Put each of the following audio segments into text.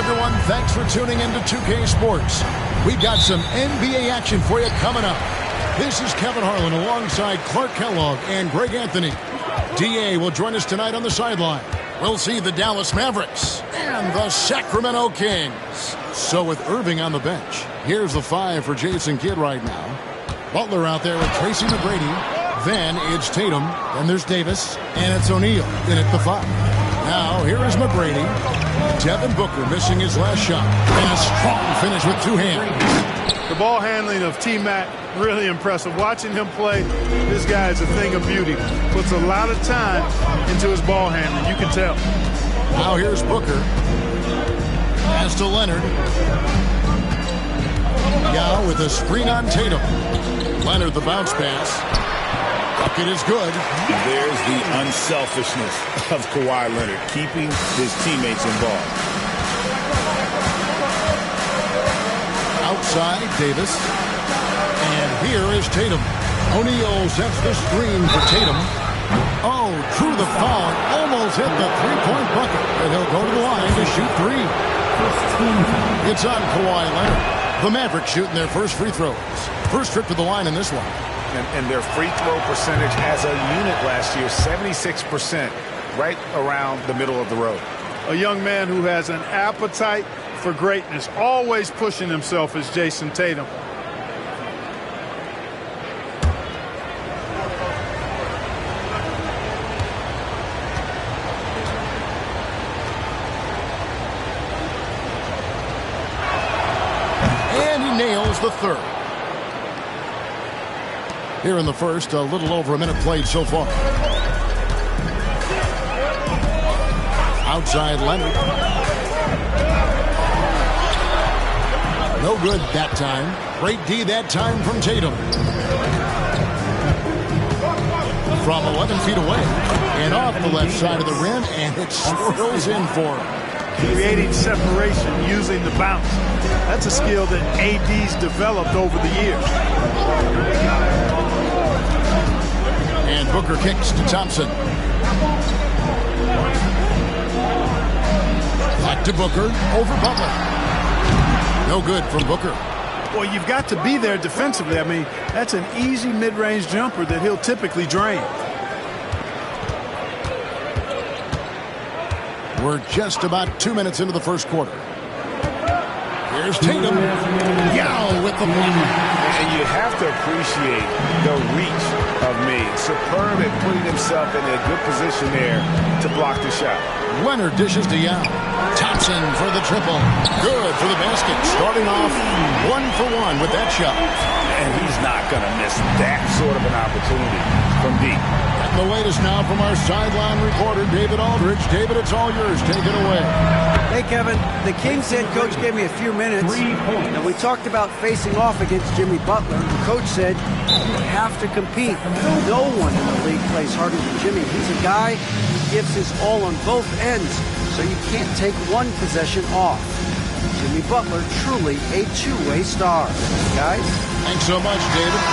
Everyone, thanks for tuning into 2K Sports. We got some NBA action for you coming up. This is Kevin Harlan alongside Clark Kellogg and Greg Anthony. DA will join us tonight on the sideline. We'll see the Dallas Mavericks and the Sacramento Kings. So with Irving on the bench, here's the 5 for Jason Kidd right now. Butler out there with Tracy McGrady. Then it's Tatum. Then there's Davis. And it's O'Neal in at the 5. Now here is McGrady. Devin Booker missing his last shot. And a strong finish with 2 hands. The ball handling of T-Mac, really impressive. Watching him play, this guy is a thing of beauty. Puts a lot of time into his ball handling. You can tell. Now here's Booker. Pass to Leonard. Yao with a screen on Tatum. Leonard the bounce pass. Bucket is good. There's the unselfishness of Kawhi Leonard, keeping his teammates involved. Outside, Davis. And here is Tatum. O'Neal sets the screen for Tatum. Oh, through the foul. Almost hit the three-point bucket. And he'll go to the line to shoot 3. It's on Kawhi Leonard. The Mavericks shooting their first free throws. First trip to the line in this one. And their free throw percentage as a unit last year, 76%, right around the middle of the road. A young man who has an appetite for greatness, always pushing himself, is Jason Tatum. And he nails the 3rd. Here in the first, a little over a minute played so far. Outside Leonard. No good that time. Great D that time from Tatum. From 11 feet away. And off the left side of the rim, and it swirls in for him. Creating separation using the bounce. That's a skill that AD's developed over the years. And Booker kicks to Thompson. Back to Booker, over Butler. No good from Booker. Well, you've got to be there defensively. I mean, that's an easy mid-range jumper that he'll typically drain. We're just about 2 minutes into the first quarter. Here's Tatum. Yao with the block. And you have to appreciate the reach of Meade. Superb at putting himself in a good position there to block the shot. Leonard dishes to Yao. Thompson Thompson for the triple. Good for the basket. Starting off 1 for 1 with that shot. And he's not going to miss that sort of an opportunity from deep. And the latest now from our sideline reporter, David Aldridge. David, it's all yours. Take it away. Hey, Kevin. The Kings head coach gave me a few minutes, and we talked about facing off against Jimmy Butler. The coach said, you have to compete. No one in the league plays harder than Jimmy. He's a guy who gives his all on both ends, so you can't take one possession off. Jimmy Butler, truly a two-way star. Guys? Thanks so much, David.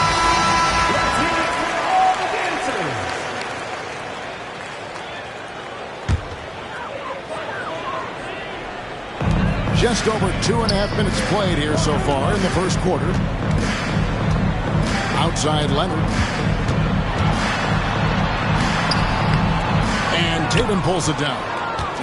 Just over 2.5 minutes played here so far in the first quarter. Outside Leonard. And Tatum pulls it down.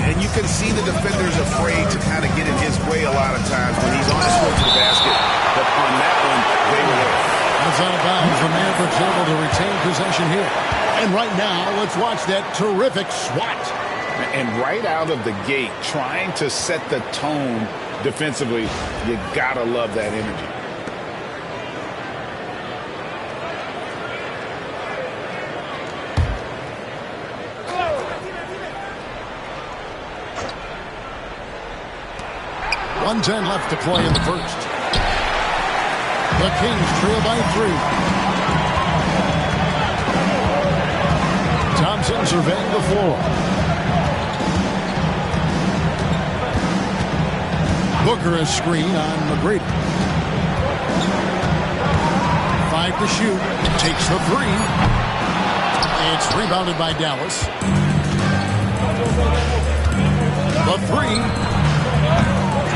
And you can see the defender's afraid to kind of get in his way a lot of times when he's on his way to the basket. But on that one, they were there. That's out of bounds. The Mavericks able to retain possession here. And right now, let's watch that terrific swat. And right out of the gate, trying to set the tone defensively, you gotta love that energy. .110 left to play in the first. The Kings trail by 3. Thompson surveying the floor. Booker a screen on McGrady. 5 to shoot. Takes the 3. It's rebounded by Dallas. The 3.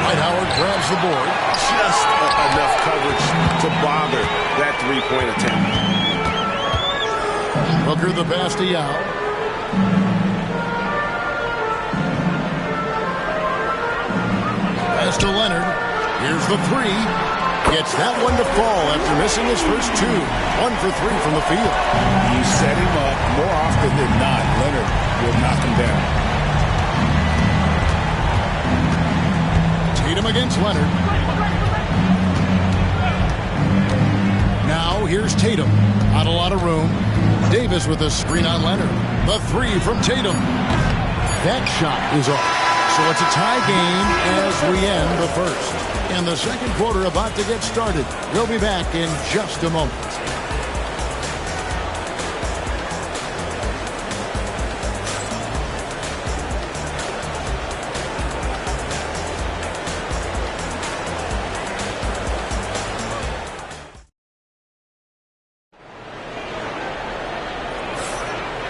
Dwight Howard grabs the board. Just enough coverage to bother that three-point attempt. Booker the pass to Yao. Pass to Leonard. Here's the 3. Gets that one to fall after missing his first 2. 1 for 3 from the field. You set him up more often than not. Leonard will knock him down. Tatum against Leonard. Now here's Tatum. Not a lot of room. Davis with a screen on Leonard. The 3 from Tatum. That shot is off. So it's a tie game as we end the first. And the second quarter about to get started. We'll be back in just a moment.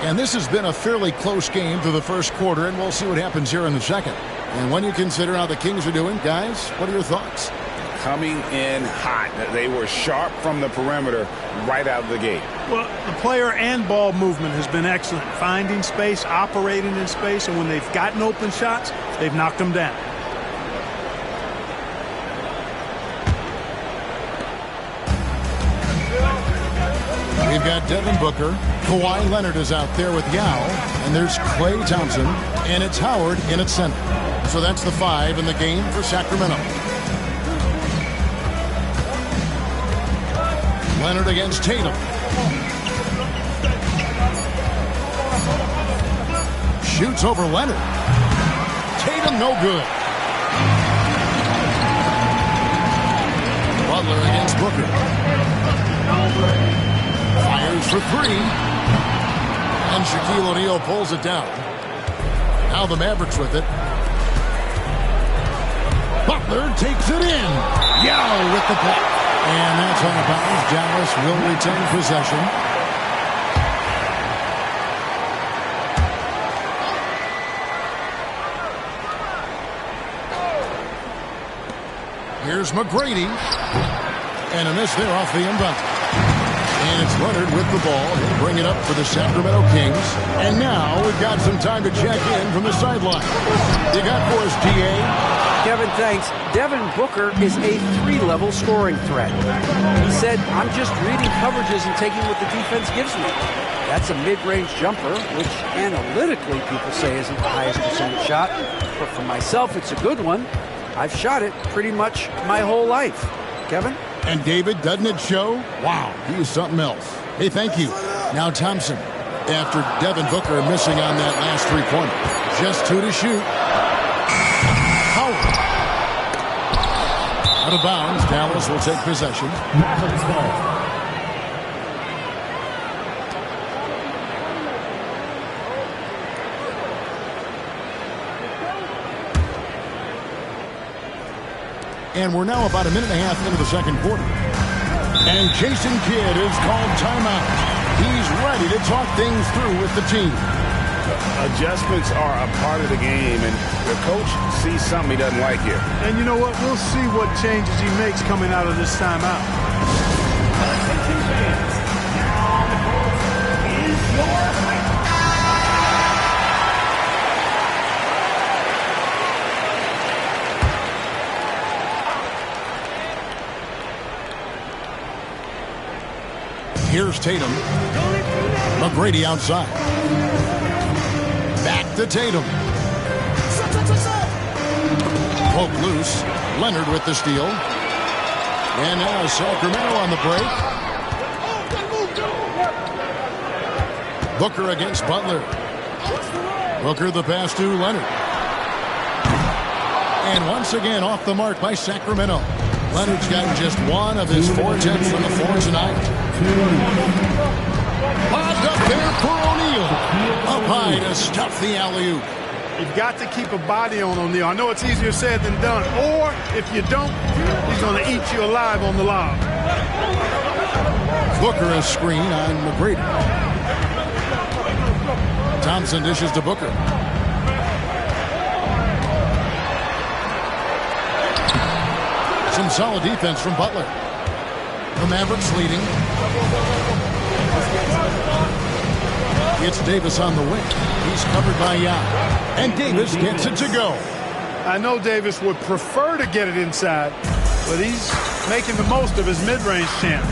And this has been a fairly close game through the first quarter, and we'll see what happens here in the second. And when you consider how the Kings are doing, guys, what are your thoughts? Coming in hot. They were sharp from the perimeter right out of the gate. Well, the player and ball movement has been excellent. Finding space, operating in space, and when they've gotten open shots, they've knocked them down. We've got Devin Booker. Kawhi Leonard is out there with Yao. And there's Klay Thompson. And it's Howard in at center. So that's the 5 in the game for Sacramento. Leonard against Tatum. Shoots over Leonard. Tatum no good. Butler against Booker. Fires for 3. And Shaquille O'Neal pulls it down. Now the Mavericks with it. Butler takes it in. Yao with the block. And that's on the bounce. Dallas will retain possession. Here's McGrady. And a miss there off the inbound. And it's Leonard with the ball. He'll bring it up for the Sacramento Kings. And now we've got some time to check in from the sideline. You got for us, DA? Kevin, thanks. Devin Booker is a 3-level scoring threat. He said, I'm just reading coverages and taking what the defense gives me. That's a mid-range jumper, which analytically people say isn't the highest percentage shot. But for myself, it's a good one. I've shot it pretty much my whole life. Kevin? And David, doesn't it show? Wow, he is something else. Hey, thank you. Now Thompson. After Devin Booker missing on that last three-pointer. Just 2 to shoot. Howard. Out of bounds. Dallas will take possession. Mavericks ball. And we're now about a minute and a half into the second quarter. And Jason Kidd is called timeout. He's ready to talk things through with the team. Adjustments are a part of the game, and the coach sees something he doesn't like here. And you know what? We'll see what changes he makes coming out of this timeout. Attention fans, now on the court is your Here's Tatum. McGrady outside. Back to Tatum. Poke loose. Leonard with the steal. And now Sacramento on the break. Booker against Butler. Booker the pass to Leonard. And once again off the mark by Sacramento. Leonard's gotten just 1 of his 4 attempts from the floor tonight. Lobbed up there for O'Neal. Up high to stuff the alley-oop. You've got to keep a body on O'Neal. I know it's easier said than done. Or, if you don't, he's going to eat you alive on the lob. Booker a screen on McGrady. Thompson dishes to Booker. Some solid defense from Butler. The Mavericks leading. It's Davis on the wing. He's covered by Yao. And Davis gets it to go. I know Davis would prefer to get it inside, but he's making the most of his mid-range chance.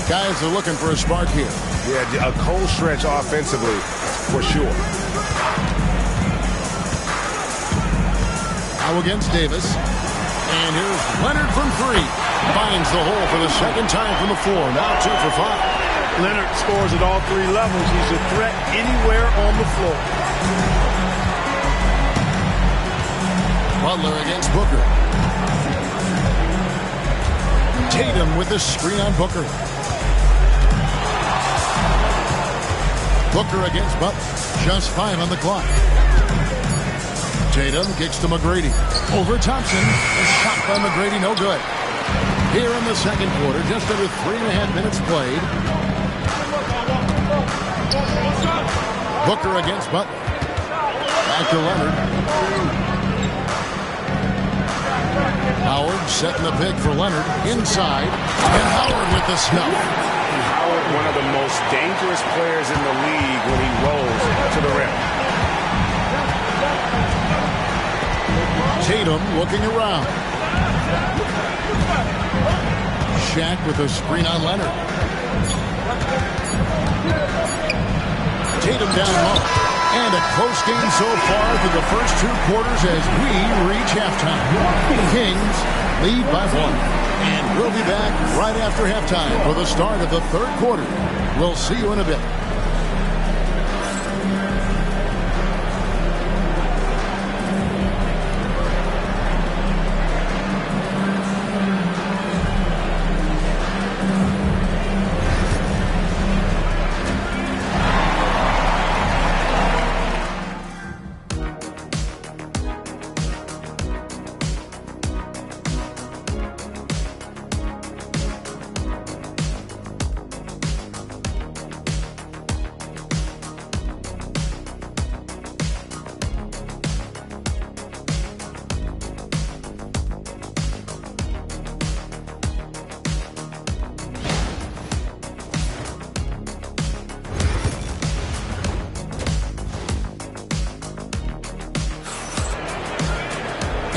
Guys are looking for a spark here. Yeah, a cold stretch offensively, for sure. Now against Davis. And here's Leonard from 3. Finds the hole for the second time from the floor. Now 2 for 5. Leonard scores at all 3 levels. He's a threat anywhere on the floor. Butler against Booker. Tatum with the screen on Booker. Booker against Butler. Just 5 on the clock. Tatum kicks to McGrady. Over Thompson. A shot by McGrady, no good. Here in the second quarter, just under 3.5 minutes played. Booker against Butler. Back to Leonard. Howard setting the pick for Leonard. Inside. And Howard with the snuff. Howard, one of the most dangerous players in the league when he rolls to the rim. Tatum looking around. Shaq with a screen on Leonard. Tatum down low. And a close game so far through the first 2 quarters as we reach halftime. Kings lead by 1. And we'll be back right after halftime for the start of the third quarter. We'll see you in a bit.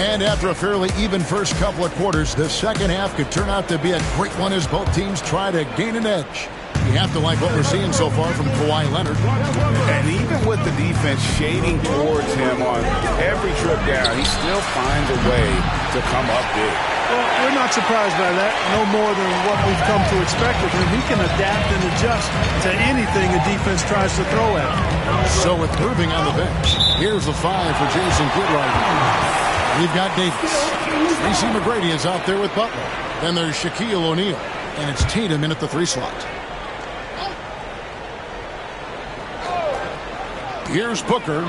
And after a fairly even first couple of quarters, the second half could turn out to be a great one as both teams try to gain an edge. You have to like what we're seeing so far from Kawhi Leonard. And even with the defense shading towards him on every trip down, he still finds a way to come up big. Well, we're not surprised by that. No more than what we've come to expect of him. He can adapt and adjust to anything a defense tries to throw at him. So with Irving on the bench, here's the 5 for Jason Goodrider. We've got Davis. Tracy McGrady is out there with Butler. Then there's Shaquille O'Neal. And it's Tatum in at the 3 slot. Here's Booker.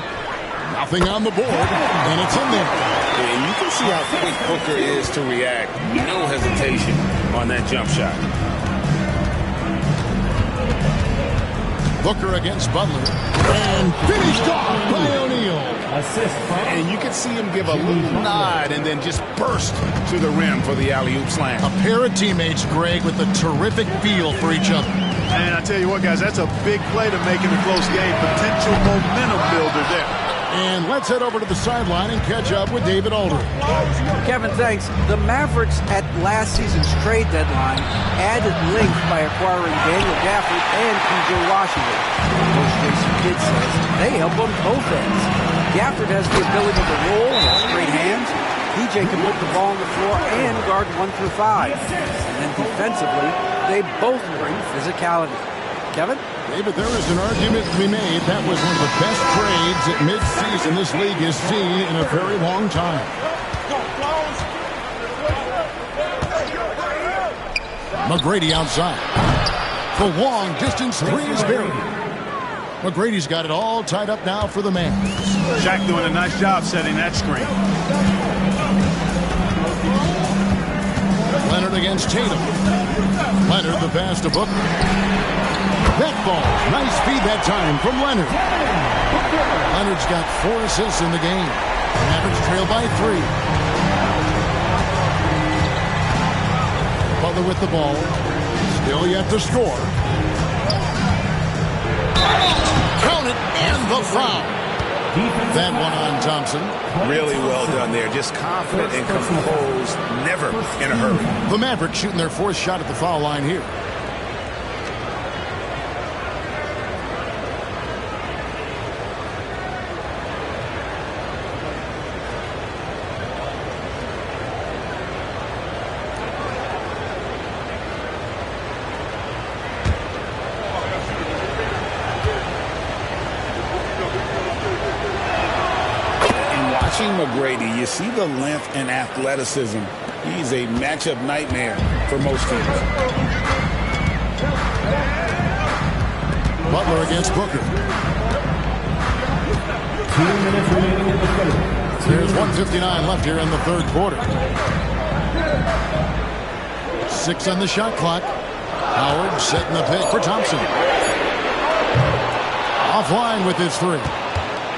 Nothing on the board. And it's in there. And you can see how quick Booker is to react. No hesitation on that jump shot. Booker against Butler. And finished off by O'Neal. And you can see him give a little nod and then just burst to the rim for the alley-oop slam. A pair of teammates, Greg, with a terrific feel for each other. And I tell you what, guys, that's a big play to make in a close game. Potential momentum builder there. And let's head over to the sideline and catch up with David Aldridge. Kevin, thanks. The Mavericks at last season's trade deadline added length by acquiring Daniel Gafford and P.J. Washington. Coach Jason Kidd says they help on both ends. Gafford has the ability to roll, has great hands. P.J. can put the ball on the floor and guard 1 through 5. And then defensively, they both bring physicality. Kevin? David, there is an argument to be made. That was one of the best trades at midseason this league has seen in a very long time. McGrady outside. The long distance 3 is buried. McGrady's got it all tied up now for the man. Shaq doing a nice job setting that screen. Leonard against Tatum. Leonard the pass to Booker. That ball, nice feed that time from Leonard. Leonard's got 4 assists in the game. Mavericks trail by 3. Butler with the ball. Still yet to score. Count it and the foul. That one on Thompson. Really well done there. Just confident and composed. Never in a hurry. The Mavericks shooting their 4th shot at the foul line here. McGrady, you see the length and athleticism. He's a matchup nightmare for most teams. Butler against Booker. 2 minutes remaining in the third. There's 1:59 left here in the 3rd quarter. 6 on the shot clock. Howard setting the pick for Thompson. Offline with his 3.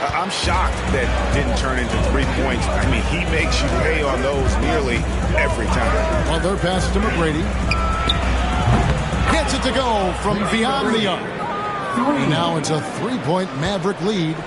I'm shocked that didn't turn into 3 points. I mean, he makes you pay on those nearly every time. Well, their pass to McGrady. Gets it to go from beyond the arc. And now it's a 3-point Maverick lead.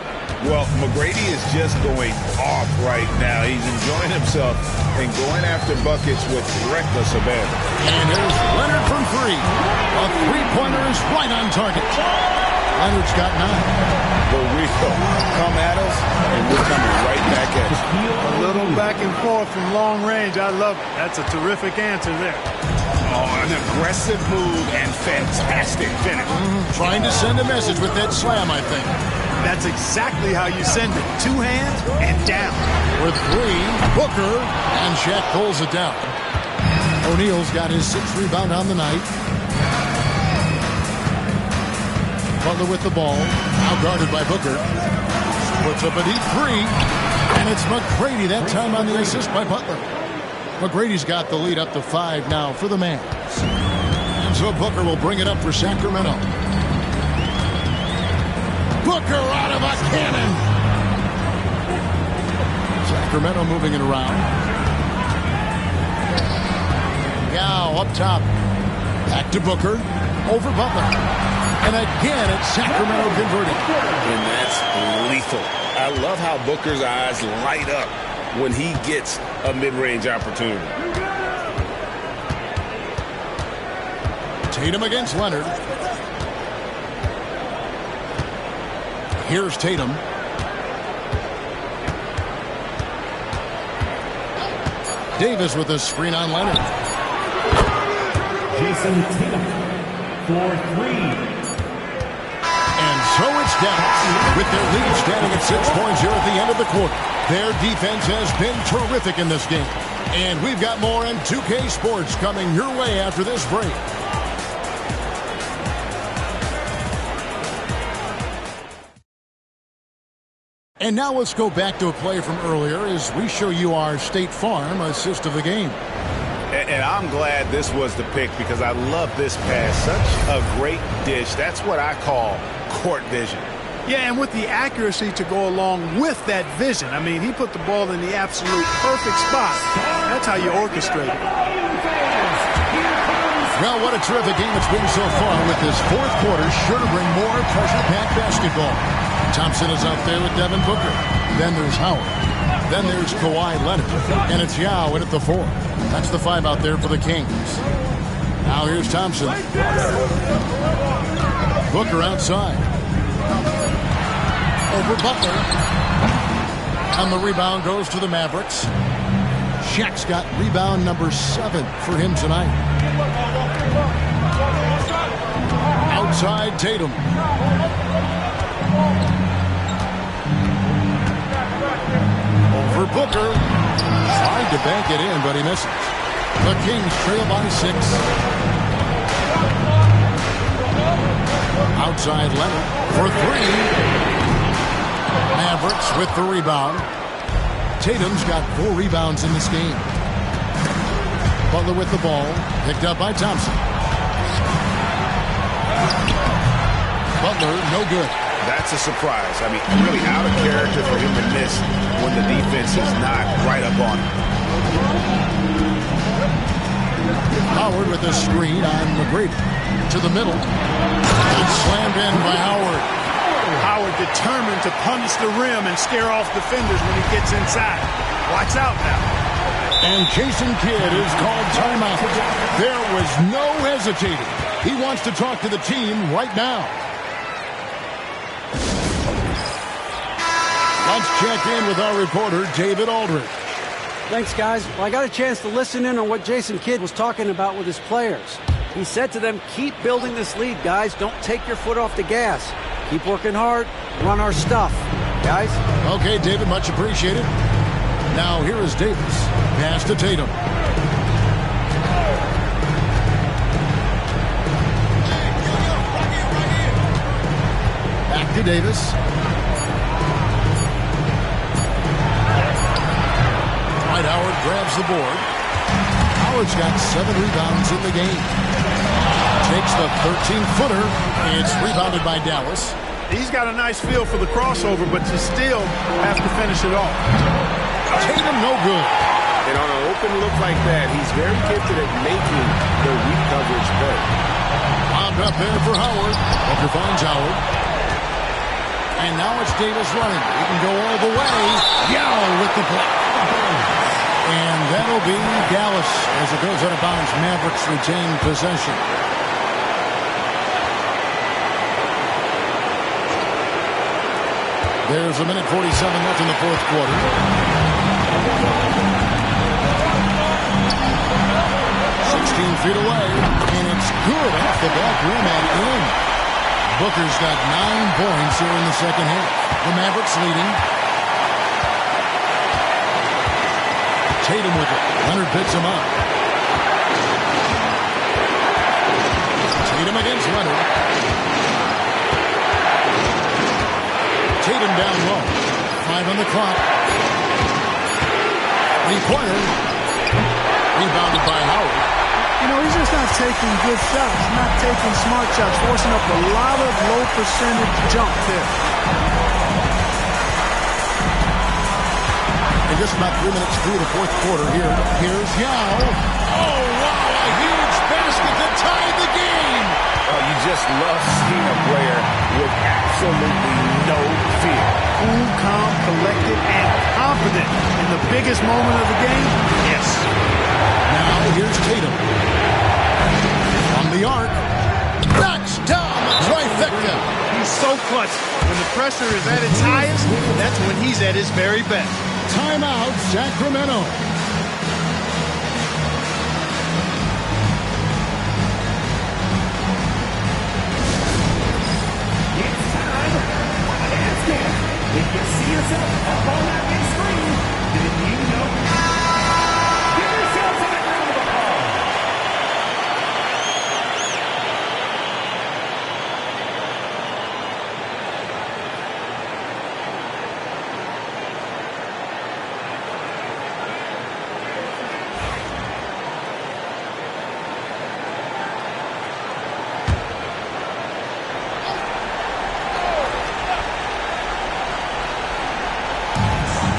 Well, McGrady is just going off right now. He's enjoying himself and going after buckets with reckless abandon. And here's Leonard from 3. A 3-pointer is right on target. Leonard's got 9. The real come at us, and we're coming right back at you. A little back and forth from long range. I love it. That's a terrific answer there. Oh, an aggressive move and fantastic finish. Trying to send a message with that slam, I think. That's exactly how you send it. 2 hands and down. With 3, Booker, and Shaq pulls it down. O'Neal's got his 6th rebound on the night. Butler with the ball, now guarded by Booker. Puts up a deep 3, and it's McGrady that time on the assist by Butler. McGrady's got the lead up to 5 now for the Mavs. And so Booker will bring it up for Sacramento. Booker out of a cannon. Sacramento moving it around. Now up top. Back to Booker. Over Butler. And again, it's Sacramento converting. And that's lethal. I love how Booker's eyes light up when he gets a mid-range opportunity. Tatum against Leonard. Here's Tatum. Davis with a screen on Leonard. Jason Tatum for 3. And so it's Dallas with their lead standing at 6 points here at the end of the quarter. Their defense has been terrific in this game. And we've got more in 2K Sports coming your way after this break. And now let's go back to a play from earlier as we show you our State Farm assist of the game. And I'm glad this was the pick because I love this pass. Such a great dish. That's what I call court vision. Yeah, and with the accuracy to go along with that vision. I mean, he put the ball in the absolute perfect spot. That's how you orchestrate it. Well, what a terrific game it's been so far with this fourth quarter. Sure to bring more pressure-packed basketball. Thompson is out there with Devin Booker. Then there's Howard. Then there's Kawhi Leonard. And it's Yao in at the 4. That's the 5 out there for the Kings. Now here's Thompson. Booker outside. Over Butler. And the rebound goes to the Mavericks. Shaq's got rebound number 7 for him tonight. Outside Tatum. Over Booker. Tried to bank it in, but he misses. The Kings trail by 6. Outside Leonard for 3. Mavericks with the rebound. Tatum's got 4 rebounds in this game. Butler with the ball. Picked up by Thompson. Butler, no good. That's a surprise. I mean, really out of character for him to miss when the defense is not right up on him. Howard with a screen on McGrady. To the middle. And slammed in by Howard. Howard determined to punish the rim and scare off defenders when he gets inside. Watch out now. And Jason Kidd is called timeout. There was no hesitating. He wants to talk to the team right now. Let's check in with our reporter, David Aldridge. Thanks, guys. Well, I got a chance to listen in on what Jason Kidd was talking about with his players. He said to them, keep building this lead, guys. Don't take your foot off the gas. Keep working hard. Run our stuff, guys. Okay, David, much appreciated. Now here is Davis. Pass to Tatum. Back to Davis. Dwight Howard grabs the board. Howard's got 7 rebounds in the game. Takes the 13-footer. It's rebounded by Dallas. He's got a nice feel for the crossover, but you still have to finish it off. Tatum, no good. And on an open look like that, he's very gifted at making the weak coverage play. Bombed up there for Howard. Booker finds Howard. And now it's Davis running. He can go all the way. Yao with the block. And that'll be Dallas as it goes out of bounds. Mavericks retain possession. There's a minute 47 left in the fourth quarter. 16 feet away, and it's good off the back rim and in. Booker's got 9 points here in the second half. The Mavericks leading. Tatum with it. Leonard picks him up. Tatum against Leonard. Tatum down low. 5 on the clock. Corner. Rebounded by Howard. You know, he's just not taking good shots. He's not taking smart shots, forcing up a lot of low percentage jump there. And just about 3 minutes through the fourth quarter here. Here's Yao. Oh, wow, a huge basket to tie the game. Oh, you just love seeing a player with absolutely no fear. Cool, calm, collected, and confident in the biggest moment of the game. Yes. Now here's Tatum. On the arc. Touchdown, the trifecta. He's so clutch when the pressure is at its highest, that's when he's at his very best. Timeout, Sacramento. It's time for the dance camp. If you see yourself up on that big screen, then you know. Give yourselves a round of applause.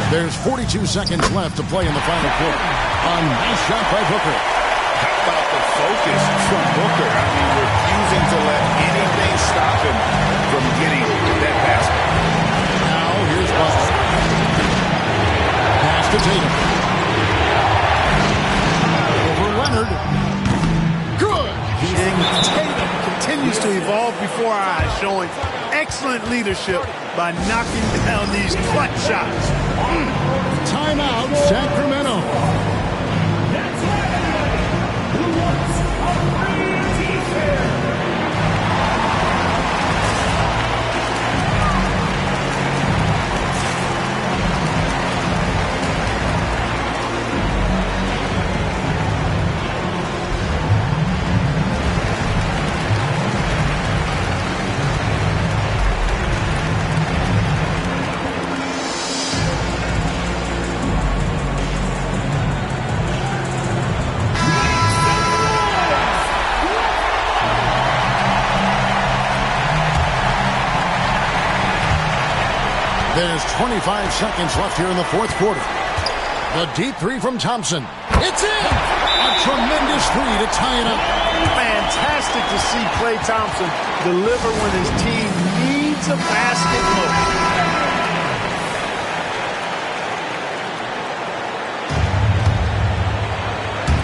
There's 42 seconds left to play in the final quarter. A nice shot by Booker. How about the focus from Booker? I mean, refusing to let anything stop him from getting that basket. Now here's Butler. Pass to Tatum. Over Leonard. Good. Tatum continues to evolve before our eyes, showing excellent leadership by knocking down these clutch shots. Timeout, Sacramento. That's right, everybody. Who wants a free t-shirt? There's 25 seconds left here in the fourth quarter. The deep three from Thompson. It's in! A tremendous three to tie it up. Fantastic to see Klay Thompson deliver when his team needs a basket most.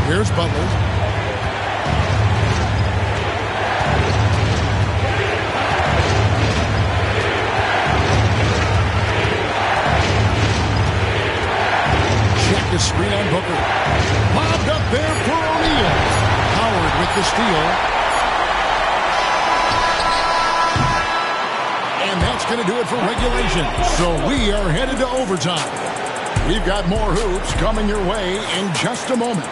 Here's Butler. The screen on Booker. Bobbed up there for O'Neal. Howard with the steal. And that's going to do it for regulation. So we are headed to overtime. We've got more hoops coming your way in just a moment.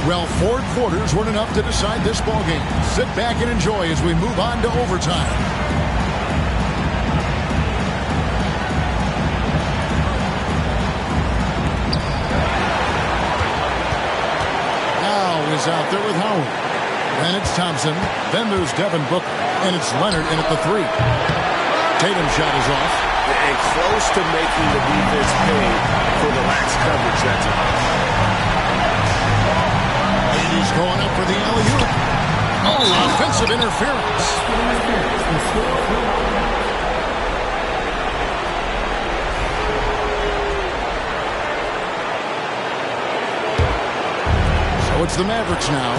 Well, 4 quarters weren't enough to decide this ballgame. Sit back and enjoy as we move on to overtime. Now is out there with Howard. Then it's Thompson. Then there's Devin Booker. And it's Leonard in at the 3. Tatum's shot is off. And close to making the defense pay for the lax coverage that time. He's going up for the alley-oop. Oh, offensive interference. So it's the Mavericks now.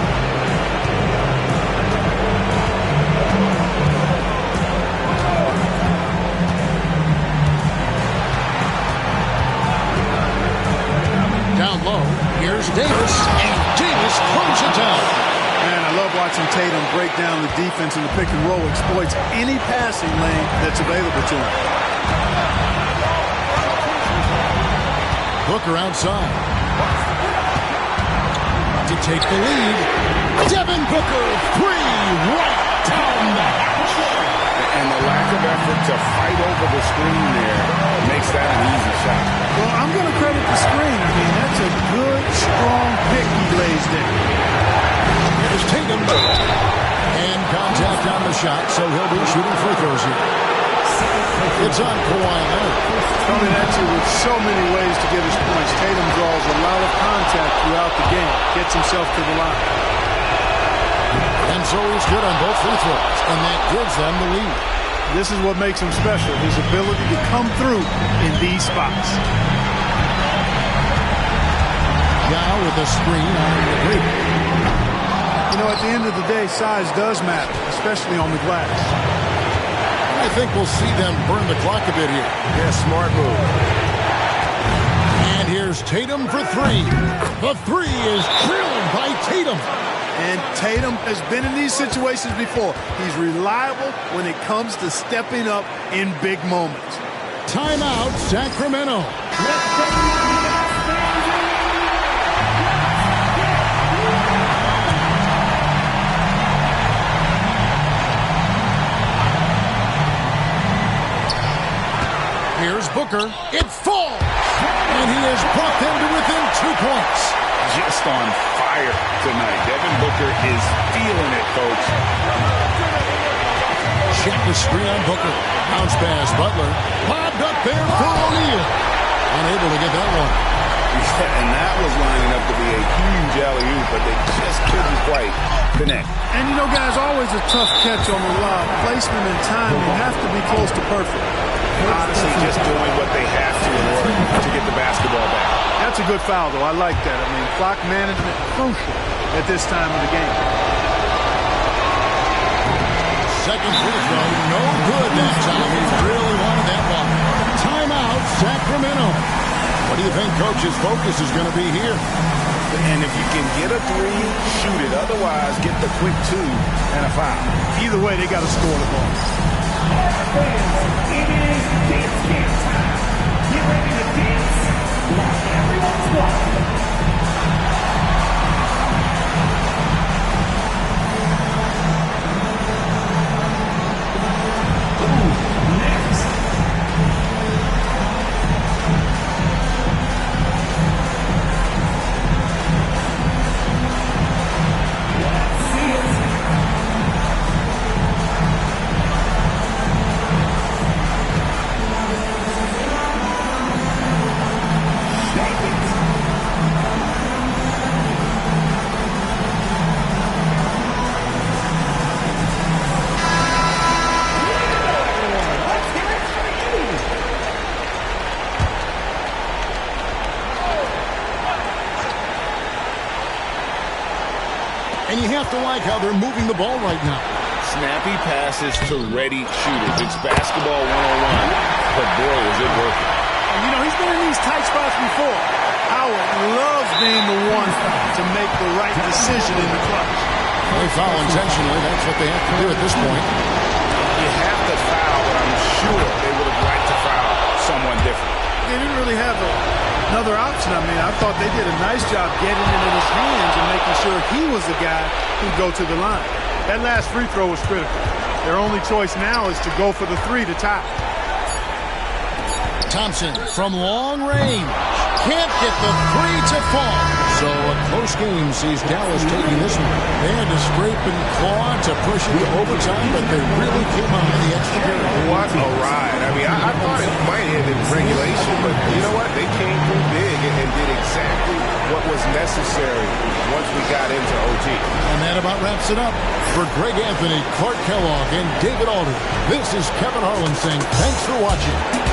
Down low, here's Davis, and Davis throws it down. Man, I love watching Tatum break down the defense in the pick and roll, exploits any passing lane that's available to him. Booker outside. To take the lead, Devin Booker, 3 right down the hatch. And the lack of effort to fight over the screen there makes that an easy shot. Well, I'm going to credit the screen. I mean, that's a good, strong pick he lays there. Here's Tatum. And contact on the shot, so he'll be shooting free throws here. It's on Kawhi Leonard. Coming at you with so many ways to get his points. Tatum draws a lot of contact throughout the game. Gets himself to the line. And so he's good on both free throws, and that gives them the lead. This is what makes him special, his ability to come through in these spots. Now with the screen on McGrady. You know, at the end of the day, size does matter, especially on the glass. I think we'll see them burn the clock a bit here. Yeah, smart move. And here's Tatum for three. The three is drilled by Tatum. And Tatum has been in these situations before. He's reliable when it comes to stepping up in big moments. Timeout, Sacramento. Here's Booker. It falls. And he has brought them to within 2 points. Just on fire tonight. Devin Booker is feeling it, Coach. Check the screen on Booker. Bounce pass, Butler. Bobbed up there for O'Neal. Unable to get that one. Yeah, and that was lining up to be a huge alley-oop, but they just couldn't quite connect. And you know, guys, always a tough catch on the lob. Placement and timing have to be close to perfect. Honestly, just doing what they have to in order to get the basketball back. That's a good foul, though. I like that. I mean, clock management crucial at this time of the game. Second free throw, no good that time. He really wanted that one. Timeout, Sacramento. What do you think Coach's focus is going to be here? And if you can get a three, shoot it. Otherwise, get the quick two and a foul. Either way, they got to score the ball. It is dance camp time. Get ready to dance like everyone's watching. Next. Let's see it. And you have to like how they're moving the ball right now. Snappy passes to ready shooters. It's basketball 101, but boy, is it working. And, you know, he's been in these tight spots before. Howard loves being the one to make the right decision in the clutch. They foul intentionally. That's what they have to do at this point. You have to foul, but I'm sure they would have liked to foul someone different. They didn't really have another option. I mean, I thought they did a nice job getting it in his hands and making sure he was the guy who'd go to the line. That last free throw was critical. Their only choice now is to go for the three to tie. Thompson from long range. Can't get the three to fall. So a close game sees Dallas taking this one. They had to scrape and claw to push it to overtime, but they really came on in the extra period. What a ride. I mean, I thought it might end in regulation, but you know what? They came through big and did exactly what was necessary once we got into OT. And that about wraps it up. For Greg Anthony, Clark Kellogg, and David Alder, this is Kevin Harlan saying thanks for watching.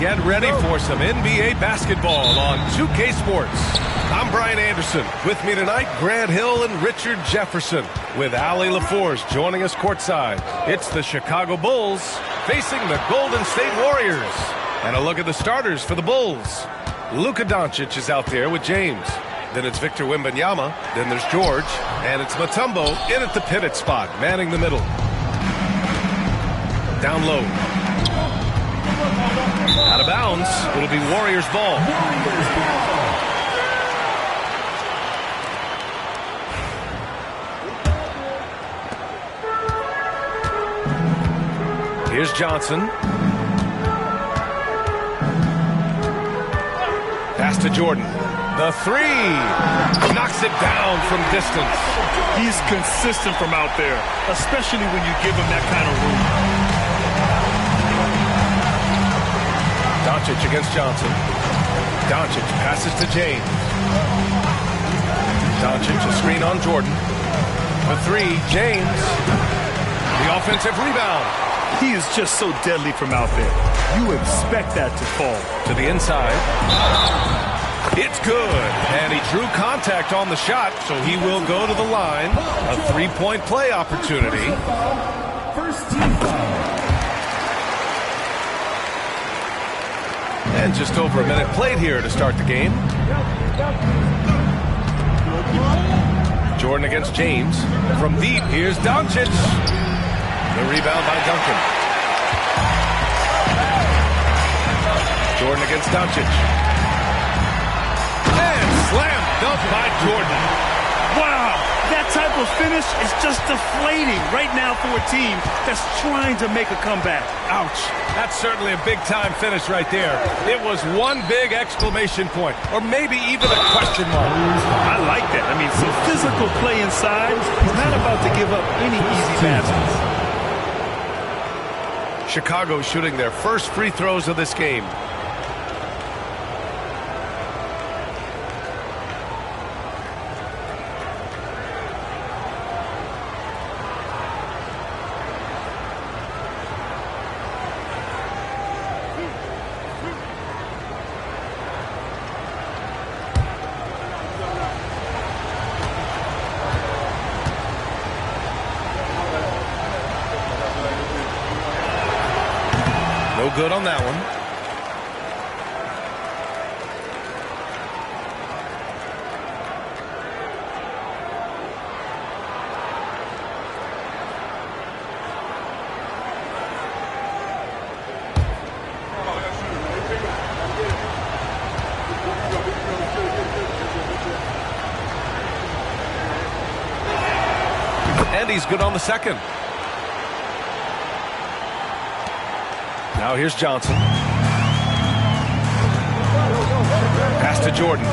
get ready for some NBA basketball on 2K Sports. I'm Brian Anderson. With me tonight, Grant Hill and Richard Jefferson, with Allie LaForce joining us courtside. It's the Chicago Bulls facing the Golden State Warriors. And a look at the starters for the Bulls. Luka Doncic is out there with James. Then it's Victor Wembanyama. Then there's George. And it's Mutombo in at the pivot spot, manning the middle. Down low. Out of bounds. It'll be Warriors ball. Here's Johnson. Pass to Jordan. The three. Knocks it down from distance. He's consistent from out there, especially when you give him that kind of room. Doncic against Johnson. Doncic passes to James. Doncic a screen on Jordan. The three, James. The offensive rebound. He is just so deadly from out there. You expect that to fall. To the inside. It's good. And he drew contact on the shot, so he will go to the line. A three-point play opportunity. First team foul. And just over a minute played here to start the game. Jordan against James. From deep, here's Doncic. The rebound by Duncan. Jordan against Doncic. And slam dunk by Jordan. Wow, that type of finish is just deflating right now for a team that's trying to make a comeback. Ouch. That's certainly a big-time finish right there. It was one big exclamation point, or maybe even a question mark. I like that. I mean, some physical play inside. He's not about to give up any easy baskets. Chicago shooting their first free throws of this game. No good on that one. And he's good on the second. Now here's Johnson. Pass to Jordan.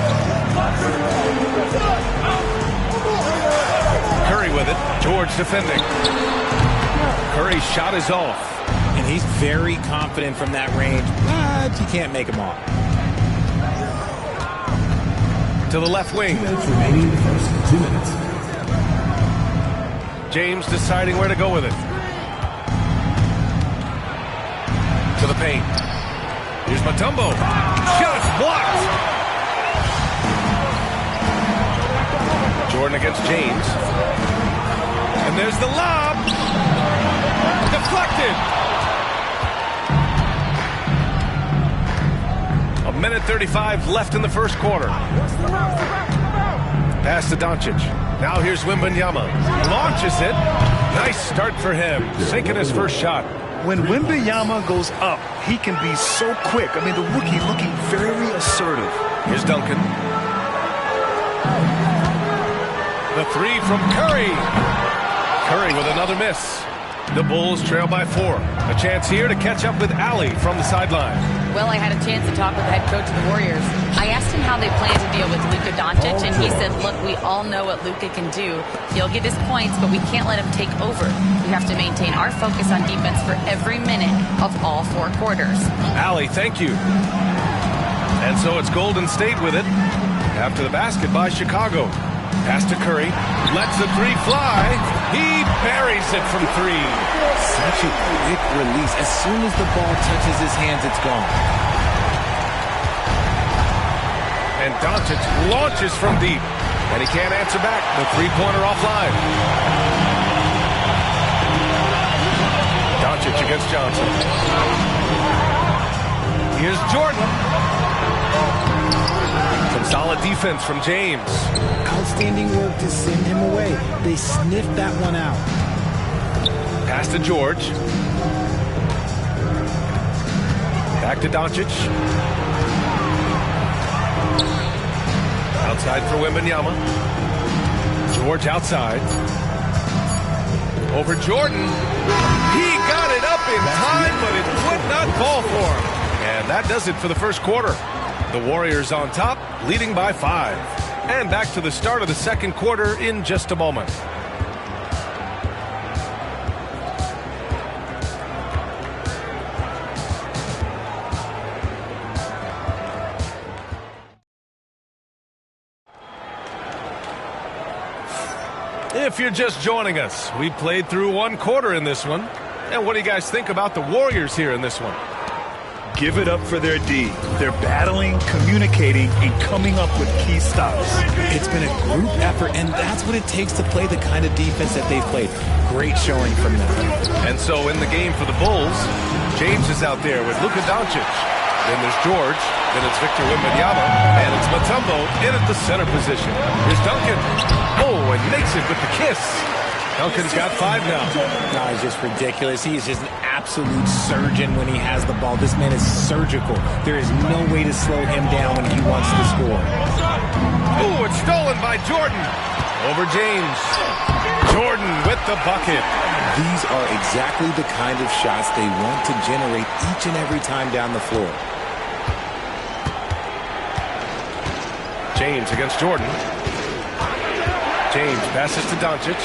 Curry with it. George defending. Curry's shot is off. And he's very confident from that range, but he can't make him off. To the left wing. 2 minutes remaining in the first. 2 minutes. James deciding where to go with it. To the paint. Here's Mutombo. Shot's blocked. Jordan against James. And there's the lob. Deflected. A minute 35 left in the first quarter. Pass to Doncic. Now here's Wembanyama. Launches it. Nice start for him. Sinking his first shot. When Wembanyama goes up, he can be so quick. I mean, the rookie looking very assertive. Here's Duncan. The three from Curry. Curry with another miss. The Bulls trail by 4. A chance here to catch up with Allie from the sideline. Well, I had a chance to talk with the head coach of the Warriors. I asked him how they plan to deal with Luka Doncic, and he said, look, we all know what Luka can do. He'll get his points, but we can't let him take over. We have to maintain our focus on defense for every minute of all 4 quarters. Allie, thank you. And so it's Golden State with it after the basket by Chicago. Pass to Curry. Lets the three fly. He buries it from three. Such a quick release. As soon as the ball touches his hands, it's gone. And Doncic launches from deep. And he can't answer back. The three-pointer offline. Doncic against Johnson. Here's Jordan. Some solid defense from James. Outstanding work to send him away. They sniffed that one out. Pass to George. Back to Doncic. Outside for Wembanyama. George outside. Over Jordan. He got it up in time, but it would not fall for him. And that does it for the first quarter. The Warriors on top, leading by 5. And back to the start of the second quarter in just a moment. If you're just joining us, we played through one quarter in this one. And what do you guys think about the Warriors here in this one? Give it up for their D. They're battling, communicating, and coming up with key stops. It's been a group effort, and that's what it takes to play the kind of defense that they've played. Great showing from them. And so in the game for the Bulls, James is out there with Luka Doncic. Then there's George. Then it's Victor Wembanyama. And it's Mutombo in at the center position. Here's Duncan. Oh, and makes it with the kiss. Duncan's got 5 now. No, he's just ridiculous. He is just an absolute surgeon when he has the ball. This man is surgical. There is no way to slow him down when he wants to score. Oh, it's stolen by Jordan. Over James. Jordan with the bucket. These are exactly the kind of shots they want to generate each and every time down the floor. James against Jordan. James passes to Doncic.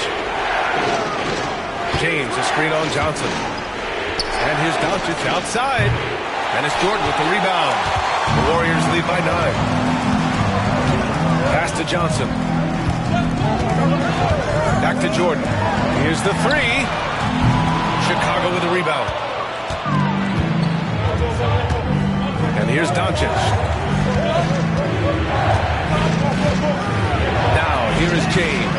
James, a screen on Johnson. And here's Doncic outside. And it's Jordan with the rebound. The Warriors lead by 9. Pass to Johnson. Back to Jordan. Here's the 3. Chicago with the rebound. And here's Doncic. Now, here is James.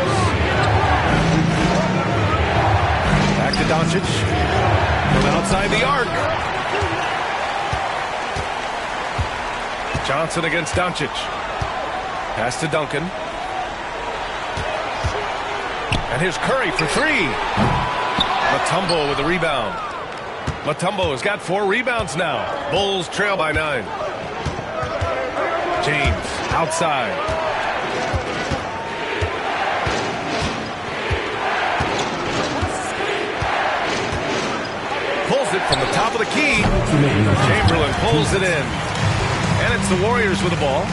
Back to Doncic. From outside the arc. Johnson against Doncic. Pass to Duncan. And here's Curry for 3. Mutombo with the rebound. Mutombo has got 4 rebounds now. Bulls trail by 9. James outside. Pulls it from the top of the key. Chamberlain pulls it in. And it's the Warriors with the ball.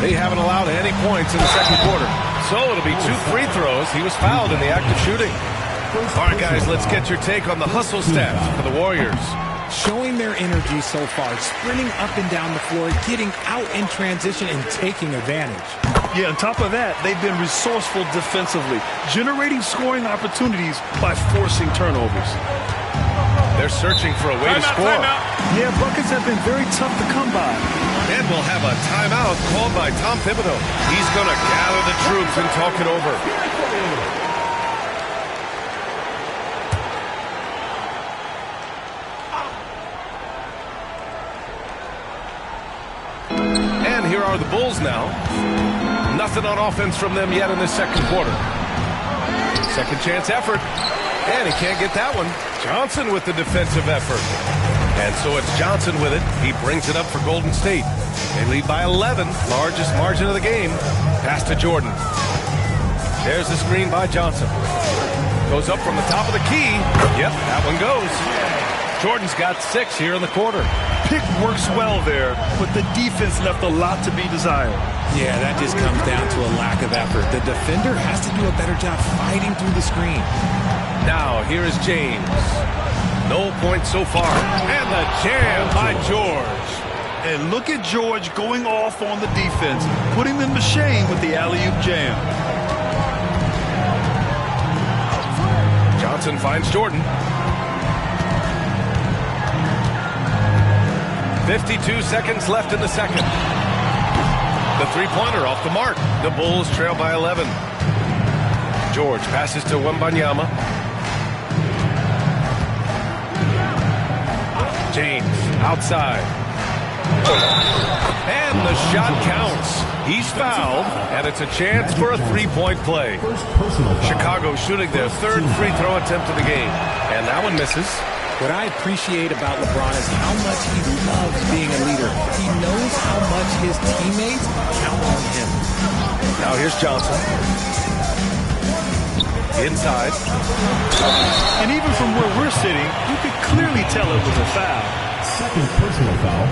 They haven't allowed any points in the second quarter. So it'll be 2 free throws. He was fouled in the act of shooting. All right, guys, let's get your take on the hustle stats for the Warriors. Showing their energy so far, sprinting up and down the floor, getting out in transition, and taking advantage. Yeah, on top of that, they've been resourceful defensively, generating scoring opportunities by forcing turnovers. They're searching for a way to score. Yeah, buckets have been very tough to come by. And we'll have a timeout called by Tom Thibodeau. He's going to gather the troops and talk it over. And here are the Bulls now. Nothing on offense from them yet in this second quarter. Second chance effort. And he can't get that one. Johnson with the defensive effort. And so it's Johnson with it. He brings it up for Golden State. They lead by 11, largest margin of the game. Pass to Jordan. There's the screen by Johnson. Goes up from the top of the key. Yep, that one goes. Jordan's got 6 here in the quarter. Pick works well there, but the defense left a lot to be desired. Yeah, that just comes down to a lack of effort. The defender has to do a better job fighting through the screen. Now, here is James. No points so far. And the jam by George. And look at George going off on the defense, putting them to shame with the alley-oop jam. Johnson finds Jordan. 52 seconds left in the second. The three-pointer off the mark. The Bulls trail by 11. George passes to Wembanyama. James outside. And the shot counts. He's fouled, and it's a chance for a three-point play. Chicago shooting their third free throw attempt of the game. And that one misses. What I appreciate about LeBron is how much he loves being a leader. He knows how much his teammates count on him. Now here's Johnson. Inside. And even from where we're sitting, you could clearly tell it was a foul. Second personal foul.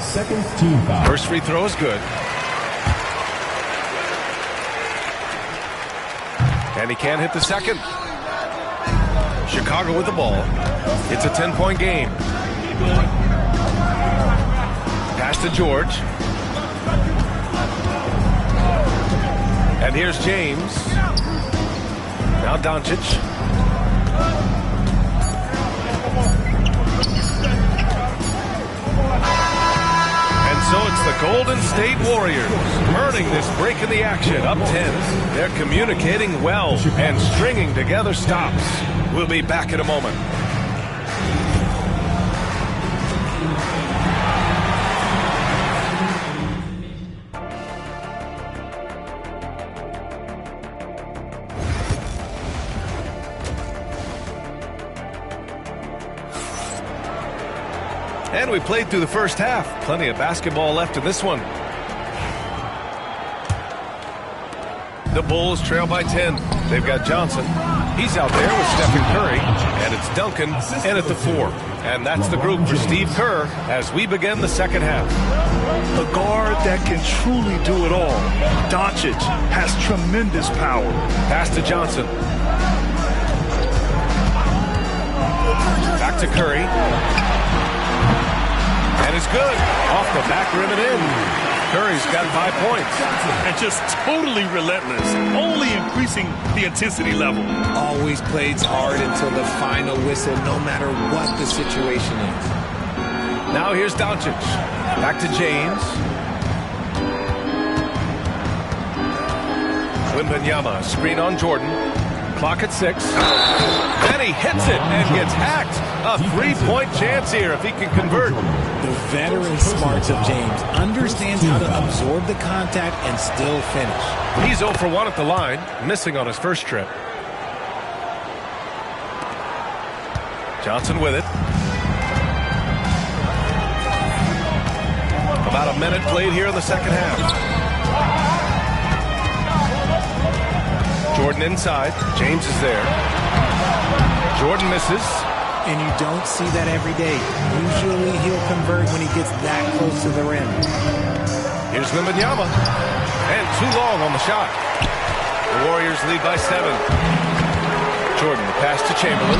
Second team foul. First free throw is good. And he can't hit the second. Chicago with the ball. It's a 10-point game. Pass to George. And here's James. Now Doncic. And so it's the Golden State Warriors earning this break in the action, up 10. They're communicating well and stringing together stops. We'll be back in a moment. And we played through the first half. Plenty of basketball left in this one. The Bulls trail by 10. They've got Johnson. He's out there with Stephen Curry. And it's Duncan in at the 4. And that's the group for Steve Kerr as we begin the second half. A guard that can truly do it all. Doncic has tremendous power. Pass to Johnson. Back to Curry. And it's good. Off the back rim and in. Curry's got 5 points. And just totally relentless. Only increasing the intensity level. Always plays hard until the final whistle, no matter what the situation is. Now here's Doncic. Back to James. Wembanyama, screen on Jordan. Clock at 6. And he hits it and gets hacked. A 3-point chance here if he can convert. The veteran smarts of James understands how to absorb the contact and still finish. He's 0 for 1 at the line, missing on his first trip. Johnson with it. About a minute played here in the second half. Jordan inside. James is there. Jordan misses. And you don't see that every day. Usually he'll convert when he gets that close to the rim. Here's Wembanyama. And too long on the shot. The Warriors lead by 7. Jordan, the pass to Chamberlain.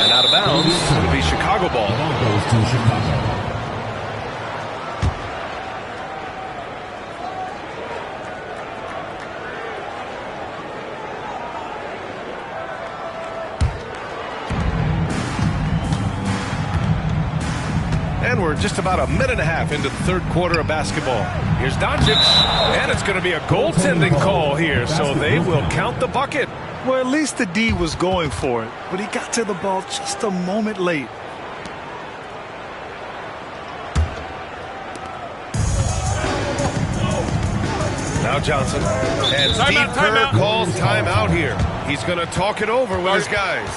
And out of bounds. It'll be Chicago ball. Goes to Chicago. And we're just about a minute and a half into the third quarter of basketball. Here's Doncic, and it's going to be a goaltending call here, so they will count the bucket. Well, at least the D was going for it, but he got to the ball just a moment late. Now Johnson. And Steve Kerr calls timeout here. He's going to talk it over with his guys.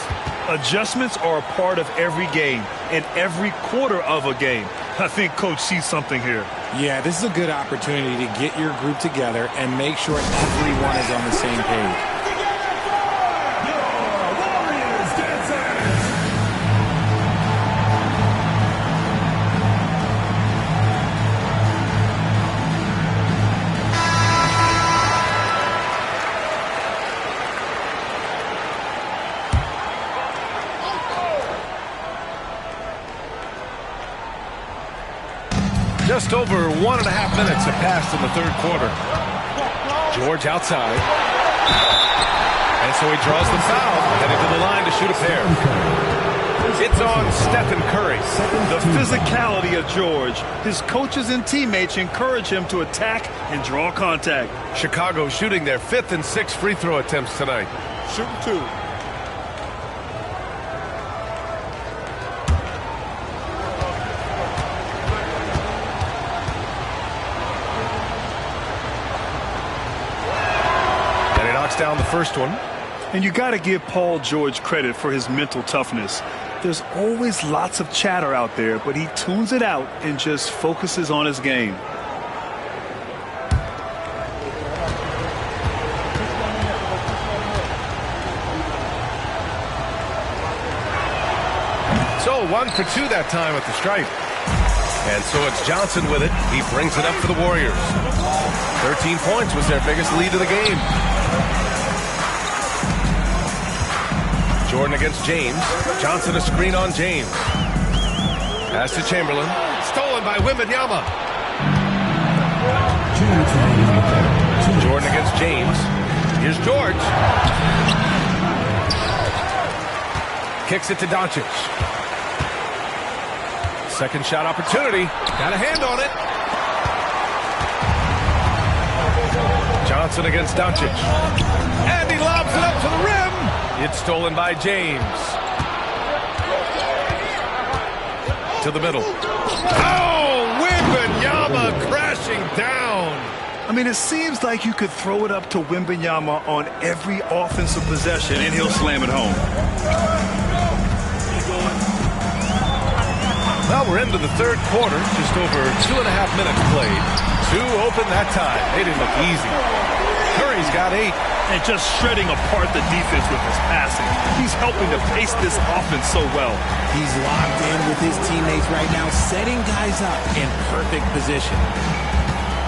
Adjustments are a part of every game and every quarter of a game. I think Coach sees something here. Yeah, this is a good opportunity to get your group together and make sure everyone is on the same page. Just over 1.5 minutes have passed in the third quarter. George outside. And so he draws the foul, heading to the line to shoot a pair. It's on Stephen Curry. The physicality of George. His coaches and teammates encourage him to attack and draw contact. Chicago shooting their 5th and 6th free throw attempts tonight. Shooting 2. And he knocks down the first one. And you got to give Paul George credit for his mental toughness. There's always lots of chatter out there, but he tunes it out and just focuses on his game. So 1 for 2 that time at the stripe. And so it's Johnson with it. He brings it up for the Warriors. 13 points was their biggest lead of the game. Jordan against James. Johnson a screen on James. Pass to Chamberlain. Stolen by Wembanyama. Jordan against James. Here's George. Kicks it to Doncic. Second shot opportunity. Got a hand on it. Johnson against Doncic. And he lobs it up to the rim. It's stolen by James. To the middle. Oh, Wembanyama crashing down. I mean, it seems like you could throw it up to Wembanyama on every offensive possession, and he'll slam it home. Well, we're into the third quarter. Just over 2.5 minutes played. 2 open that time. They didn't look easy. Curry's got 8. And just shredding apart the defense with his passing. He's helping to pace this offense so well. He's locked in with his teammates right now, setting guys up in perfect position.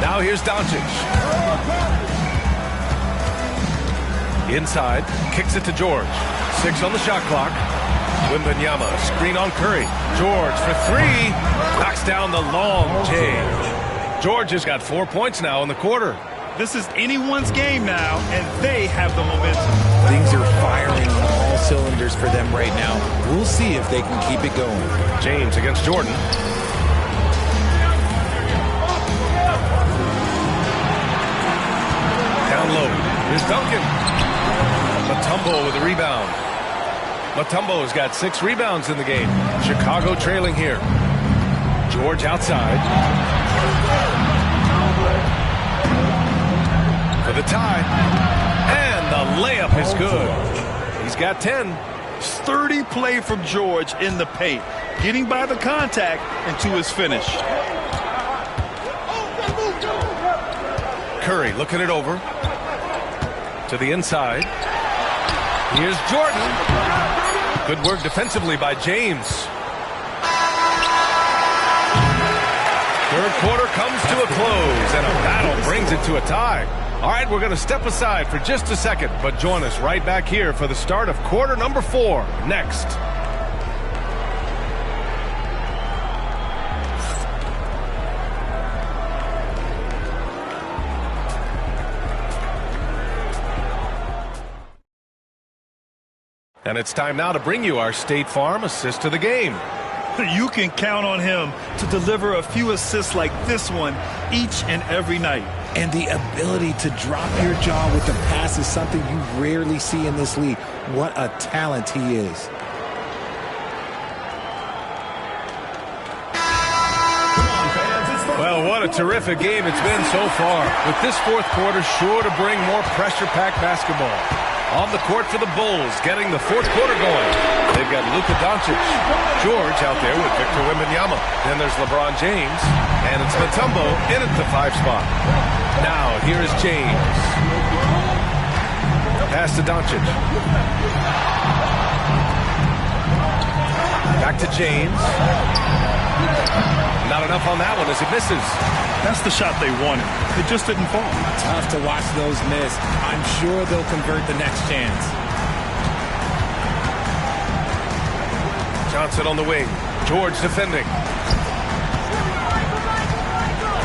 Now here's Doncic. Inside, kicks it to George. 6 on the shot clock. Wembanyama, screen on Curry. George for 3. Knocks down the long J. George has got 4 points now in the quarter. This is anyone's game now, and they have the momentum. Things are firing on all cylinders for them right now. We'll see if they can keep it going. James against Jordan. Down low. Here's Duncan. Mutombo with a rebound. Mutombo's got 6 rebounds in the game. Chicago trailing here. George outside. For the tie. And the layup is good. He's got 10. Sturdy play from George in the paint. Getting by the contact and to his finish. Curry looking it over. To the inside. Here's Jordan. Good work defensively by James. Third quarter comes to a close, and a battle brings it to a tie. All right, we're going to step aside for just a second, but join us right back here for the start of quarter number 4 next. And it's time now to bring you our State Farm assist to the game. You can count on him to deliver a few assists like this one each and every night. And the ability to drop your jaw with the pass is something you rarely see in this league. What a talent he is. Well, what a terrific game it's been so far. With this fourth quarter sure to bring more pressure-packed basketball. On the court for the Bulls, getting the fourth quarter going. They've got Luka Doncic. George out there with Victor Wembanyama. Then there's LeBron James. And it's Mutombo in at the 5 spot. Now, here is James. Pass to Doncic. Back to James. Not enough on that one as it misses. That's the shot they wanted. It just didn't fall. Tough to watch those miss. I'm sure they'll convert the next chance. Johnson on the wing. George defending.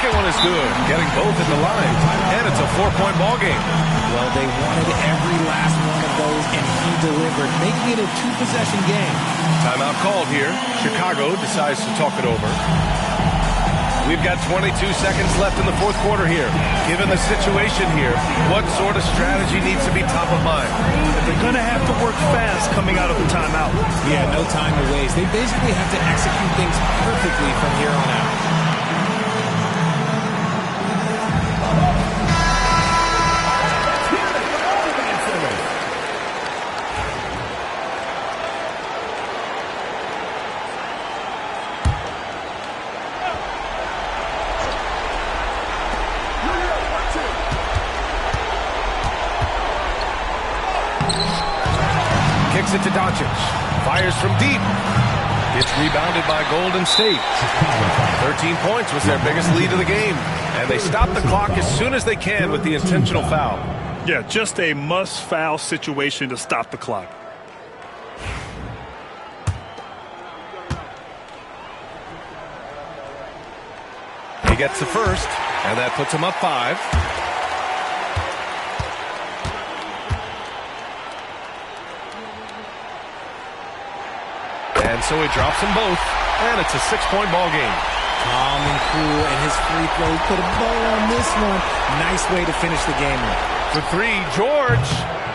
second one is good, getting both at the line. And it's a 4-point ball game. Well, they wanted every last one of those, and he delivered, making it a 2-possession game. Timeout called here. Chicago decides to talk it over. We've got 22 seconds left in the fourth quarter here. Given the situation here, what sort of strategy needs to be top of mind? They're going to have to work fast coming out of the timeout. Yeah, no time to waste. They basically have to execute things perfectly from here on out. Kicks it to Doncic. Fires from deep. It's rebounded by Golden State. 13 points was their biggest lead of the game. And they stop the clock as soon as they can with the intentional foul. Yeah, just a must-foul situation to stop the clock. He gets the first, and that puts him up 5. And so he drops them both, and it's a 6-point ball game. Calm and cool, and his free throws put a bow on this one. Nice way to finish the game with. For 3, George.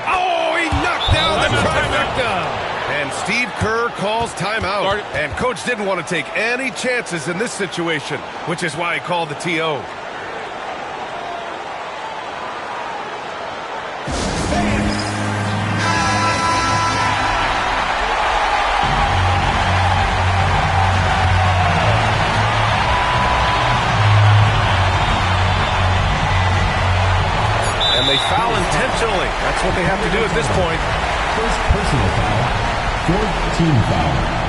Oh, he knocked down the trifecta. And Steve Kerr calls timeout. And Coach didn't want to take any chances in this situation, which is why he called the TO. And they foul intentionally. That's what they have to do at this point. First personal foul, fourth team foul.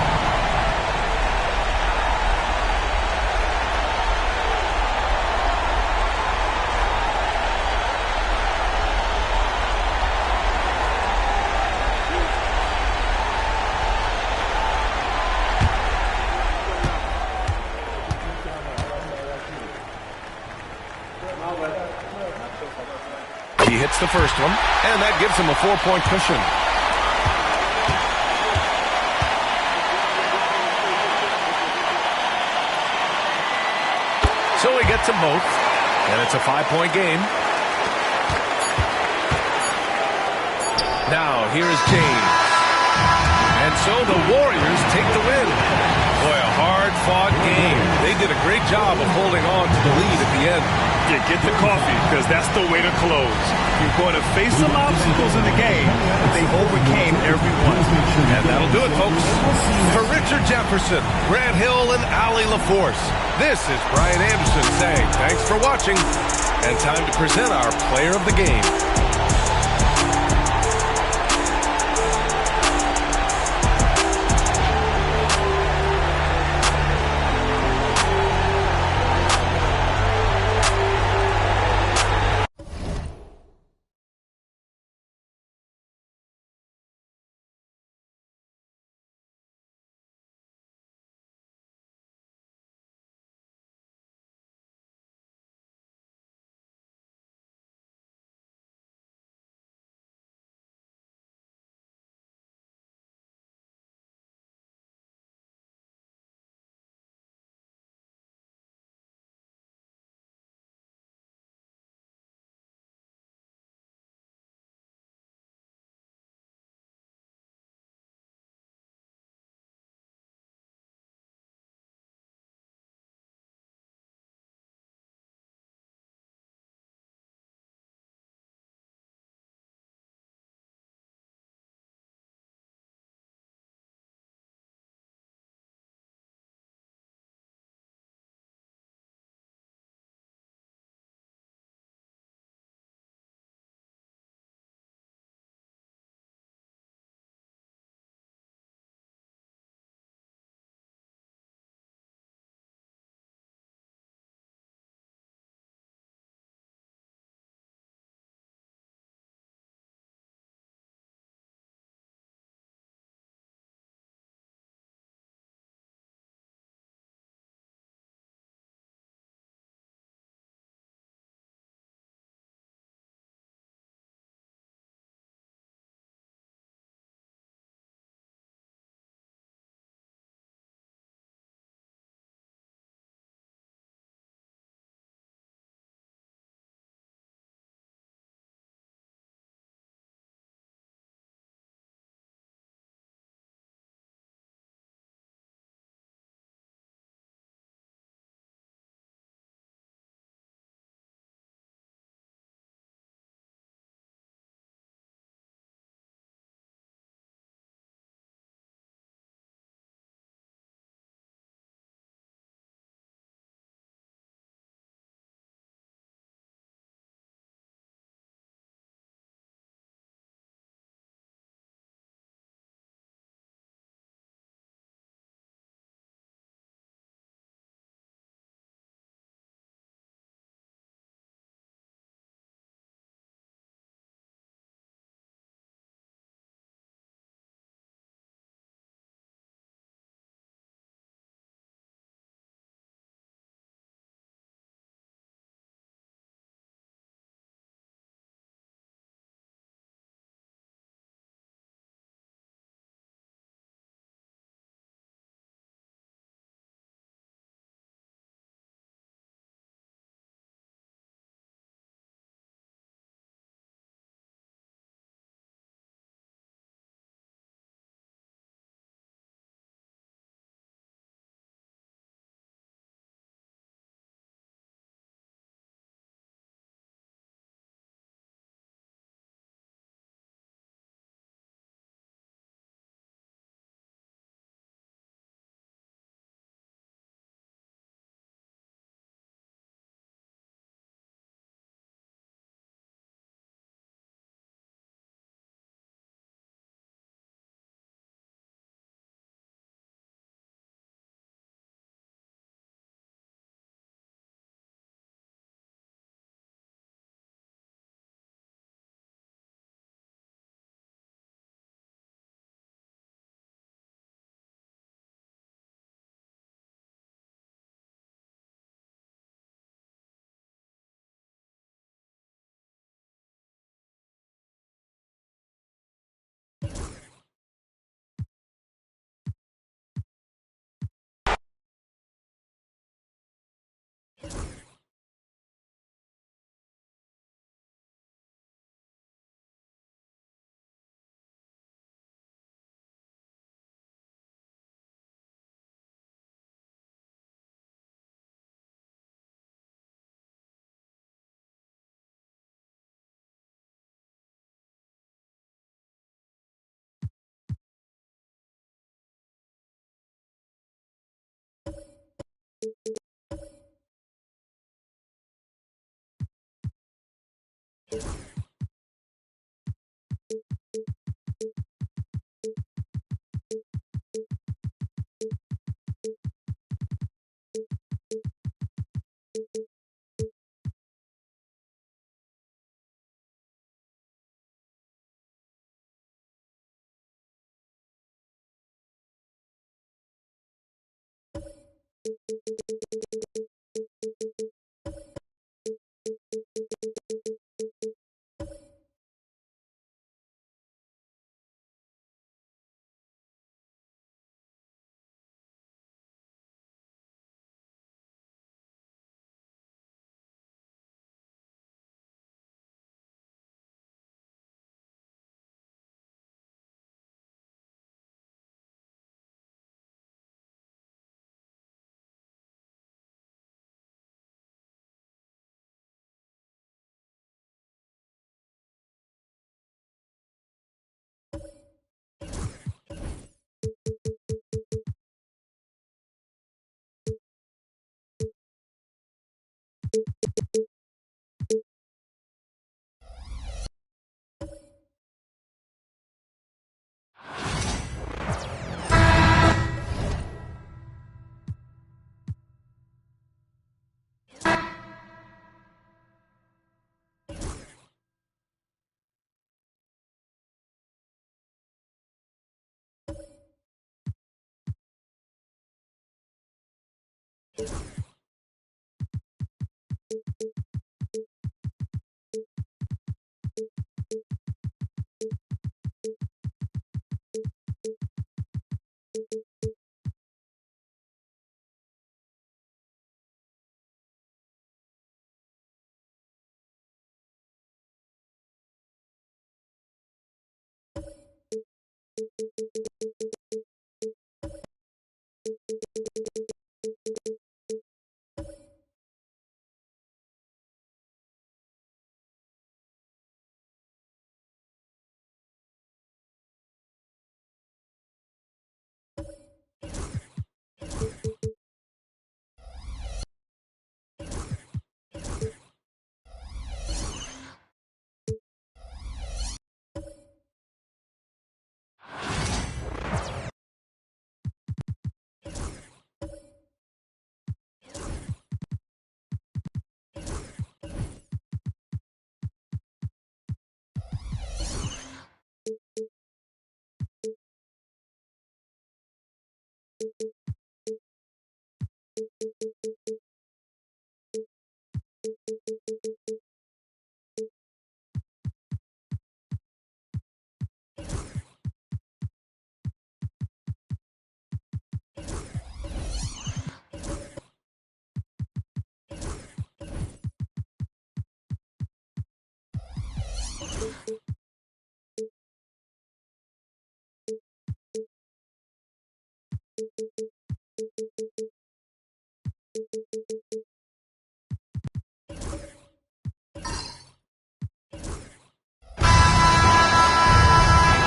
He hits the first one, and that gives him a 4-point cushion. So he gets them both, and it's a 5-point game. Now, here is James. And so the Warriors take the win. Boy, a hard-fought game. They did a great job of holding on to the lead at the end. Yeah, get the coffee, because that's the way to close. You're going to face some obstacles in the game, but they overcame every one. And that'll do it, folks. For Richard Jefferson, Grant Hill, and Allie LaForce, this is Brian Anderson saying thanks for watching, and time to present our player of the game.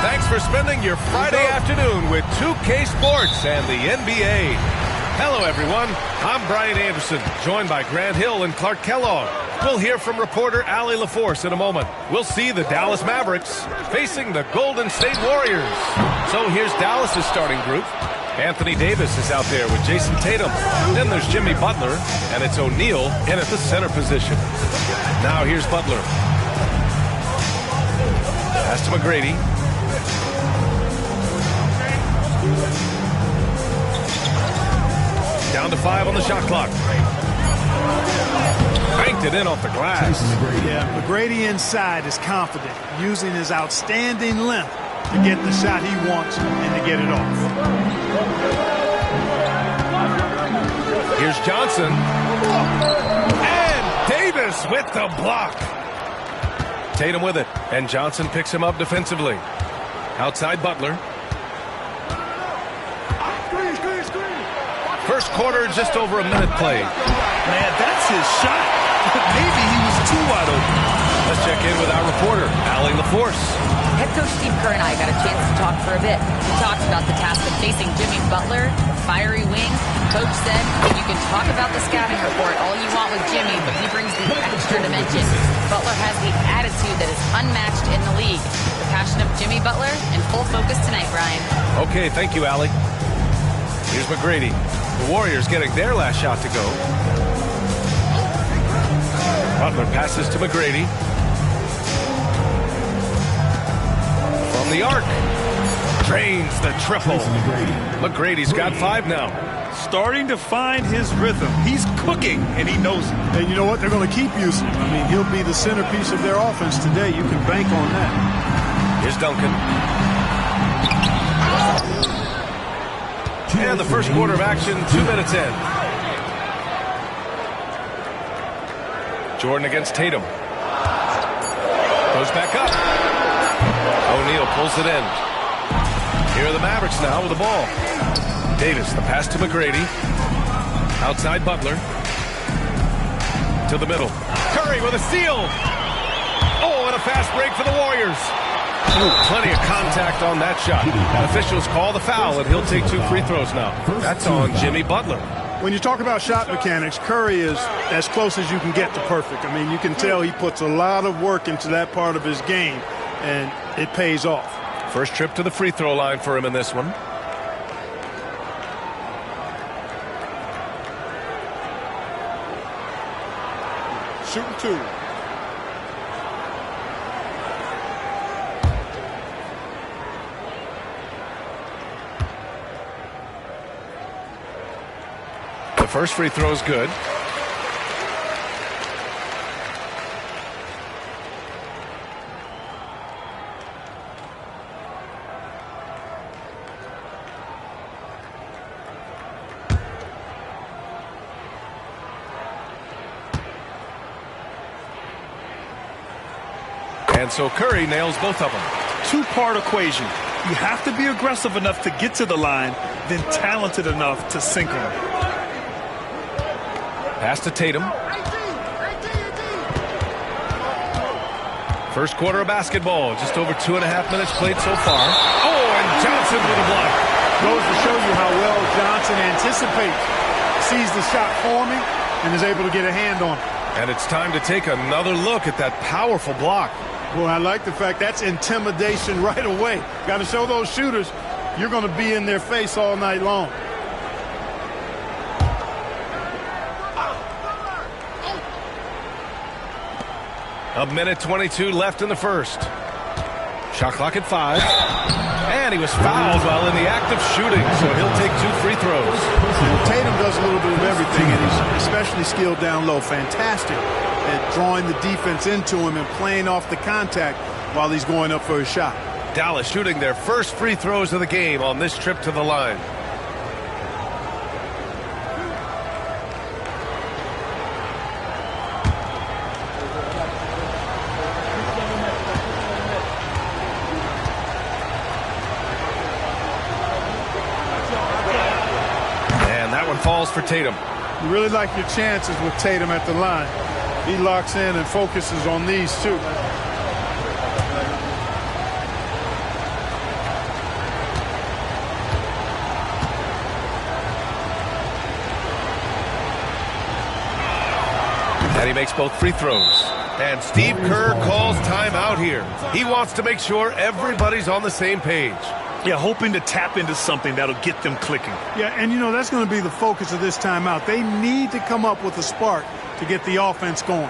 Thanks for spending your Friday afternoon with 2K Sports and the NBA. Hello, everyone. I'm Brian Anderson, joined by Grant Hill and Clark Kellogg. We'll hear from reporter Allie LaForce in a moment. We'll see the Dallas Mavericks facing the Golden State Warriors. So here's Dallas's starting group. Anthony Davis is out there with Jason Tatum. Then there's Jimmy Butler, and it's O'Neal in at the center position. Now here's Butler. Pass to McGrady. Down to 5 on the shot clock. Banked it in off the glass. Yeah, McGrady inside is confident, using his outstanding length to get the shot he wants and to get it off. Here's Johnson. And Davis with the block. Tatum with it, and Johnson picks him up defensively. Outside Butler. First quarter, just over a minute played. Man, that's his shot. Maybe he was too wide open. Let's check in with our reporter, Allie LaForce. Head coach Steve Kerr and I got a chance to talk for a bit. We talked about the task of facing Jimmy Butler, fiery wing. Coach said, you can talk about the scouting report all you want with Jimmy, but he brings the extra dimension. Butler has the attitude unmatched in the league. The passion of Jimmy Butler in full focus tonight, Brian. Okay, thank you, Allie. Here's McGrady. The Warriors getting their last shot to go. Butler passes to McGrady. From the arc. Drains the triple. McGrady's got 5 now. Starting to find his rhythm. He's cooking, and he knows it. And you know what? They're going to keep using him. I mean, he'll be the centerpiece of their offense today. You can bank on that. Here's Duncan. And the first quarter of action, 2 minutes in. Jordan against Tatum. Goes back up. O'Neal pulls it in. Here are the Mavericks now with the ball. Davis, the pass to McGrady. Outside Butler. To the middle. Curry with a steal. Oh, and a fast break for the Warriors. Ooh, plenty of contact on that shot. Officials call the foul, and he'll take 2 free throws now. That's on Jimmy Butler. When you talk about shot mechanics, Curry is as close as you can get to perfect. I mean, you can tell he puts a lot of work into that part of his game, and it pays off. First trip to the free throw line for him in this one. Shooting 2. The first free throw is good. And so Curry nails both of them. 2-part equation. You have to be aggressive enough to get to the line, then talented enough to sink them. Pass to Tatum. First quarter of basketball. Just over 2.5 minutes played so far. Oh, and Johnson with a block. Goes to show you how well Johnson anticipates. Sees the shot forming and is able to get a hand on it. And it's time to take another look at that powerful block. Well, I like the fact that's intimidation right away. Got to show those shooters you're going to be in their face all night long. A minute 22 left in the first. Shot clock at 5. And he was fouled while in the act of shooting, so he'll take 2 free throws. Tatum does a little bit of everything, and he's especially skilled down low. Fantastic at drawing the defense into him and playing off the contact while he's going up for a shot. Dallas shooting their first free throws of the game on this trip to the line. And that one falls for Tatum. You really like your chances with Tatum at the line. He locks in and focuses on these two. And he makes both free throws. And Steve Kerr calls timeout here. He wants to make sure everybody's on the same page. Yeah, hoping to tap into something that'll get them clicking. Yeah, and you know, that's going to be the focus of this timeout. They need to come up with a spark to get the offense going.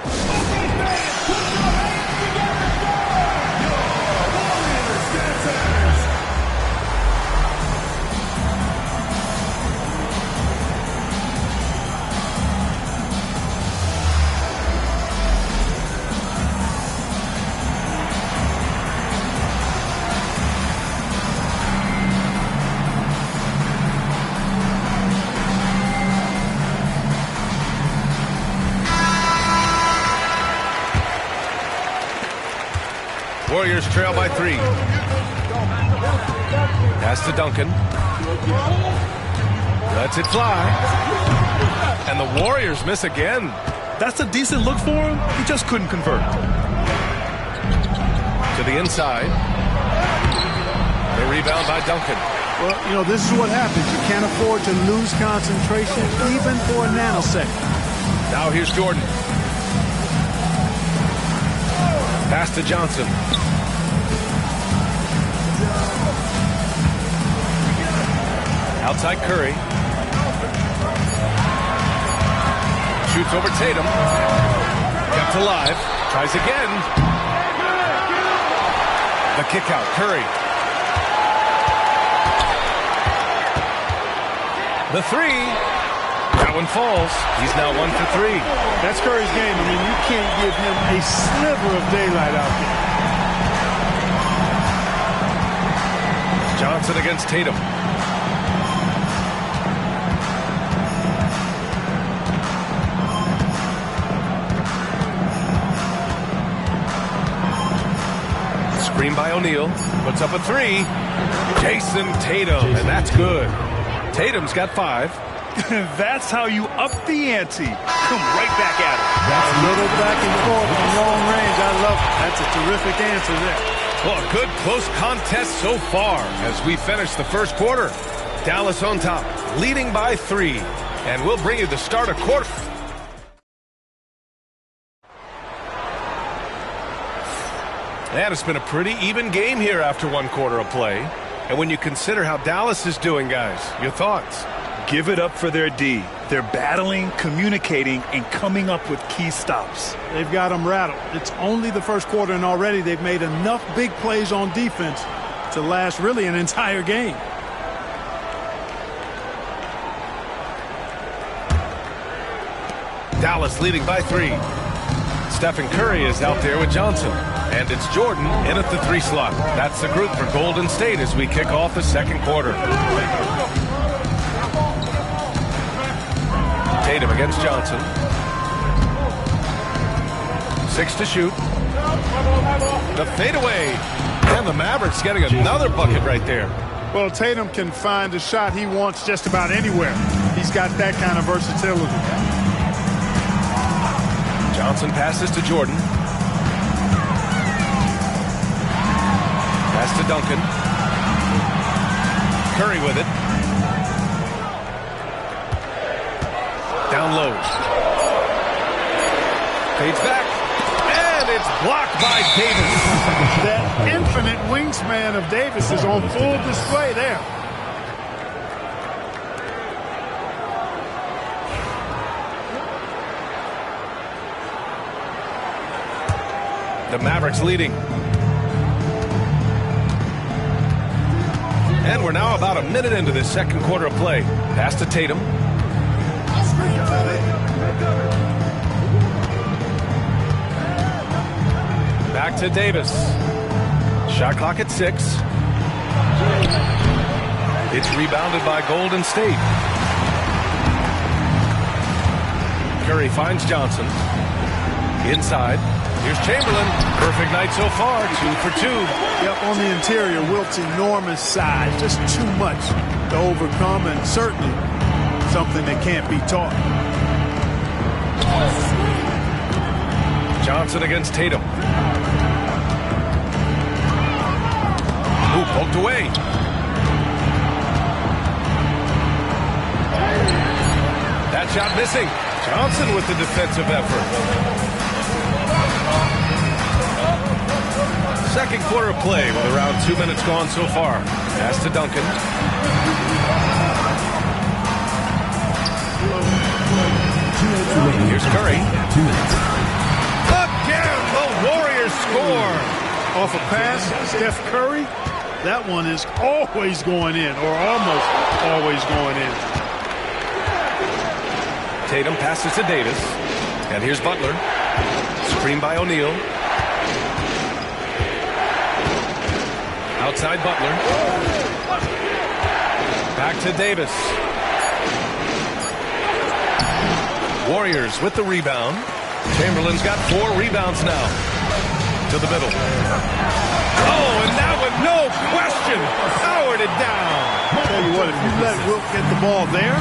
Warriors trail by 3. Pass to Duncan. Lets it fly. And the Warriors miss again. That's a decent look for him. He just couldn't convert. To the inside. The rebound by Duncan. Well, you know, this is what happens. You can't afford to lose concentration even for a nanosecond. Now here's Jordan. Pass to Johnson. Outside Curry. Shoots over Tatum. Kept alive. Tries again. The kick out. Curry. The three. That one falls. He's now 1 for 3. That's Curry's game. I mean, you can't give him a sliver of daylight out there. Johnson against Tatum. Screen by O'Neal. Puts up a 3. Jason Tatum, and that's good. Tatum's got 5. That's how you up the ante. Come right back at it. That's a little back and forth from long range. I love it. That's a terrific answer there. Well, a good close contest so far as we finish the first quarter. Dallas on top, leading by 3. And we'll bring you the start of quarter. And it's been a pretty even game here after 1 quarter of play. And when you consider how Dallas is doing, guys, your thoughts? Give it up for their D. They're battling, communicating, and coming up with key stops. They've got them rattled. It's only the first quarter, and already they've made enough big plays on defense to last really an entire game. Dallas leading by 3. Stephen Curry is out there with Johnson. And it's Jordan in at the 3 slot. That's the group for Golden State as we kick off the second quarter. Tatum against Johnson. 6 to shoot. The fadeaway. And the Mavericks getting another bucket right there. Well, Tatum can find a shot he wants just about anywhere. He's got that kind of versatility. Johnson passes to Jordan. Pass to Duncan. Curry with it. Down low. Fades back. And it's blocked by Davis. That infinite wingspan of Davis is on full display there. The Mavericks leading. And we're now about a minute into this second quarter of play. Pass to Tatum. Back to Davis. Shot clock at 6. It's rebounded by Golden State. Curry finds Johnson. Inside. Here's Chamberlain. Perfect night so far. 2 for 2. Yep, on the interior, Wilt's enormous size. Just too much to overcome, and certainly something that can't be taught. Johnson against Tatum. Ooh, poked away. That shot missing. Johnson with the defensive effort. Second quarter of play with around 2 minutes gone so far. Pass to Duncan. Here's Curry. Again, the Warriors score. Off a pass, Steph Curry, that one is always going in, or almost always going in. Tatum passes to Davis. And here's Butler. Screen by O'Neal. Outside Butler. Back to Davis. Warriors with the rebound. Chamberlain's got 4 rebounds now. To the middle. Oh, and that one, no question, powered it down. I'll tell you what, if you let Wilt get the ball there,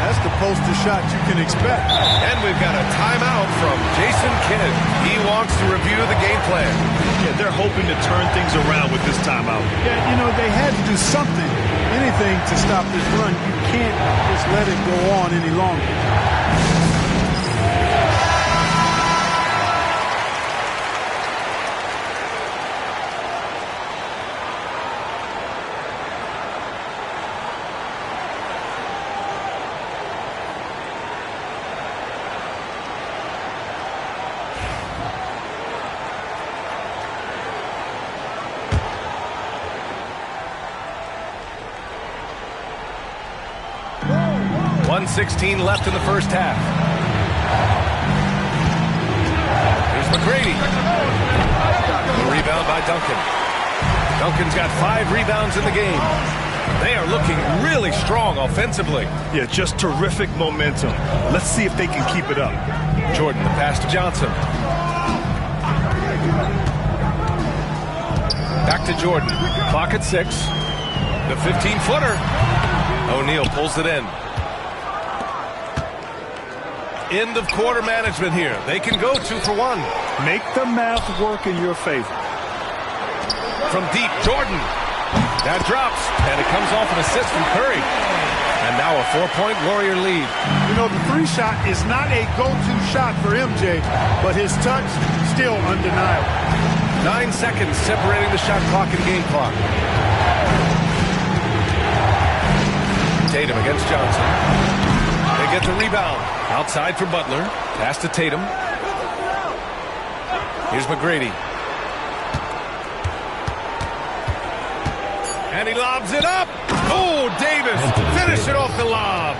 that's the poster shot you can expect. And we've got a timeout from Jason Kidd. He wants to review the game plan. Yeah, they're hoping to turn things around with this timeout. Yeah, you know, they had to do something, anything to stop this run. You can't just let it go on any longer. 1:16 left in the first half. Here's McGrady. The rebound by Duncan. Duncan's got 5 rebounds in the game. They are looking really strong offensively. Yeah, just terrific momentum. Let's see if they can keep it up. Jordan, the pass to Johnson. Back to Jordan. Clock at 6. The 15-footer. O'Neal pulls it in. End of quarter management here. They can go 2 for 1. Make the math work in your favor. From deep, Jordan. That drops, and it comes off an assist from Curry. And now a 4-point Warrior lead. You know, the 3 shot is not a go-to shot for MJ, but his touch still undeniable. 9 seconds separating the shot clock and game clock. Tatum against Johnson. They get the rebound. Outside for Butler. Pass to Tatum. Here's McGrady. And he lobs it up. Oh, Davis. Finish it off the lob.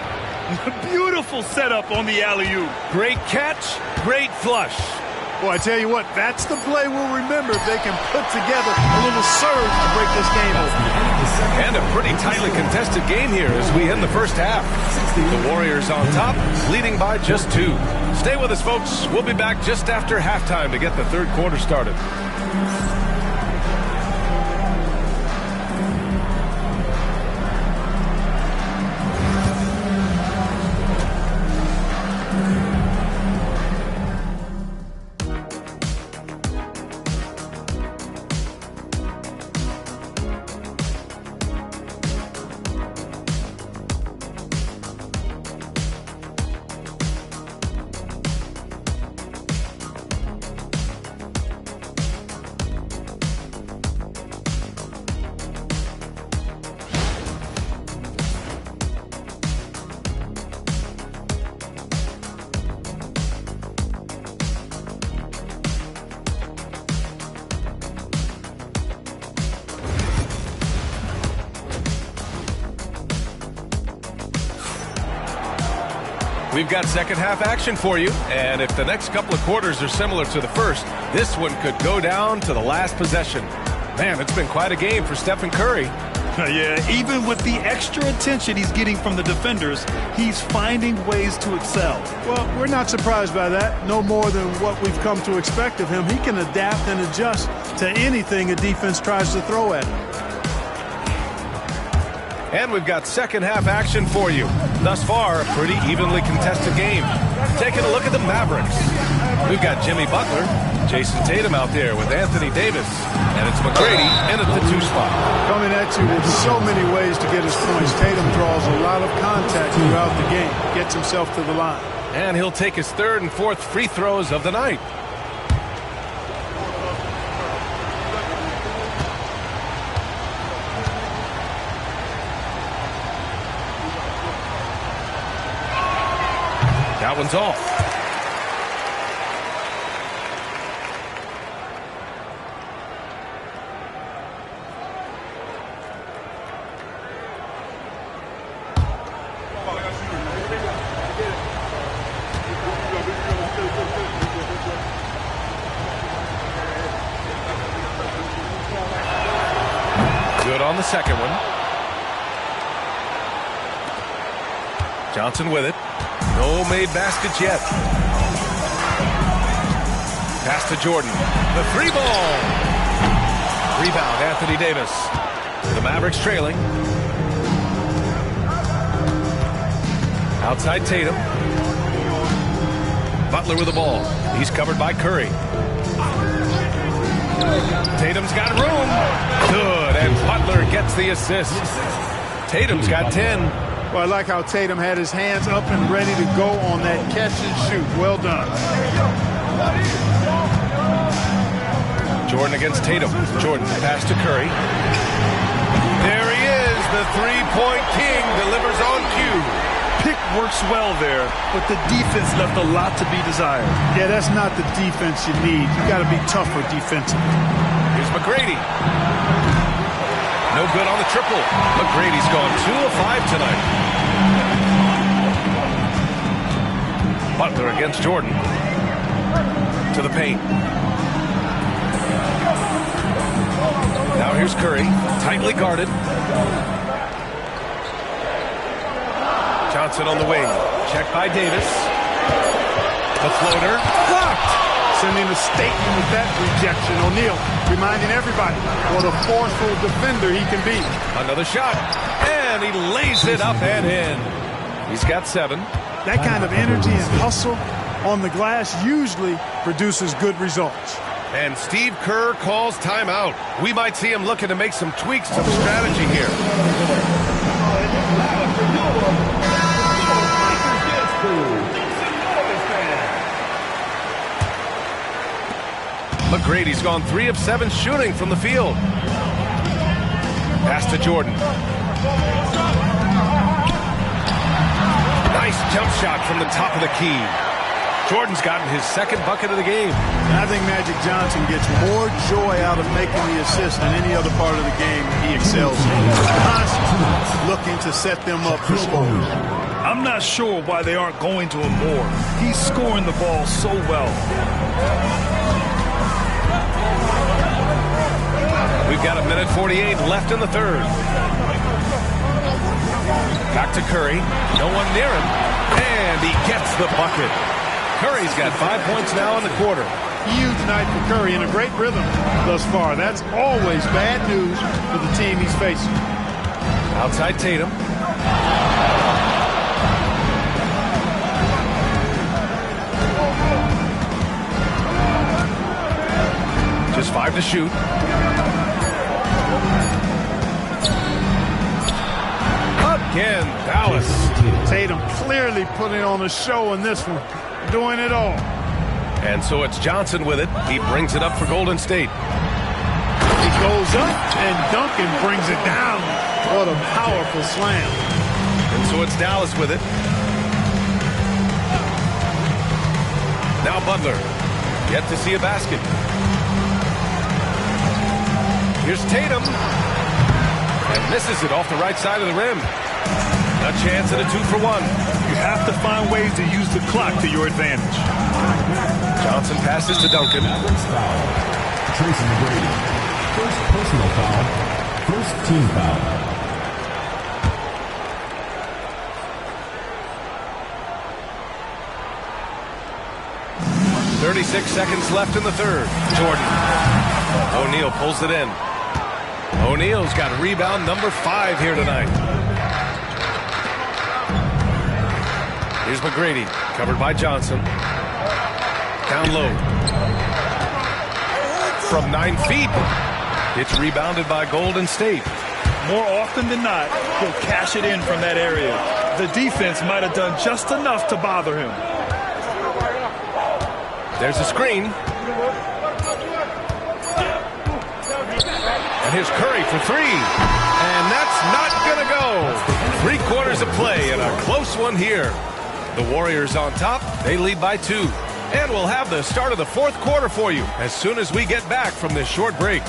Beautiful setup on the alley-oop. Great catch. Great flush. Well, I tell you what, that's the play we'll remember if they can put together a little surge to break this game open. And a pretty tightly contested game here as we end the first half. The Warriors on top, leading by just 2. Stay with us, folks. We'll be back just after halftime to get the third quarter started. We've got second half action for you, and if the next couple of quarters are similar to the first, this one could go down to the last possession. Man, it's been quite a game for Stephen Curry. Yeah, even with the extra attention he's getting from the defenders, he's finding ways to excel. Well, we're not surprised by that. No more than what we've come to expect of him. He can adapt and adjust to anything a defense tries to throw at him. And we've got second half action for you. Thus far, a pretty evenly contested game. Taking a look at the Mavericks. We've got Jimmy Butler, Jason Tatum out there with Anthony Davis, and it's McGrady in at the 2 spot. Coming at you with so many ways to get his points. Tatum draws a lot of contact throughout the game, gets himself to the line. And he'll take his 3rd and 4th free throws of the night. That one's off. Good on the second one. Johnson with it. No made baskets yet. Pass to Jordan. The 3-ball. Rebound, Anthony Davis. The Mavericks trailing. Outside Tatum. Butler with the ball. He's covered by Curry. Tatum's got room. Good, and Butler gets the assist. Tatum's got 10. Well, I like how Tatum had his hands up and ready to go on that catch and shoot. Well done. Jordan against Tatum. Jordan, pass to Curry. There he is. The three-point king delivers on cue. Pick works well there, but the defense left a lot to be desired. Yeah, that's not the defense you need. You got to be tougher defensively. Here's McGrady. No good on the triple. McGrady's gone 2 of 5 tonight. Butler against Jordan. To the paint. Now here's Curry, tightly guarded. Johnson on the wing. Checked by Davis. The floater. Blocked. Sending a statement with that rejection. O'Neal reminding everybody what a forceful defender he can be. Another shot. And he lays it up and in. He's got 7. That kind of energy and hustle on the glass usually produces good results. And Steve Kerr calls timeout. We might see him looking to make some tweaks to the strategy here. McGrady's gone 3 of 7 shooting from the field. Pass to Jordan. Nice jump shot from the top of the key. Jordan's gotten his 2nd bucket of the game. I think Magic Johnson gets more joy out of making the assist than any other part of the game he excels in. Constantly looking to set them up for scoring. I'm not sure why they aren't going to him more. He's scoring the ball so well. We've got 1:48 left in the 3rd. Back to Curry. No one near him. And he gets the bucket. Curry's got 5 points now in the quarter. Huge night for Curry and a great rhythm thus far. That's always bad news for the team he's facing. Outside Tatum. Just 5 to shoot. Again, Dallas. Tatum clearly putting on a show in this one. Doing it all. And so it's Johnson with it. He brings it up for Golden State. He goes up, and Duncan brings it down. What a powerful slam. And so it's Dallas with it. Now Butler. Yet to see a basket. Here's Tatum. And misses it off the right side of the rim. A chance at a 2-for-1. You have to find ways to use the clock to your advantage. Johnson passes to Duncan. Tracy McGrady. First personal foul. First team foul. .36 seconds left in the 3rd. Jordan. O'Neal pulls it in. O'Neal's got rebound number 5 here tonight. Here's McGrady, covered by Johnson. Down low. From 9 feet. It's rebounded by Golden State. More often than not, he'll cash it in from that area. The defense might have done just enough to bother him. There's a screen. And here's Curry for 3. And that's not going to go. 3 quarters of play and a close one here. The Warriors on top. They lead by 2. And we'll have the start of the 4th quarter for you as soon as we get back from this short break.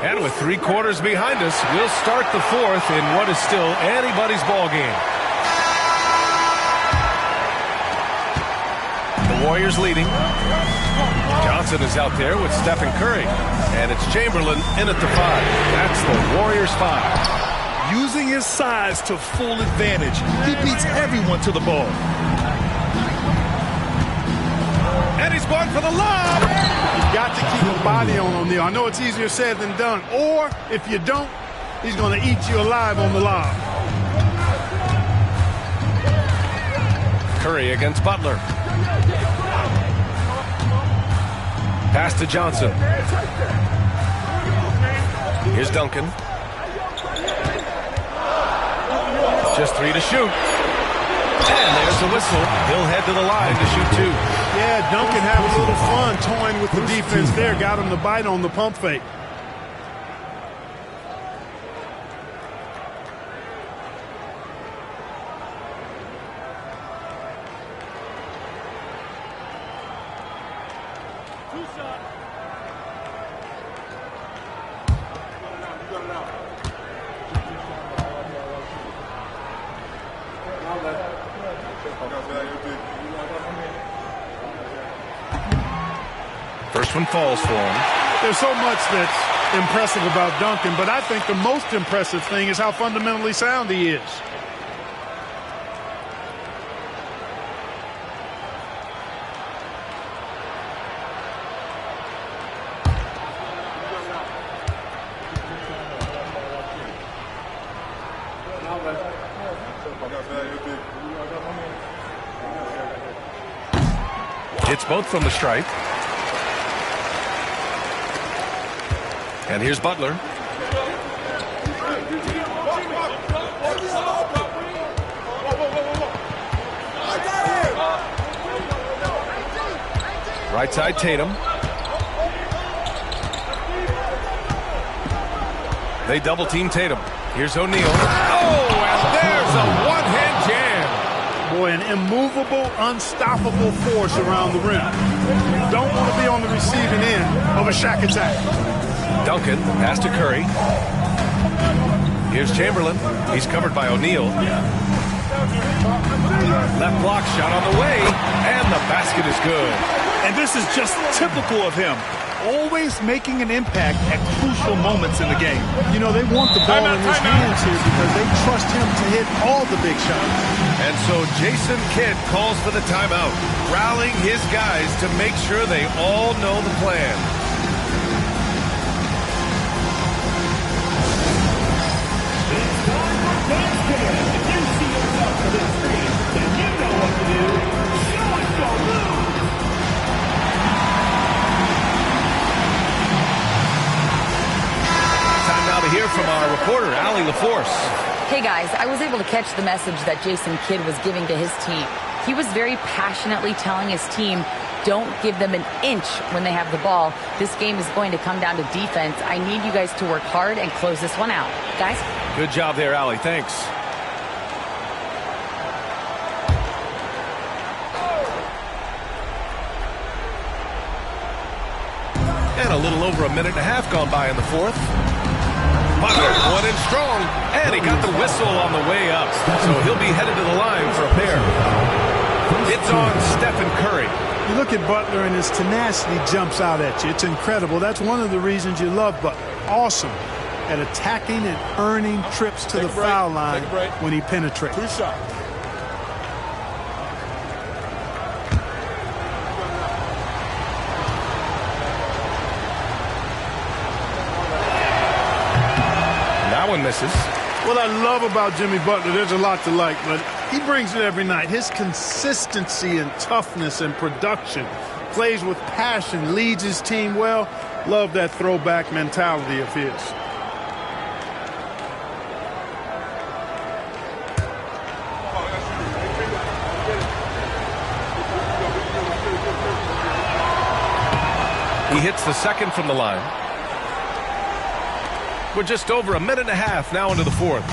And with 3 quarters behind us, we'll start the 4th in what is still anybody's ball game. The Warriors leading. Johnson is out there with Stephen Curry. And it's Chamberlain in at the 5. That's the Warriors 5. Using his size to full advantage. He beats everyone to the ball. And he's going for the lob. You've got to keep your body on O'Neal. I know it's easier said than done. Or, if you don't, he's going to eat you alive on the lob. Curry against Butler. Pass to Johnson. Here's Duncan. Just 3 to shoot. And there's the whistle. He'll head to the line to shoot 2. Yeah, Duncan having a little fun toying with the defense there. Got him to bite on the pump fake. First one falls for him. There's so much that's impressive about Duncan, but I think the most impressive thing is how fundamentally sound he is. Hits both from the stripe. And here's Butler. Right side, Tatum. They double team Tatum. Here's O'Neal. Oh, and there's a one-hand jam. Boy, an immovable, unstoppable force around the rim. You don't want to be on the receiving end of a Shaq attack. Duncan, pass to Curry. Here's Chamberlain. He's covered by O'Neal. Left block shot on the way, and the basket is good. And this is just typical of him. Always making an impact at crucial moments in the game. You know, they want the ball in his hands here because they trust him to hit all the big shots. And so Jason Kidd calls for the timeout, rallying his guys to make sure they all know the plan. Time now to hear from our reporter, Allie LaForce. Hey guys, I was able to catch the message that Jason Kidd was giving to his team. He was very passionately telling his team, don't give them an inch when they have the ball. This game is going to come down to defense. I need you guys to work hard and close this one out. Guys? Good job there, Allie. Thanks. And a little over a minute and a half gone by in the fourth. Butler went in strong, and he got the whistle on the way up. So he'll be headed to the line for a pair. It's on Stephen Curry. You look at Butler and his tenacity jumps out at you. It's incredible. That's one of the reasons you love Butler. Awesome at attacking and earning trips to the foul line when he penetrates. Two shots. That one misses. What I love about Jimmy Butler, there's a lot to like, but he brings it every night. His consistency and toughness and production, plays with passion, leads his team well. Love that throwback mentality of his. He hits the second from the line. We're just over a minute and a half now into the fourth.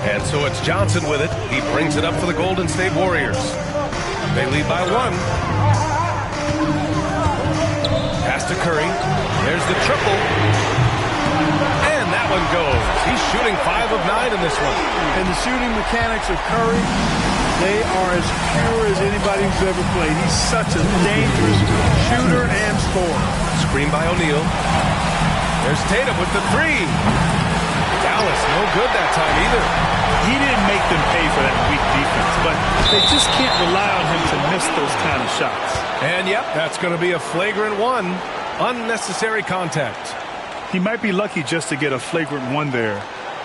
And so it's Johnson with it. He brings it up for the Golden State Warriors. They lead by one. Pass to Curry. There's the triple. And that one goes. He's shooting 5 of 9 in this one. And the shooting mechanics of Curry, they are as pure as anybody who's ever played. He's such a dangerous shooter and scorer. Screen by O'Neal. There's Tatum with the three. Dallas, no good that time either. He didn't make them pay for that weak defense, but they just can't rely on him to miss those kind of shots. And yep, that's going to be a flagrant one. Unnecessary contact. He might be lucky just to get a flagrant one there.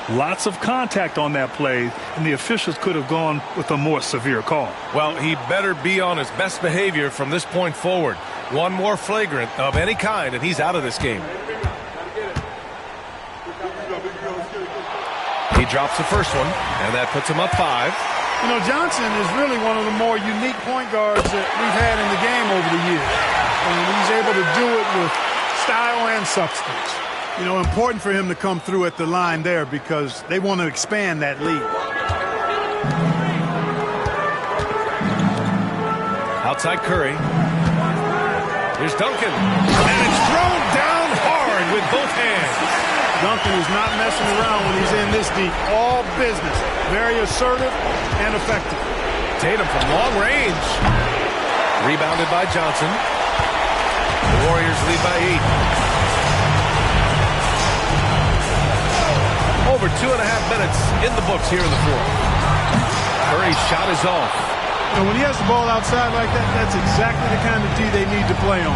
Lots of contact on that play, and the officials could have gone with a more severe call. Well, he better be on his best behavior from this point forward. One more flagrant of any kind, and he's out of this game. He drops the first one, and that puts him up 5. You know, Johnson is really one of the more unique point guards that we've had in the game over the years. And he's able to do it with style and substance. You know, important for him to come through at the line there because they want to expand that lead. Outside Curry. Here's Duncan. And it's thrown down hard with both hands. Duncan is not messing around when he's in this deep. All business. Very assertive and effective. Tatum from long range. Rebounded by Johnson. The Warriors lead by 8. Over 2.5 minutes in the books here in the fourth. Curry's shot is off. And when he has the ball outside like that, that's exactly the kind of D they need to play on.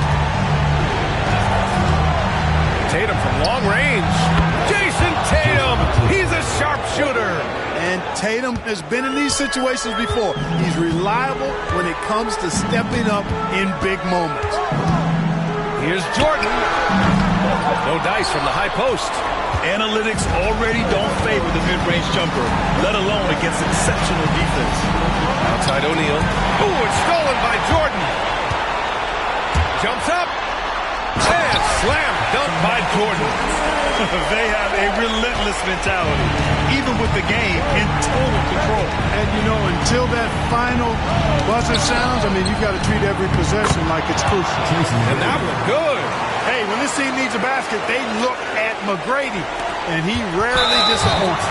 Tatum from long range. Jason Tatum, he's a sharpshooter. And Tatum has been in these situations before. He's reliable when it comes to stepping up in big moments. Here's Jordan. No dice from the high post. Analytics already don't favor the mid-range jumper, let alone against exceptional defense. Outside O'Neal. Ooh, it's stolen by Jordan. Jumps up. And slam dunk by Jordan. They have a relentless mentality, even with the game in total control. And, you know, until that final buzzer sounds, I mean, you've got to treat every possession like it's crucial. And that was good. Hey, when this team needs a basket, they look at McGrady, and he rarely disappoints.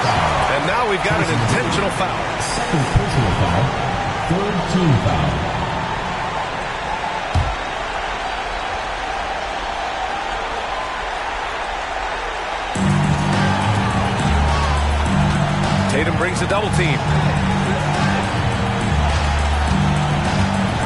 And now we've got an intentional foul. Second personal foul. Third team foul. Tatum brings a double team.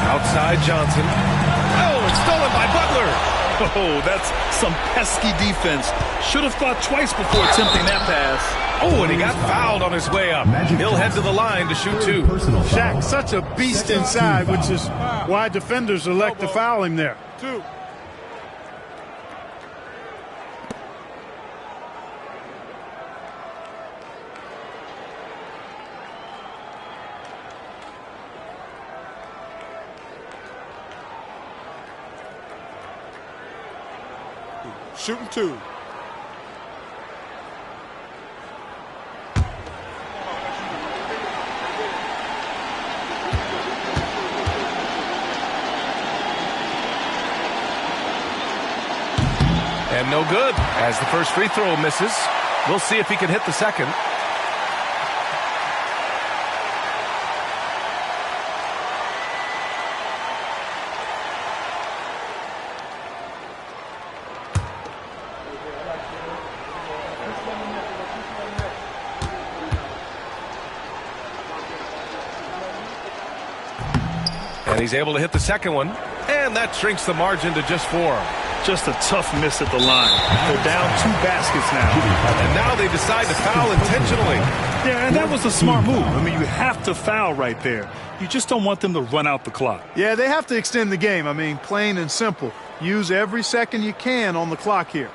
Outside Johnson. Oh, it's stolen by Butler. Oh, that's some pesky defense. Should have thought twice before attempting that pass. Oh, and he got fouled on his way up. He'll head to the line to shoot two. Shaq, such a beast inside, which is why defenders elect to foul him there. Two. Shooting two. And no good as the first free throw misses. We'll see if he can hit the second. And he's able to hit the second one. And that shrinks the margin to just 4. Just a tough miss at the line. They're down 2 baskets now. And now they decide to foul intentionally. Yeah, and that was a smart move. I mean, you have to foul right there. You just don't want them to run out the clock. Yeah, they have to extend the game. I mean, plain and simple. Use every second you can on the clock here.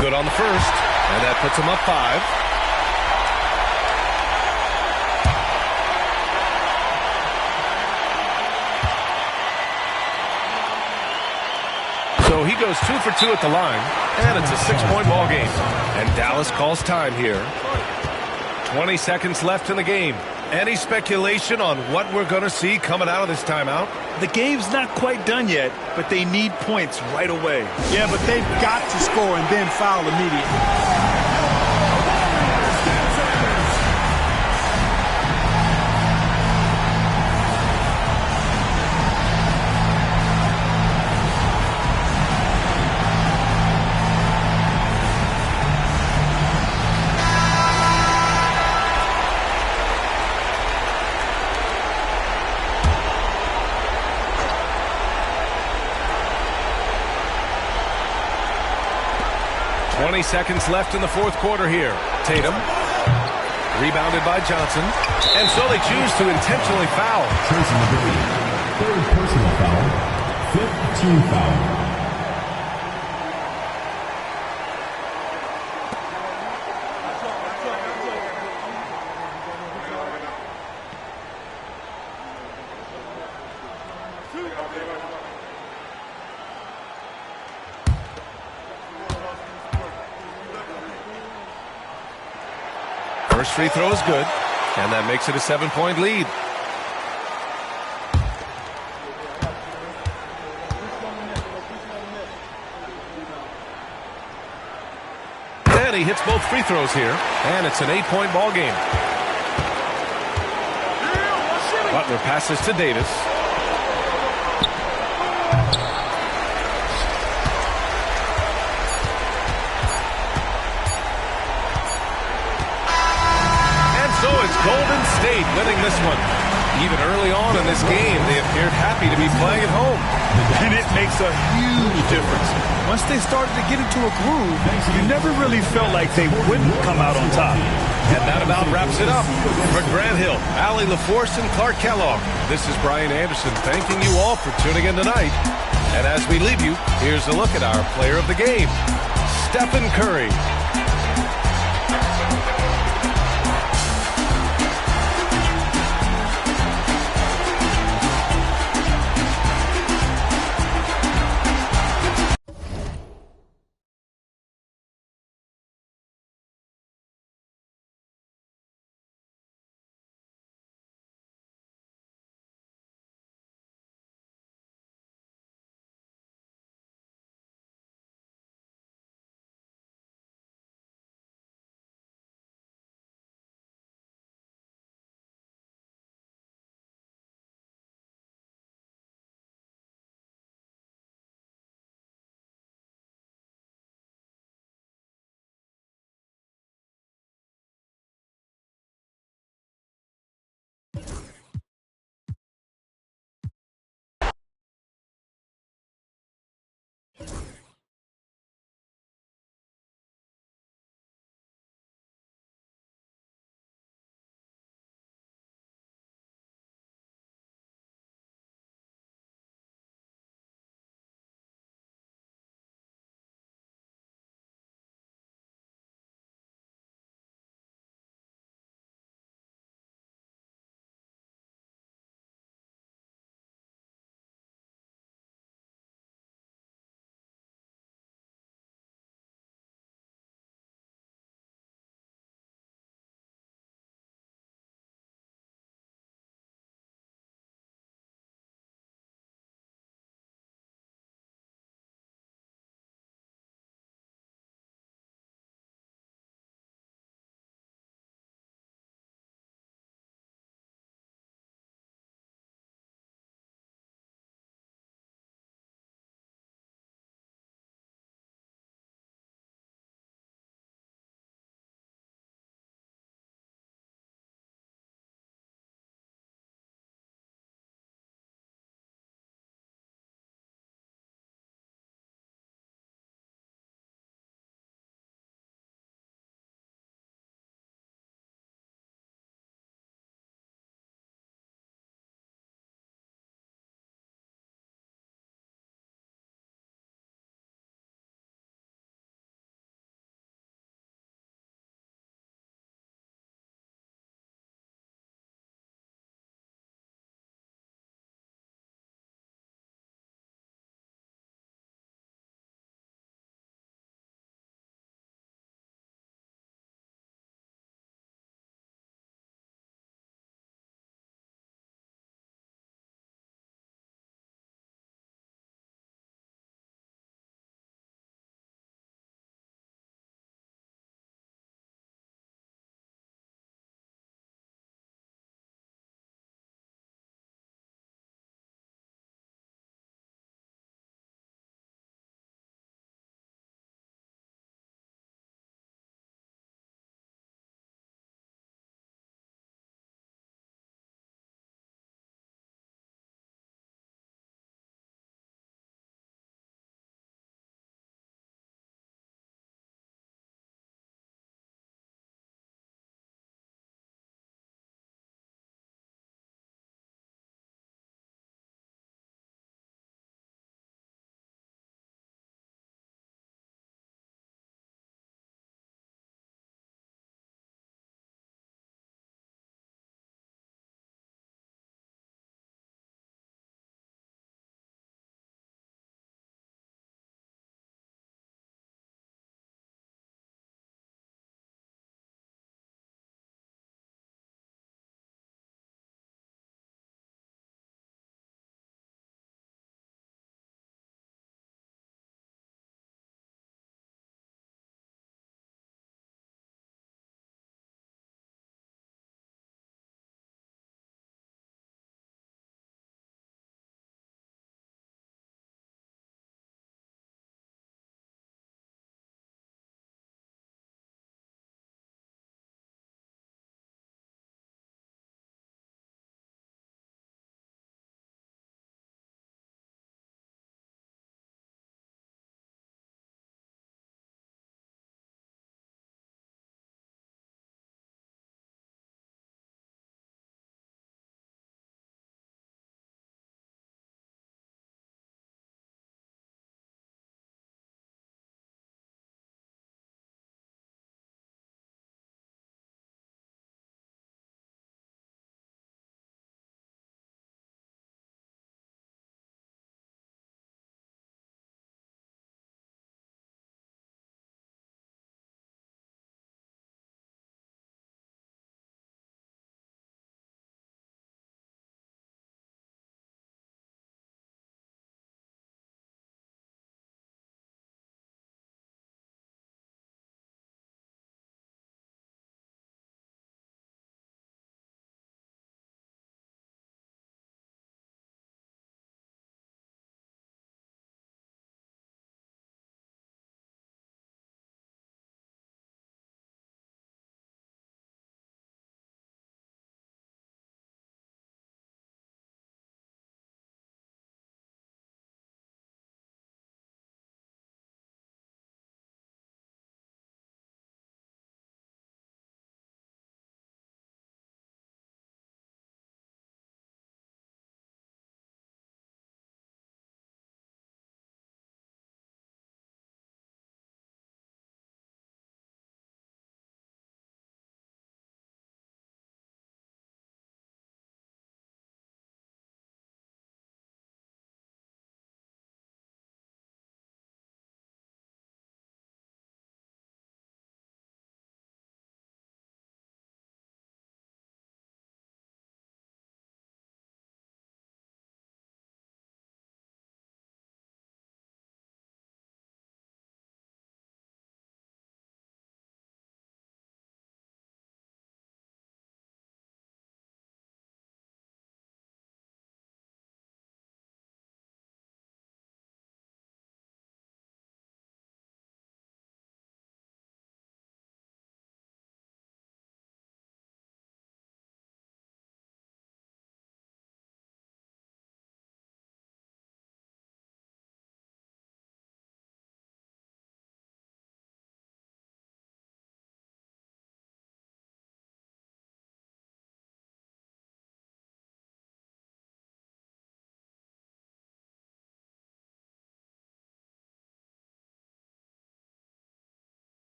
Good on the first, and that puts him up 5. So he goes 2 for 2 at the line, and it's a 6-point ball game. And Dallas calls time here. 20 seconds left in the game. Any speculation on what we're going to see coming out of this timeout? The game's not quite done yet, but they need points right away. Yeah, but they've got to score and then foul immediately. Seconds left in the fourth quarter here. Tatum, rebounded by Johnson, and so they choose to intentionally foul. Tracy McGrady, third personal foul, fifth team foul. First free throw is good, and that makes it a 7-point lead. And he hits both free throws here, and it's an 8-point ball game. Butler passes to Davis. So it's Golden State winning this one. Even early on in this game, they appeared happy to be playing at home. And it makes a huge difference. Once they started to get into a groove, you never really felt like they wouldn't come out on top. And that about wraps it up. For Grant Hill, Allie LaForce, and Clark Kellogg, this is Brian Anderson thanking you all for tuning in tonight. And as we leave you, here's a look at our player of the game, Stephen Curry.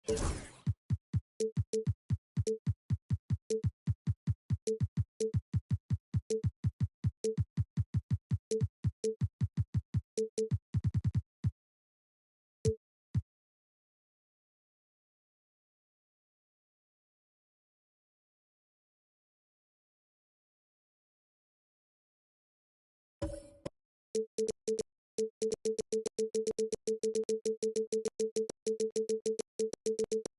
Thank you.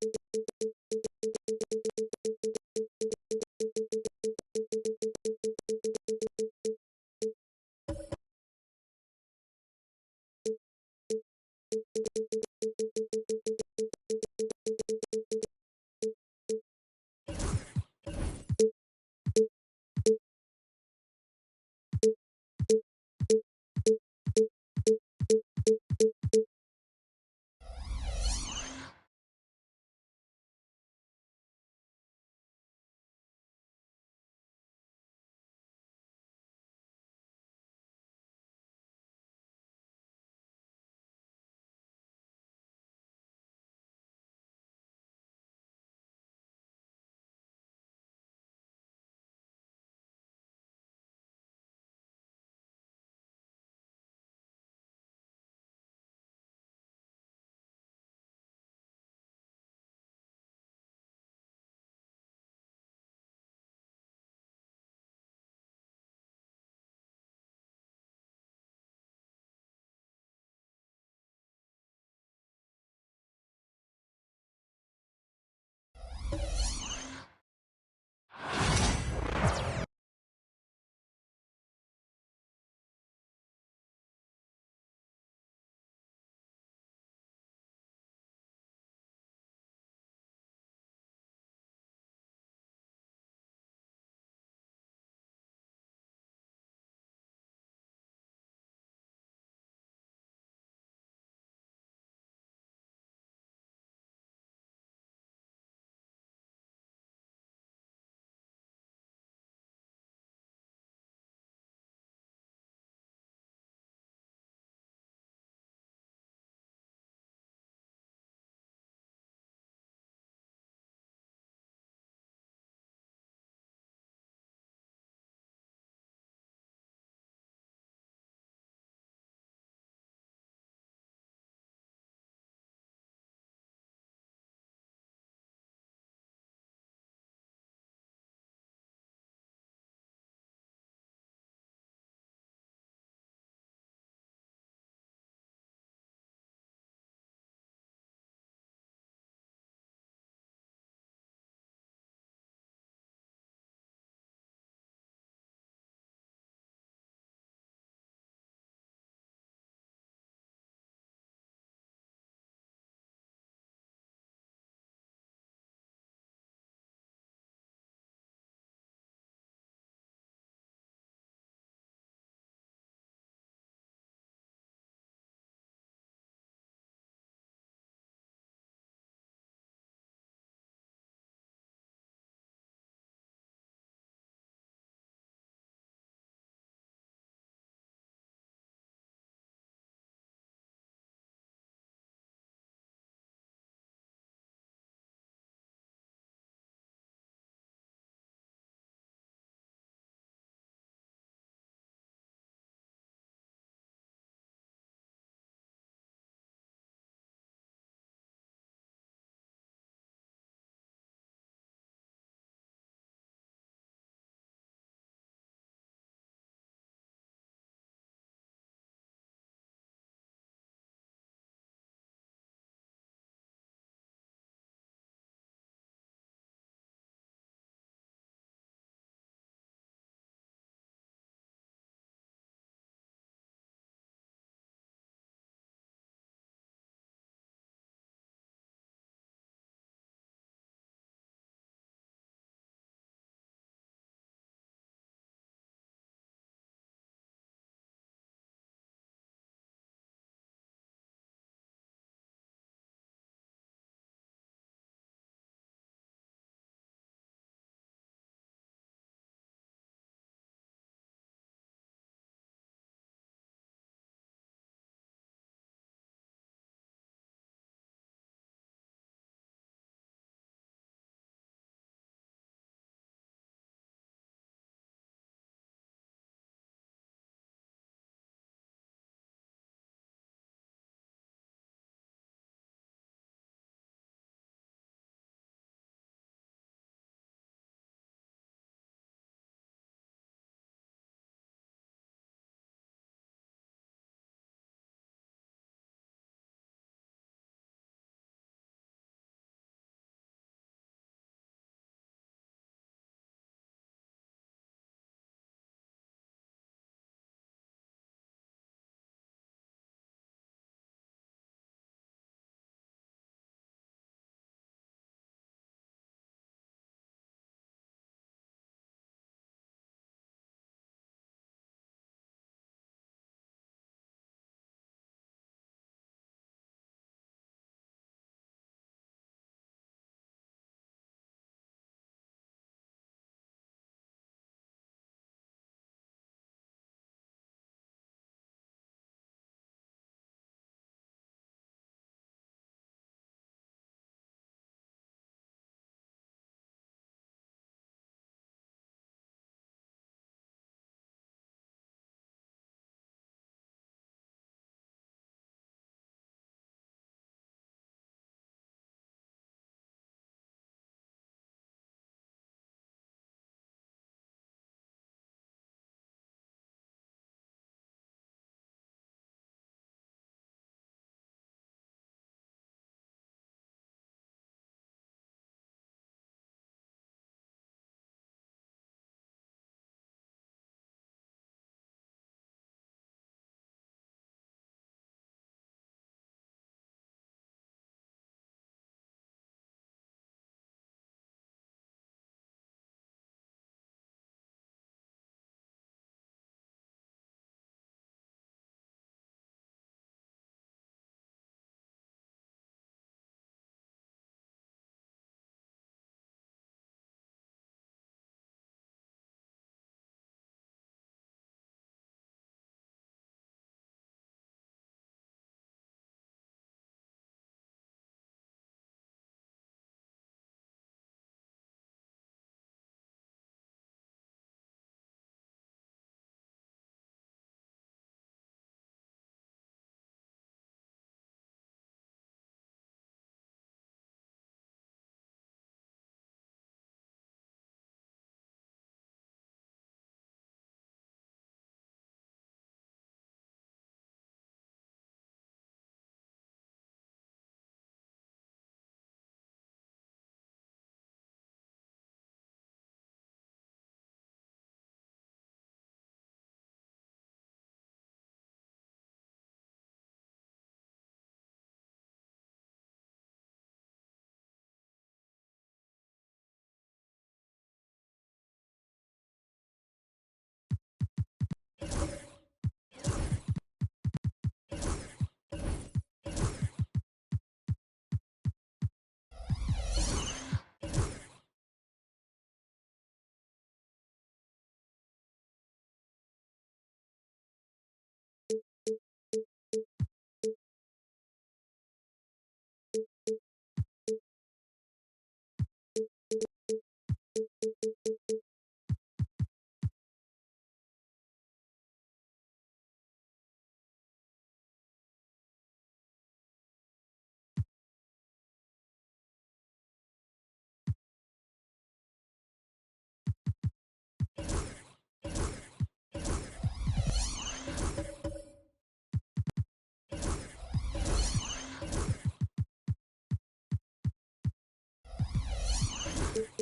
Welcome,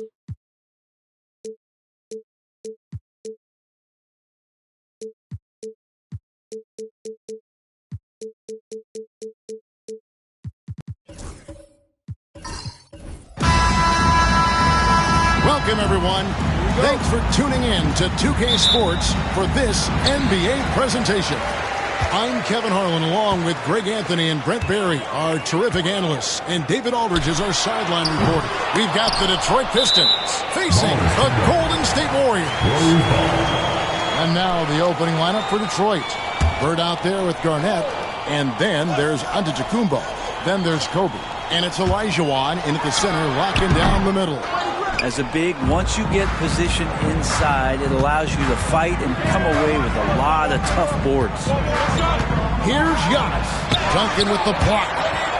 everyone. Thanks for tuning in to 2K Sports for this NBA presentation. I'm Kevin Harlan, along with Greg Anthony and Brent Barry, our terrific analysts, and David Aldridge is our sideline reporter. We've got the Detroit Pistons facing the Golden State Warriors. And now the opening lineup for Detroit. Bird out there with Garnett, and then there's Antetokounmpo. Then there's Kobe, and it's Olajuwon in at the center, locking down the middle. As a big, once you get positioned inside, it allows you to fight and come away with a lot of tough boards. Here's Giannis. Duncan with the block.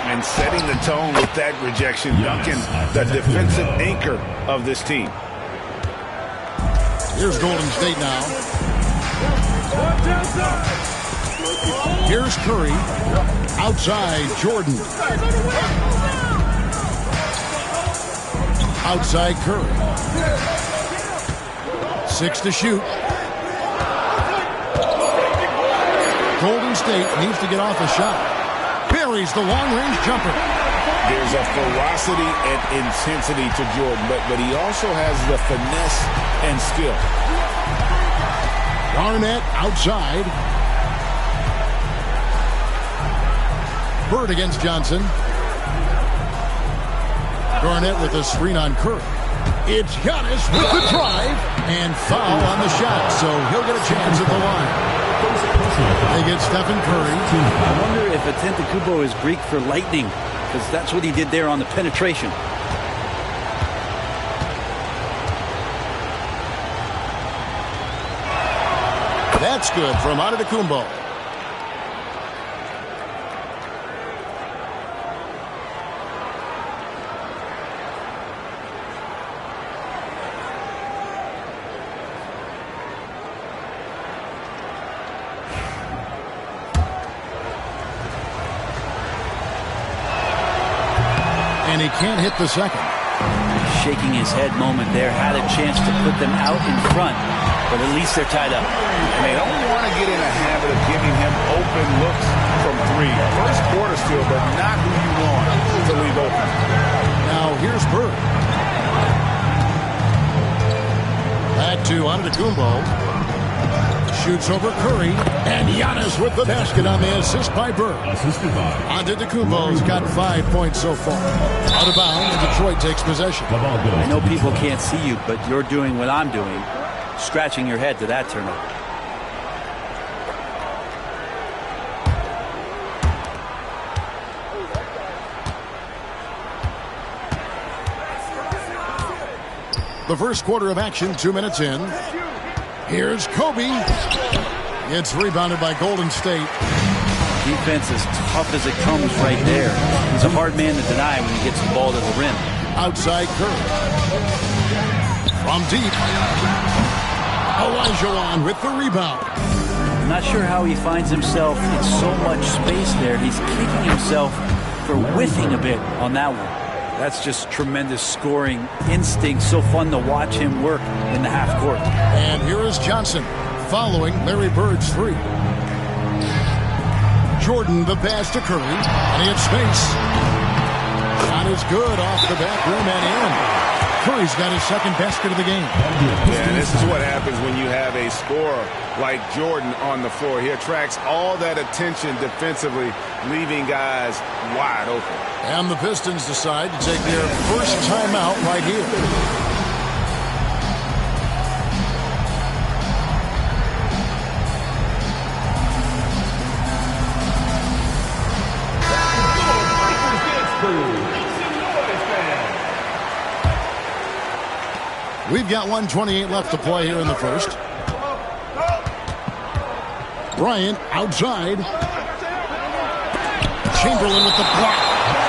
And setting the tone with that rejection. Duncan, the defensive anchor of this team. Here's Golden State now. Here's Curry. Outside, Jordan. Outside Curry. 6 to shoot. Golden State needs to get off a shot. Buries the long-range jumper. There's a ferocity and intensity to Jordan, but he also has the finesse and skill. Garnett outside. Bird against Johnson. Garnett with a screen on Curry. It's Giannis with the drive and foul on the shot, so he'll get a chance at the line. They get Stephen Curry. I wonder if Antetokounmpo is Greek for lightning, because that's what he did there on the penetration. That's good from Antetokounmpo. And he can't hit the second. Shaking his head moment there. Had a chance to put them out in front, but at least they're tied up. And they don't want to get in a habit of giving him open looks from three. First quarter still, but not who you want to leave open. Now here's Bird. Back to Antetokounmpo. Shoots over Curry, and Giannis with the basket on the assist by Bird. Antetokounmpo's got 5 points so far. Out of bounds, Detroit takes possession. I know people can't see you, but you're doing what I'm doing, scratching your head to that turnover. The first quarter of action, 2 minutes in. Here's Kobe. It's rebounded by Golden State. Defense as tough as it comes right there. He's a hard man to deny when he gets the ball to the rim. Outside Curry. From deep. Olajuwon with the rebound. I'm not sure how he finds himself in so much space there. He's kicking himself for whiffing a bit on that one. That's just tremendous scoring instinct. So fun to watch him work in the half court. And here is Johnson following Larry Bird's three. Jordan the pass to Curry, and he had space. Shot is good off the back rim and in. Curry's got his second basket of the game. Yeah, this is what happens when you have a scorer like Jordan on the floor. He attracts all that attention defensively, leaving guys wide open. And the Pistons decide to take their first timeout right here. We've got 1:28 left to play here in the first. Bryant outside. Chamberlain with the block.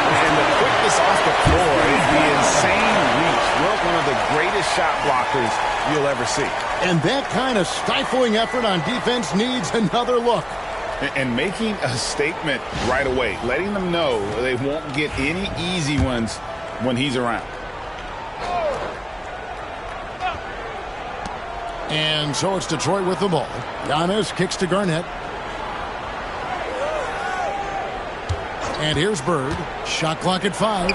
And the quickness off the floor is the insane reach. Well, one of the greatest shot blockers you'll ever see. And that kind of stifling effort on defense needs another look. And making a statement right away, letting them know they won't get any easy ones when he's around. And so it's Detroit with the ball. Giannis kicks to Garnett. And here's Bird. Shot clock at 5.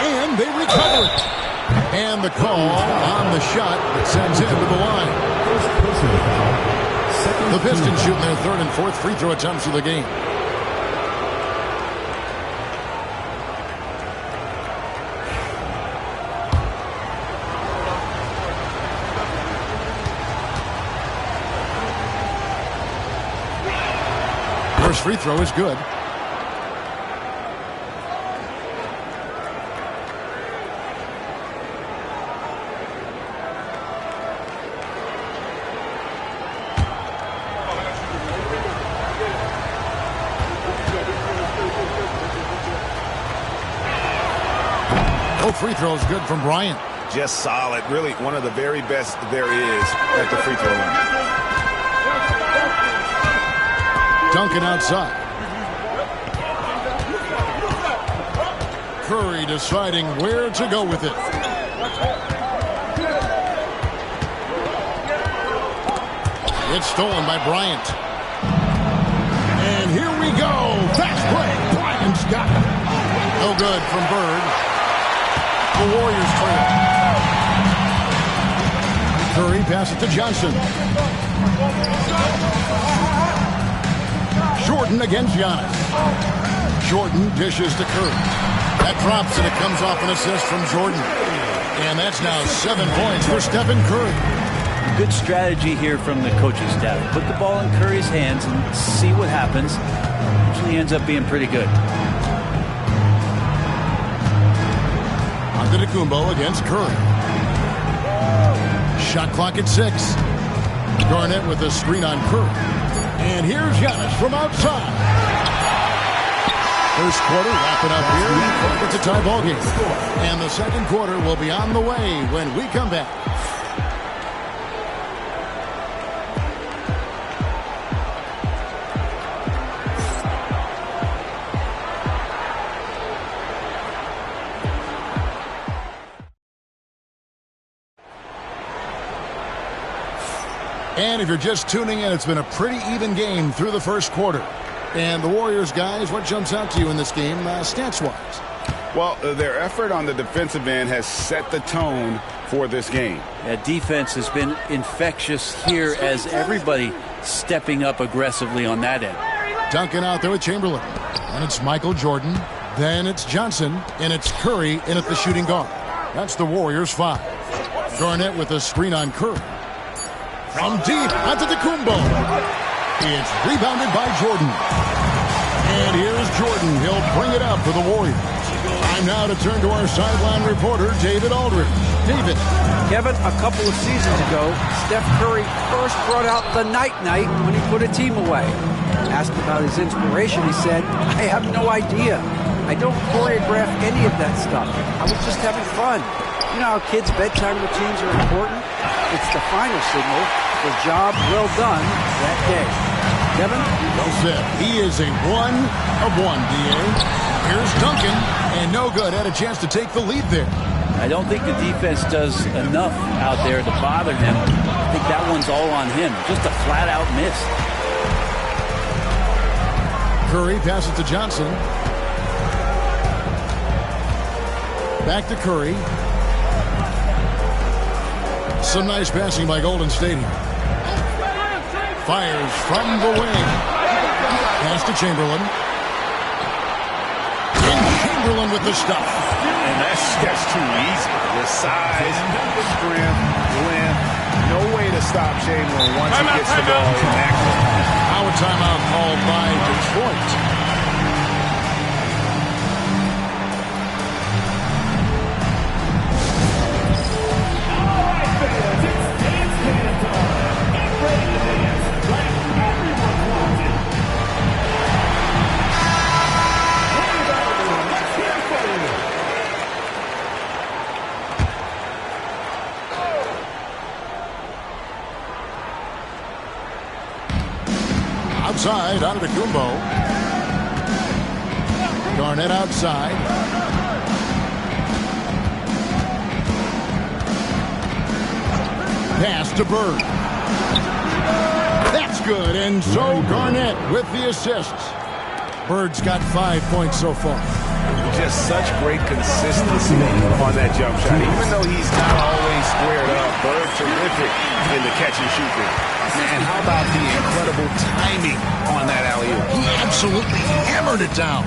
And they recover it. And the call on the shot that sends him to the line. The Pistons shooting their 3rd and 4th free throw attempts of the game. First free throw is good. Both free throws good from Bryant. Just solid. Really one of the very best there is at the free throw line. Duncan outside. Curry deciding where to go with it. It's stolen by Bryant. And here we go. Fast break. Bryant's got it. No good from Bird. The Warriors trail. Curry passes to Johnson. Jordan against Giannis. Jordan dishes to Curry. That drops and it comes off an assist from Jordan. And that's now 7 points for Stephen Curry. Good strategy here from the coaching staff. Put the ball in Curry's hands and see what happens. Usually ends up being pretty good. Antetokounmpo against Curry. Shot clock at 6. Garnett with a screen on Curry. And here's Giannis from outside. First quarter wrapping up here. It's a tie ball game. And the second quarter will be on the way when we come back. And if you're just tuning in, it's been a pretty even game through the first quarter. And the Warriors, guys, what jumps out to you in this game, stats-wise? Well, their effort on the defensive end has set the tone for this game. Yeah, defense has been infectious here as everybody stepping up aggressively on that end. Duncan out there with Chamberlain. And it's Michael Jordan. Then it's Johnson. And it's Curry in at the shooting guard. That's the Warriors' 5. Garnett with a screen on Curry. From deep, Antetokounmpo. It's rebounded by Jordan. And here's Jordan. He'll bring it up for the Warriors. Time now to turn to our sideline reporter, David Aldridge. David. Kevin, a couple of seasons ago, Steph Curry first brought out the night-night when he put a team away. Asked about his inspiration, he said, I have no idea. I don't choreograph any of that stuff. I was just having fun. You know how kids' bedtime routines are important? It's the final signal for job well done that day. Kevin? Well said. He is a 1 of 1, D.A. Here's Duncan, and no good. Had a chance to take the lead there. I don't think the defense does enough out there to bother him. I think that one's all on him. Just a flat-out miss. Curry passes to Johnson. Back to Curry. Some nice passing by Golden State here. Fires from the wing. Pass to Chamberlain. And Chamberlain with the stuff. And that's too easy. The size, strength, length. No way to stop Chamberlain once he gets the ball inactive. Now a timeout called by Detroit. Outside, Antetokounmpo. Garnett outside. Pass to Bird. That's good, and so Garnett with the assists. Bird's got 5 points so far. Just such great consistency on that jump shot. Even though he's not always squared up, Bird terrific in the catch and shoot game. Man, how about the incredible timing on that alley-oop? He absolutely hammered it down.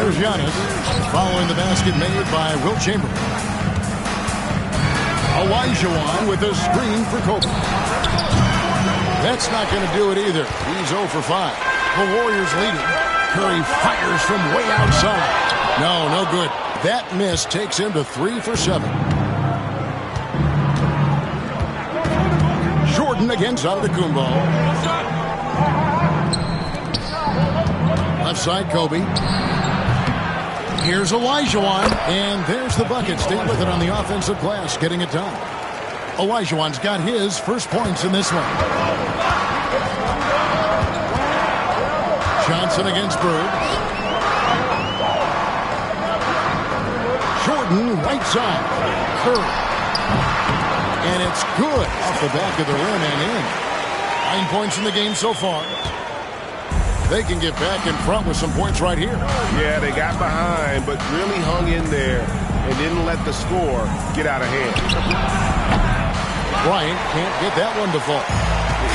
There's Giannis following the basket made by Will Chamberlain. Olajuwon with a screen for Kobe. That's not going to do it either. He's 0 for 5. The Warriors leading. Curry fires from way outside. No good. That miss takes him to 3 for 7. Jordan against Antetokounmpo. Left side, Kobe. Here's Olajuwon, and there's the bucket. Stay with it on the offensive glass, getting it done. Olajuwon's got his first points in this one. Johnson against Bird. Jordan, right side. Curry. And it's good off the back of the rim and in. 9 points in the game so far. They can get back in front with some points right here. Yeah, they got behind, but really hung in there and didn't let the score get out of hand. Bryant can't get that one to fall.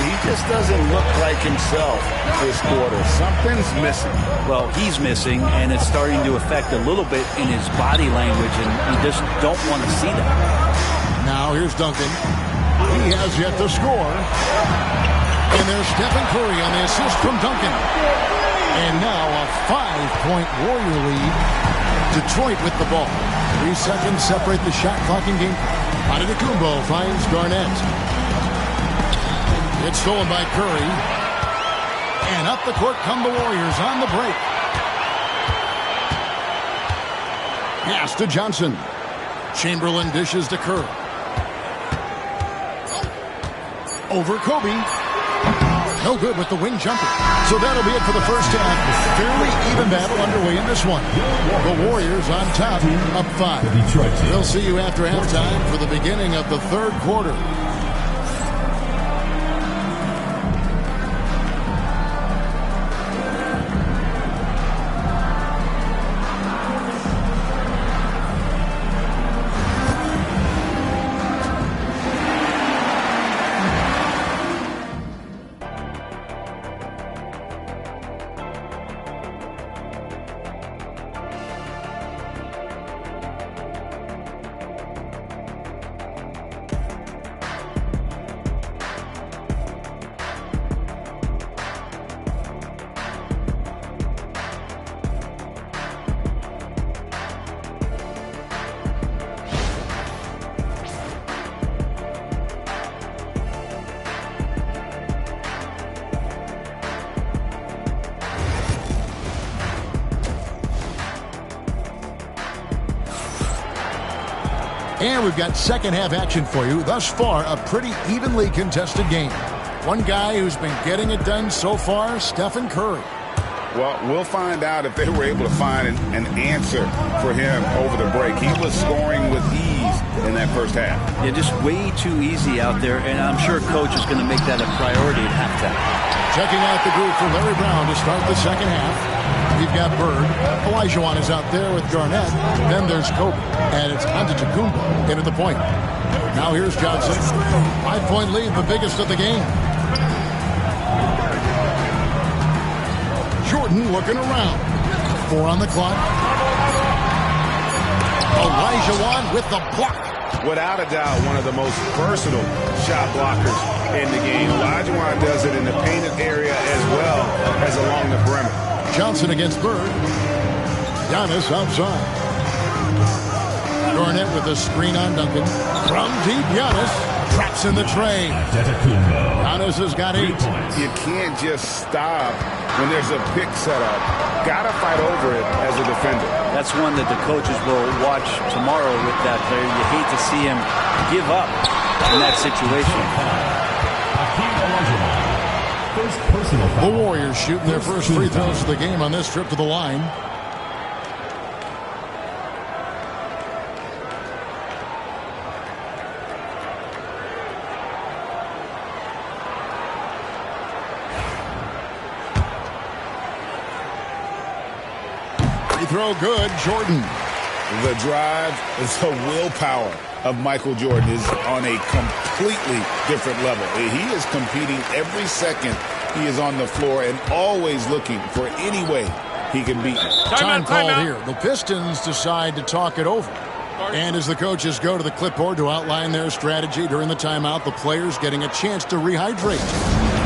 He just doesn't look like himself this quarter. Something's missing. Well, he's missing, and it's starting to affect a little bit in his body language, and you just don't want to see that. Now here's Duncan. He has yet to score. And there's Stephen Curry on the assist from Duncan. And now a 5-point Warrior lead. Detroit with the ball. 3 seconds separate the shot clock and game. Antetokounmpo finds Garnett. It's stolen by Curry. And up the court come the Warriors on the break. Pass to Johnson. Chamberlain dishes to Curry. Over Kobe. No good with the wing jumper. So that'll be it for the first half. Fairly even battle underway in this one. The Warriors on top, up 5. We'll see you after halftime for the beginning of the third quarter. And we've got second half action for you. Thus far, a pretty evenly contested game. One guy who's been getting it done so far, Stephen Curry. Well, we'll find out if they were able to find an answer for him over the break. He was scoring with ease in that first half. Yeah, just way too easy out there, and I'm sure Coach is going to make that a priority at halftime. Checking out the group for Larry Brown to start the second half. We've got Bird. Olajuwon is out there with Garnett. Then there's Kobe. And it's Antetokounmpo into the point. Now here's Johnson. 5-point lead, the biggest of the game. Jordan looking around. 4 on the clock. Olajuwon with the block. Without a doubt, one of the most versatile shot blockers in the game. Olajuwon does it in the painted area as well as along the perimeter. Johnson against Bird. Giannis outside. Garnett with a screen on Duncan. From deep, Giannis traps in the tray. Giannis has got 8. You can't just stop when there's a pick set up. Gotta fight over it as a defender. That's one that the coaches will watch tomorrow with that player. You hate to see him give up in that situation. The Warriors shooting their first free throws of the game on this trip to the line. Free throw good, Jordan. The drive, the willpower of Michael Jordan is on a completely different level. He is competing every second he is on the floor and always looking for any way he can beat. Time called here. The Pistons decide to talk it over. And as the coaches go to the clipboard to outline their strategy during the timeout, the players getting a chance to rehydrate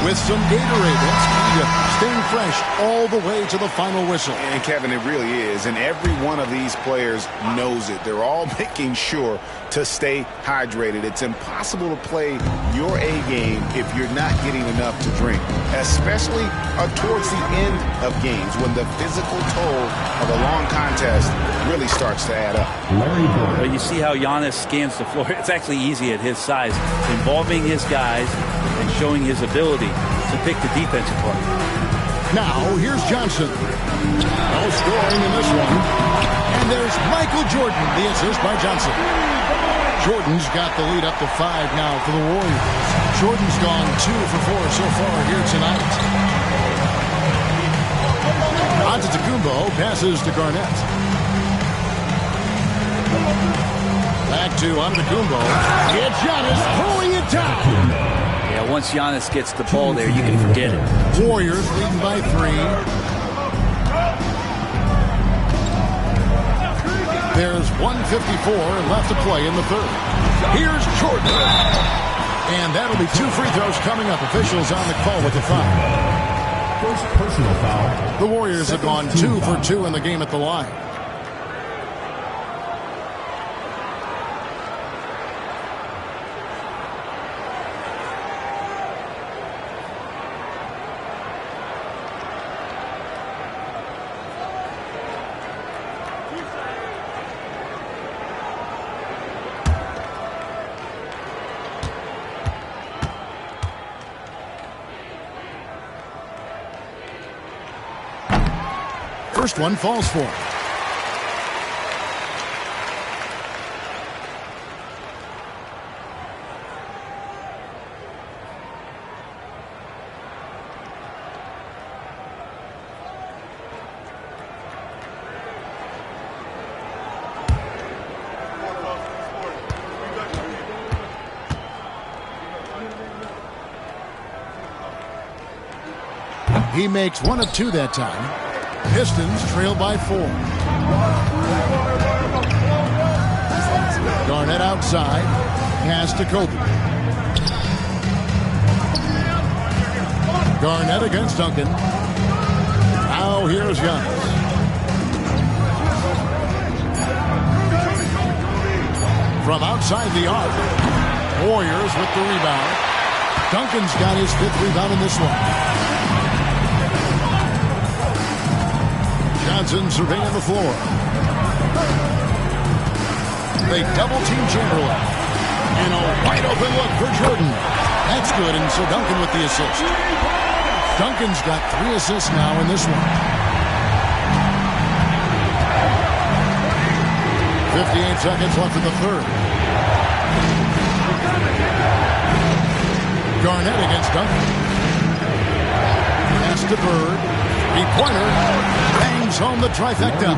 with some Gatorade. That's key to staying fresh all the way to the final whistle. And Kevin, it really is. And every one of these players knows it. They're all making sure to stay hydrated. It's impossible to play your A game if you're not getting enough to drink, especially towards the end of games when the physical toll of a long contest really starts to add up. But you see how Giannis scans the floor. It's actually easy at his size, involving his guys and showing his ability to pick the defense apart. Now, here's Johnson. No scoring in this one. And there's Michael Jordan, the assist by Johnson. Jordan's got the lead up to 5 now for the Warriors. Jordan's gone 2 for 4 so far here tonight. Antetokounmpo passes to Garnett. Back to Antetokounmpo. It's Giannis pulling it down. Yeah, once Giannis gets the ball there, you can forget it. Warriors leading by 3. There's 1:54 left to play in the third. Here's Jordan. And that'll be 2 free throws coming up. Officials on the call with the foul. First personal foul. The Warriors have gone 2 for 2 in the game at the line. First one falls for him. He makes 1 of 2 that time. Pistons trail by 4. Garnett outside. Pass to Kobe. Garnett against Duncan. Now here's Giannis. From outside the arc. Warriors with the rebound. Duncan's got his 5th rebound in this one. Johnson surveying the floor. They double-team Chamberlain. And a wide-open look for Jordan. That's good, and so Duncan with the assist. Duncan's got 3 assists now in this one. 58 seconds left in the third. Garnett against Duncan. Pass to Bird. Three-pointer. Bangs home the trifecta.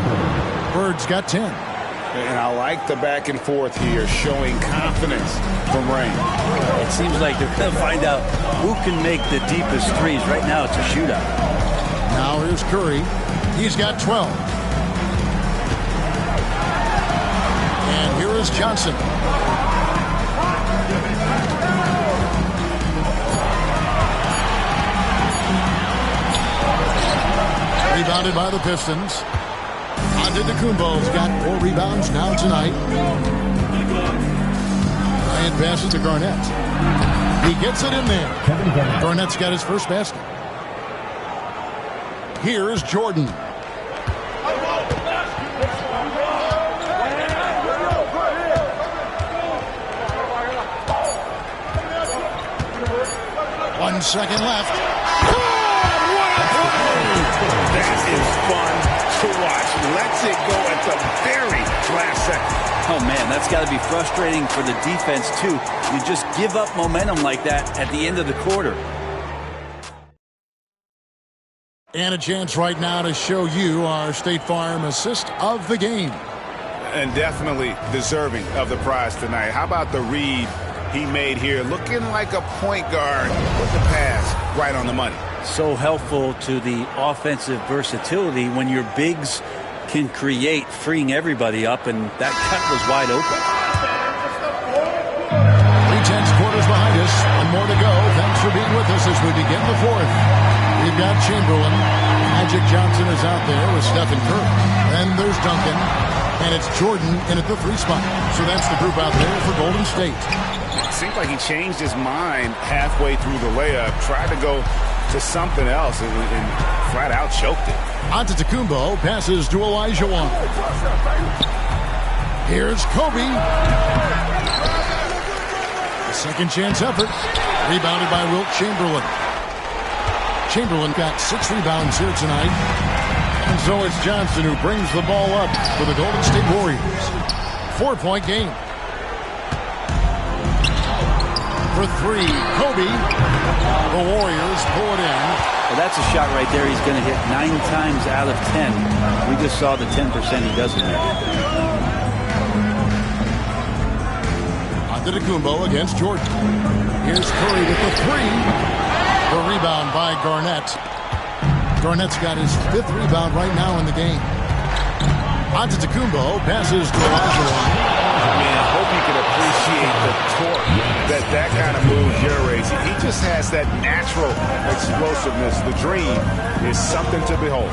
Bird's got 10. And I like the back and forth here, showing confidence from Rain. It seems like they're going to find out who can make the deepest threes. Right now, it's a shootout. Now here's Curry. He's got 12. And here is Johnson. Rebounded by the Pistons. Antetokounmpo's got 4 rebounds now tonight. And passes to Garnett. He gets it in there. Garnett's got his first basket. Here's Jordan. One second left. That is fun to watch. Lets it go at the very last second. Oh, man, that's got to be frustrating for the defense, too. You just give up momentum like that at the end of the quarter. And a chance right now to show you our State Farm assist of the game. And definitely deserving of the prize tonight. How about the read he made here? Looking like a point guard with the pass right on the money. So helpful to the offensive versatility when your bigs can create, freeing everybody up, and that cut was wide open. 3/10 quarters behind us, and more to go. Thanks for being with us as we begin the fourth. We've got Chamberlain. Magic Johnson is out there with Stephen Curry. Then there's Duncan, and it's Jordan in at the 3 spot. So that's the group out there for Golden State. It seems like he changed his mind halfway through the layup, tried to go to something else, and flat out choked it. Antetokounmpo passes to Olajuwon. Here's Kobe. A second chance effort. Rebounded by Wilt Chamberlain. Chamberlain got 6 rebounds here tonight. And so it's Johnson who brings the ball up for the Golden State Warriors. 4-point game. For 3, Kobe. The Warriors pull it in. Well, that's a shot right there he's going to hit 9 times out of 10. We just saw the 10% he doesn't hit. Antetokounmpo against Jordan. Here's Curry with the 3. The rebound by Garnett. Garnett's got his 5th rebound right now in the game. Antetokounmpo passes to Olajuwon. Man, I hope you can appreciate the torque that kind of move generates. He just has that natural explosiveness. The dream is something to behold.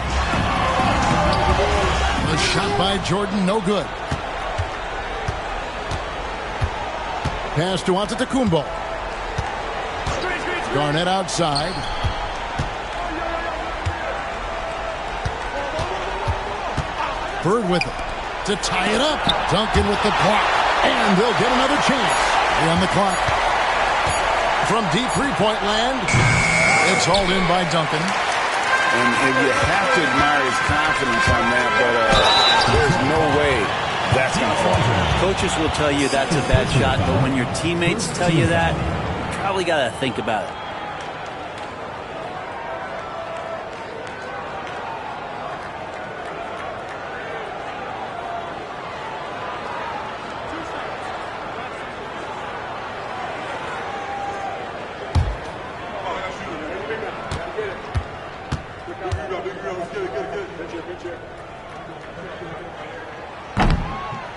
The shot by Jordan, no good. Pass to Antetokounmpo. Garnett outside. Bird with it to tie it up. Duncan with the block. And they'll get another chance. On the clock. From deep three-point land, it's hauled in by Duncan. And you have to admire his confidence on that, but there's no way that's going to fall. Coaches will tell you that's a bad shot, but when your teammates tell you that, you probably got to think about it.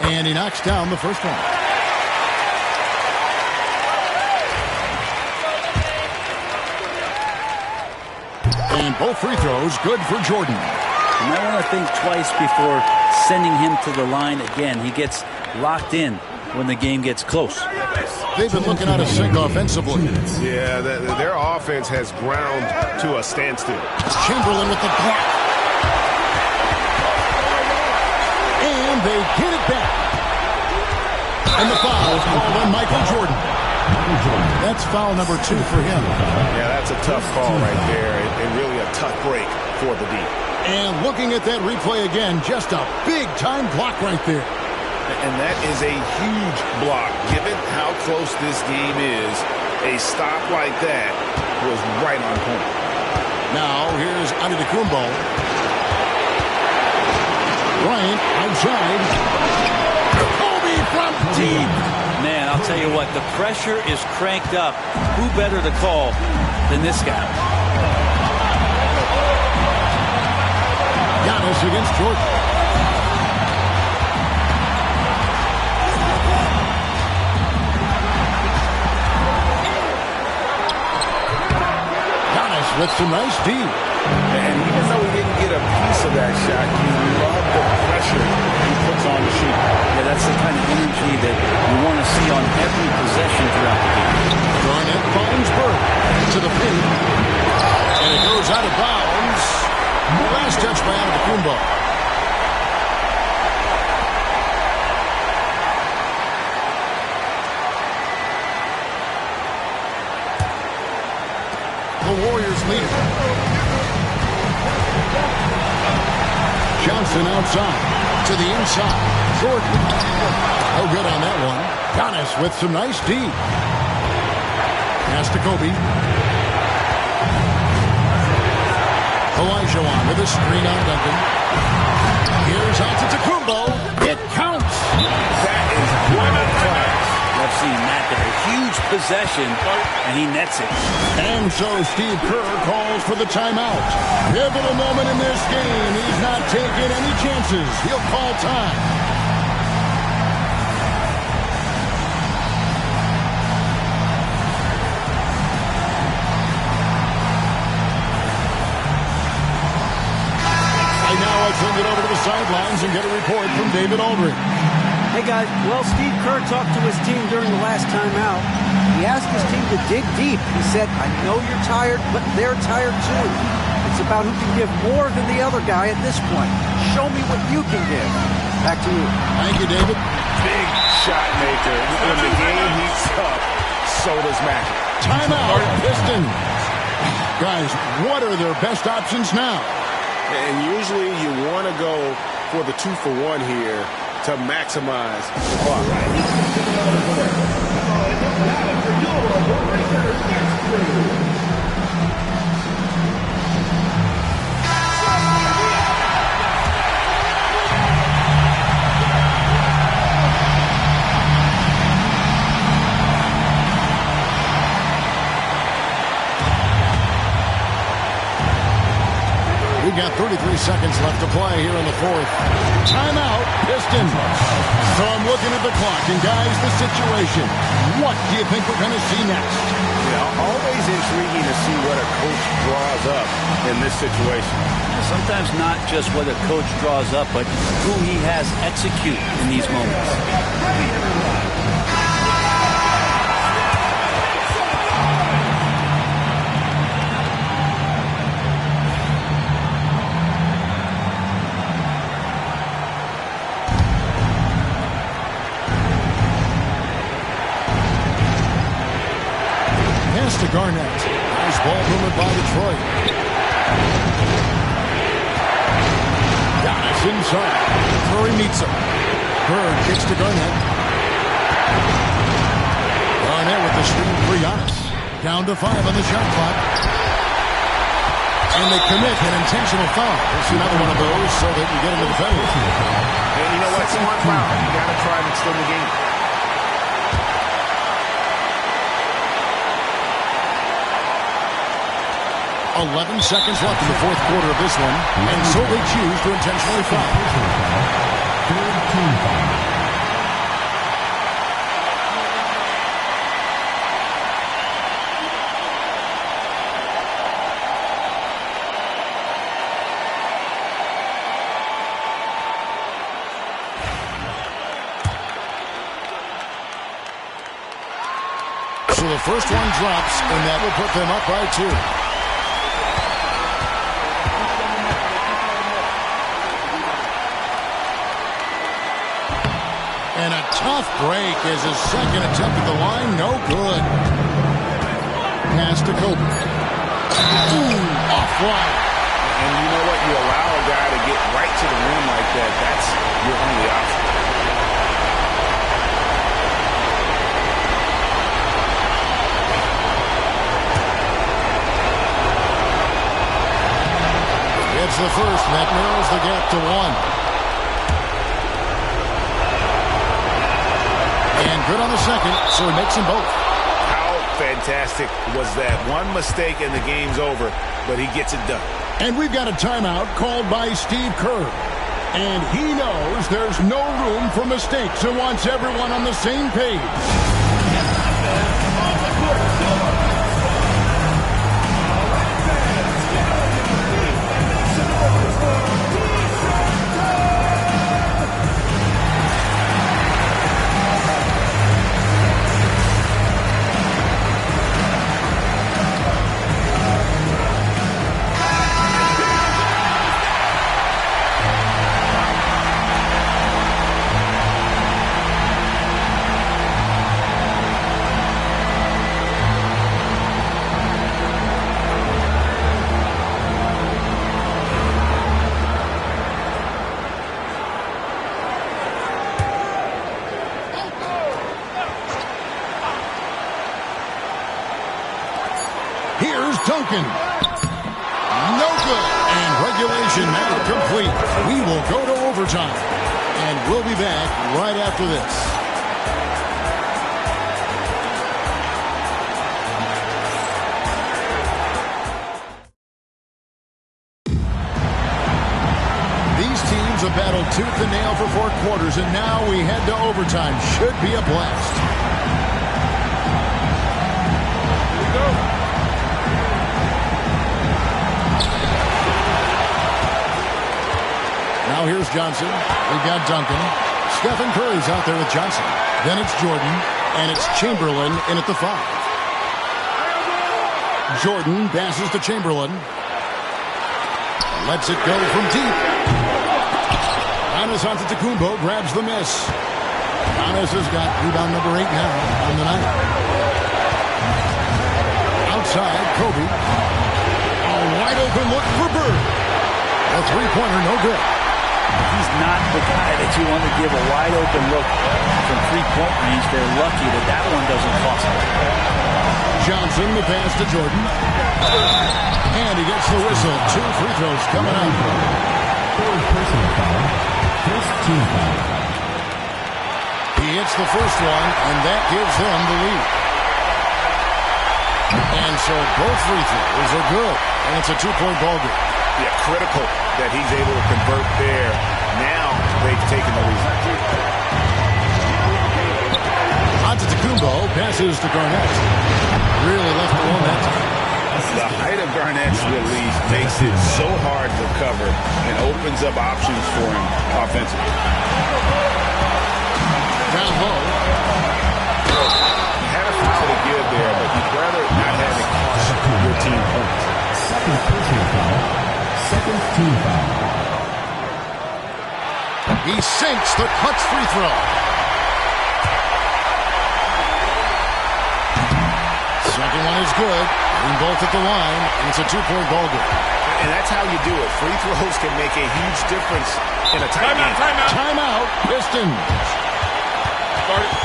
And he knocks down the first one. And both free throws good for Jordan. You might want to think twice before sending him to the line again. He gets locked in when the game gets close. They've been looking out of sync offensively. Yeah, their offense has ground to a standstill. Chamberlain with the block. And they get it back. And the foul is called on Michael Jordan. That's foul number 2 for him. Yeah, that's a tough call right there, and really a tough break for the D. And looking at that replay again, just a big-time block right there. And that is a huge block. Given how close this game is, a stop like that was right on point. Now, here's Antetokounmpo. Bryant outside. Kobe from deep. Man, I'll tell you what, the pressure is cranked up. Who better to call than this guy? Giannis against Jordan. Giannis with some nice D. And even though he didn't get a piece of that shot, you love the pressure he puts on the shoot. Yeah, that's the kind of energy that you want to see on every possession throughout the game. Garnett finds Bird to the paint. And it goes out of bounds. Last touch by Antetokounmpo. The Warriors lead it. Johnson outside to the inside. Jordan. No good on that one. Giannis with some nice D. Pass to Kobe. Olajuwon with a screen on Duncan. Here's Antetokounmpo. It counts. That is one of class. I've seen that there. A huge possession, and he nets it. And so Steve Kerr calls for the timeout. Pivotal moment in this game. He's not taking any chances. He'll call time. Send it over to the sidelines and get a report from David Aldridge. Hey, guys. Well, Steve Kerr talked to his team during the last timeout. He asked his team to dig deep. He said, I know you're tired, but they're tired too. It's about who can give more than the other guy at this point. Show me what you can give. Back to you. Thank you, David. Big shot maker. When the game heats up, so does Magic. Timeout, Pistons. Guys, what are their best options now? And usually you want to go for the 2-for-1 here to maximize the clock. We've got 33 seconds left to play here in the fourth. Timeout, Pistons. So I'm looking at the clock, and guys, the situation. What do you think we're going to see next? Yeah, always intriguing to see what a coach draws up in this situation. Sometimes not just what a coach draws up, but who he has execute in these moments. To Garnett. Nice ball movement by Detroit. Giannis inside. Curry meets him. Bird kicks to Garnett. Garnett with the screen for Giannis. Down to 5 on the shot clock. And they commit an intentional foul. We'll see another one of those so that you get into the penalty. And you know what? It's one foul. You got to try and extend the game. 11 seconds left in the fourth quarter of this one, and so they choose to intentionally foul. So the first one drops, and that will put them up by 2. And a tough break as his second attempt at the line, no good. Pass to Kobe. Ooh, off-line. And you know what? You allow a guy to get right to the rim like that. That's your only option. Gets the first, and that narrows the gap to 1. And good on the second, so he makes them both. How fantastic was that? One mistake and the game's over, but he gets it done. And we've got a timeout called by Steve Kerr. And he knows there's no room for mistakes and wants everyone on the same page. Duncan. No good. And regulation method complete. We will go to overtime. And we'll be back right after this. These teams have battled tooth and nail for 4 quarters, and now we head to overtime. Should be a blast. Here we go. Now here's Johnson. We've got Duncan. Stephen Curry's out there with Johnson. Then it's Jordan, and it's Chamberlain in at the 5. Jordan passes to Chamberlain. Lets it go from deep. Giannis Antetokounmpo grabs the miss. Giannis has got rebound number 8 now on the night. Outside, Kobe. A wide open look for Bird. A three-pointer, no good. He's not the guy that you want to give a wide open look from three-point range. They're lucky that that one doesn't cost them. Johnson, the pass to Jordan. And he gets the whistle. 2 free throws coming up. Third personal foul. First team foul. He hits the first one, and that gives them the lead. And so both free throws are good. And it's a 2-point ball game. Yeah, critical that he's able to convert there. Now they've taken the lead. Antetokounmpo passes to Garnett. Really left alone that time. The height of Garnett's release makes it so hard to cover and opens up options for him offensively. Down low. You had a foul to give there, but you'd rather not have it cost your team points. Second personal foul. Second team foul. He sinks the clutch free throw. Second one is good. Getting both at the line, and it's a 2-point ball game. And that's how you do it. Free throws can make a huge difference in a tight game. Timeout, Pistons. Start it.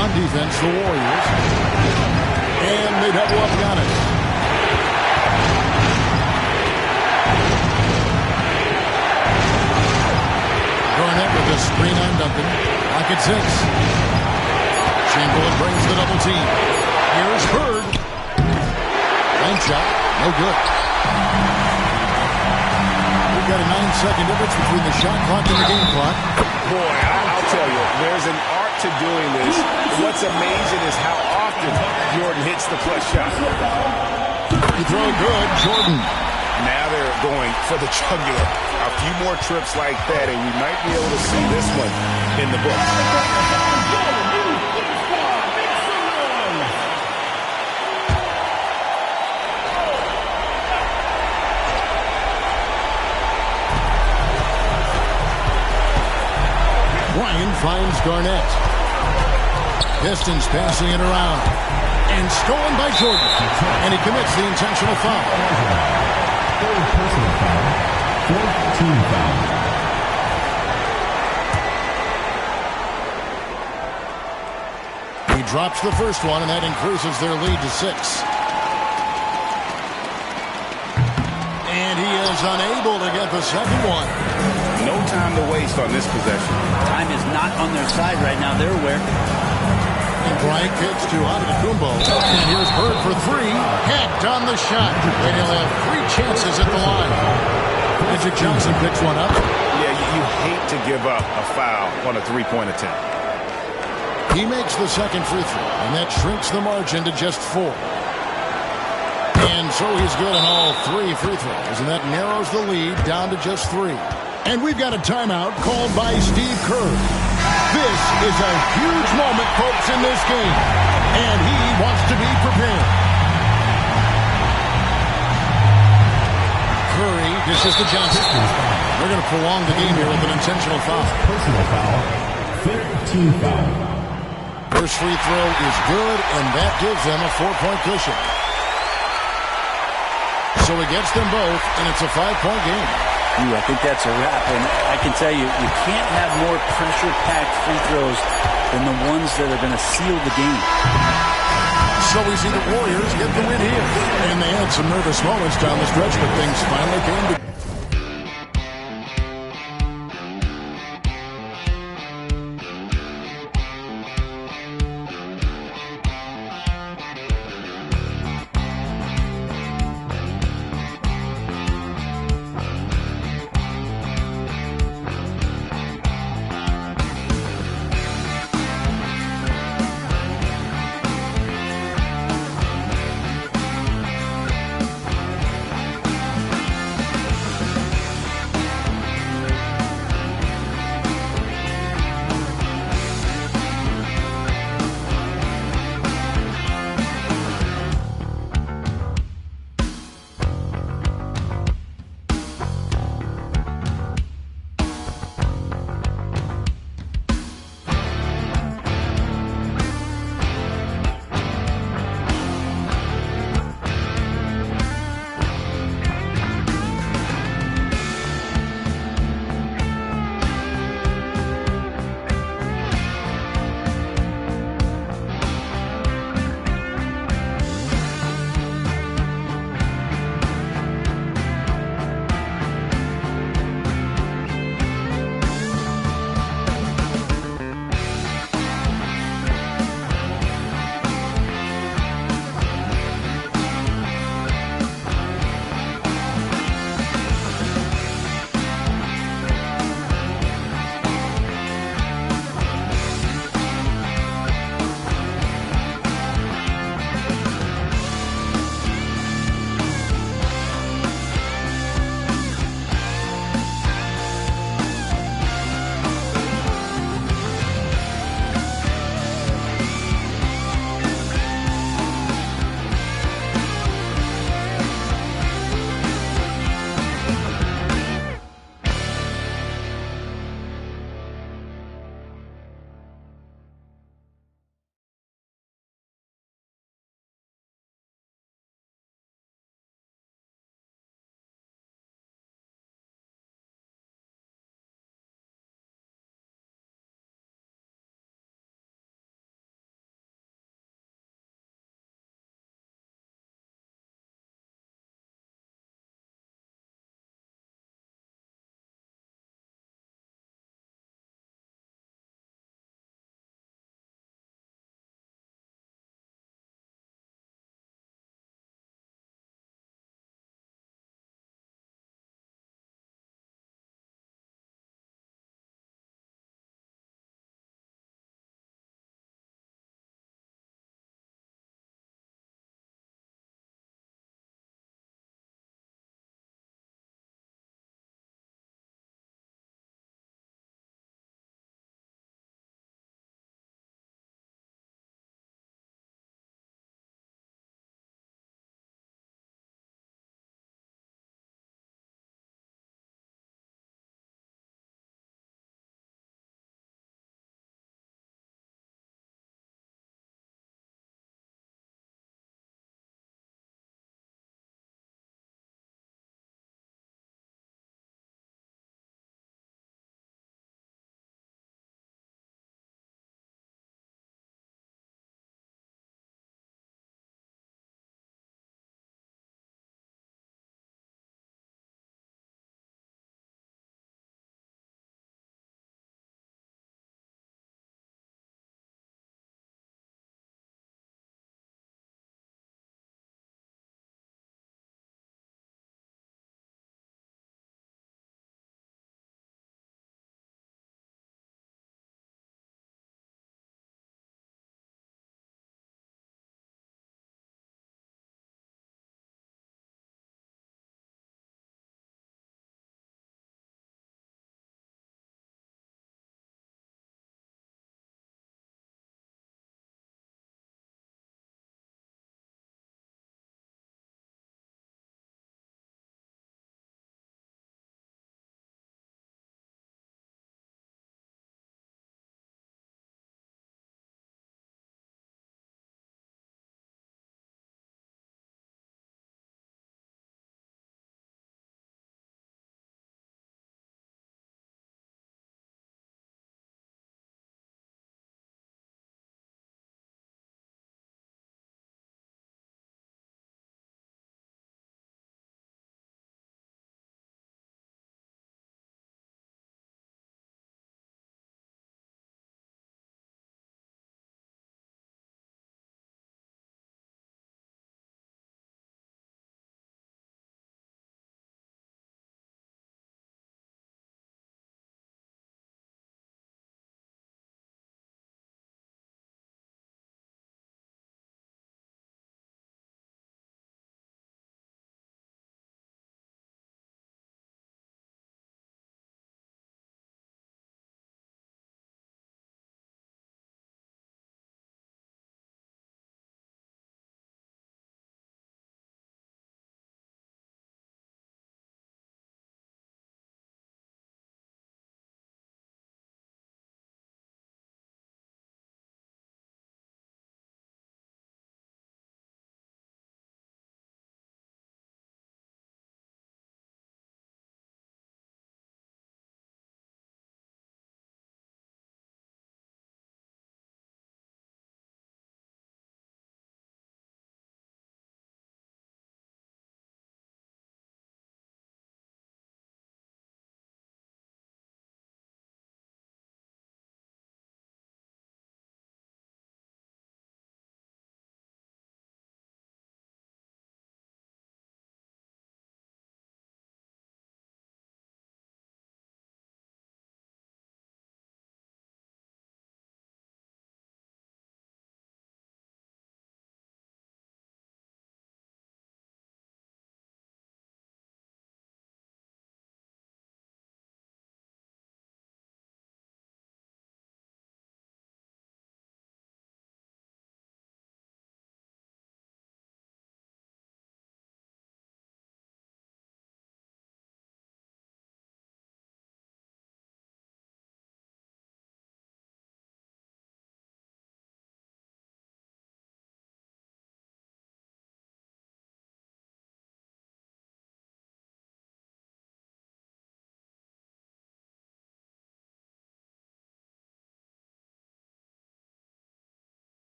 On defense, the Warriors. And they double up Giannis. Garnett with the screen on Duncan. Pocket 6. Chamberlain brings the double team. Here's Bird. Lane shot. No good. We've got a 9-second difference between the shot clock and the game clock. Boy, I'll tell you, there's an art to doing this. What's amazing is how often Jordan hits the clutch shot. You throw good, Jordan. Now they're going for the jugular. A few more trips like that, and we might be able to see this one in the books. Ryan finds Garnett. Pistons passing it around. And stolen by Jordan. And he commits the intentional foul. Third personal foul. Fourth team foul. He drops the first one, and that increases their lead to 6. And he is unable to get the second one. No time to waste on this possession. Time is not on their side right now. They're aware. And Bryant kicks to Antetokounmpo. And here's Bird for 3. Hacked on the shot. And he'll have 3 chances at the line. Magic Johnson picks one up. Yeah, you hate to give up a foul on a 3-point attempt. He makes the second free throw. And that shrinks the margin to just 4. And so he's good on all 3 free throws. And that narrows the lead down to just 3. And we've got a timeout called by Steve Kerr. This is a huge moment, folks, in this game. And he wants to be prepared. Curry dishes to Johnson. They're going to prolong the game here with an intentional foul. Personal foul. Fifth team foul. First free throw is good, and that gives them a 4-point cushion. So he gets them both, and it's a 5-point game. I think that's a wrap. And I can tell you, you can't have more pressure-packed free throws than the ones that are going to seal the game. So we see the Warriors get the win here. And they had some nervous moments down the stretch, but things finally came together.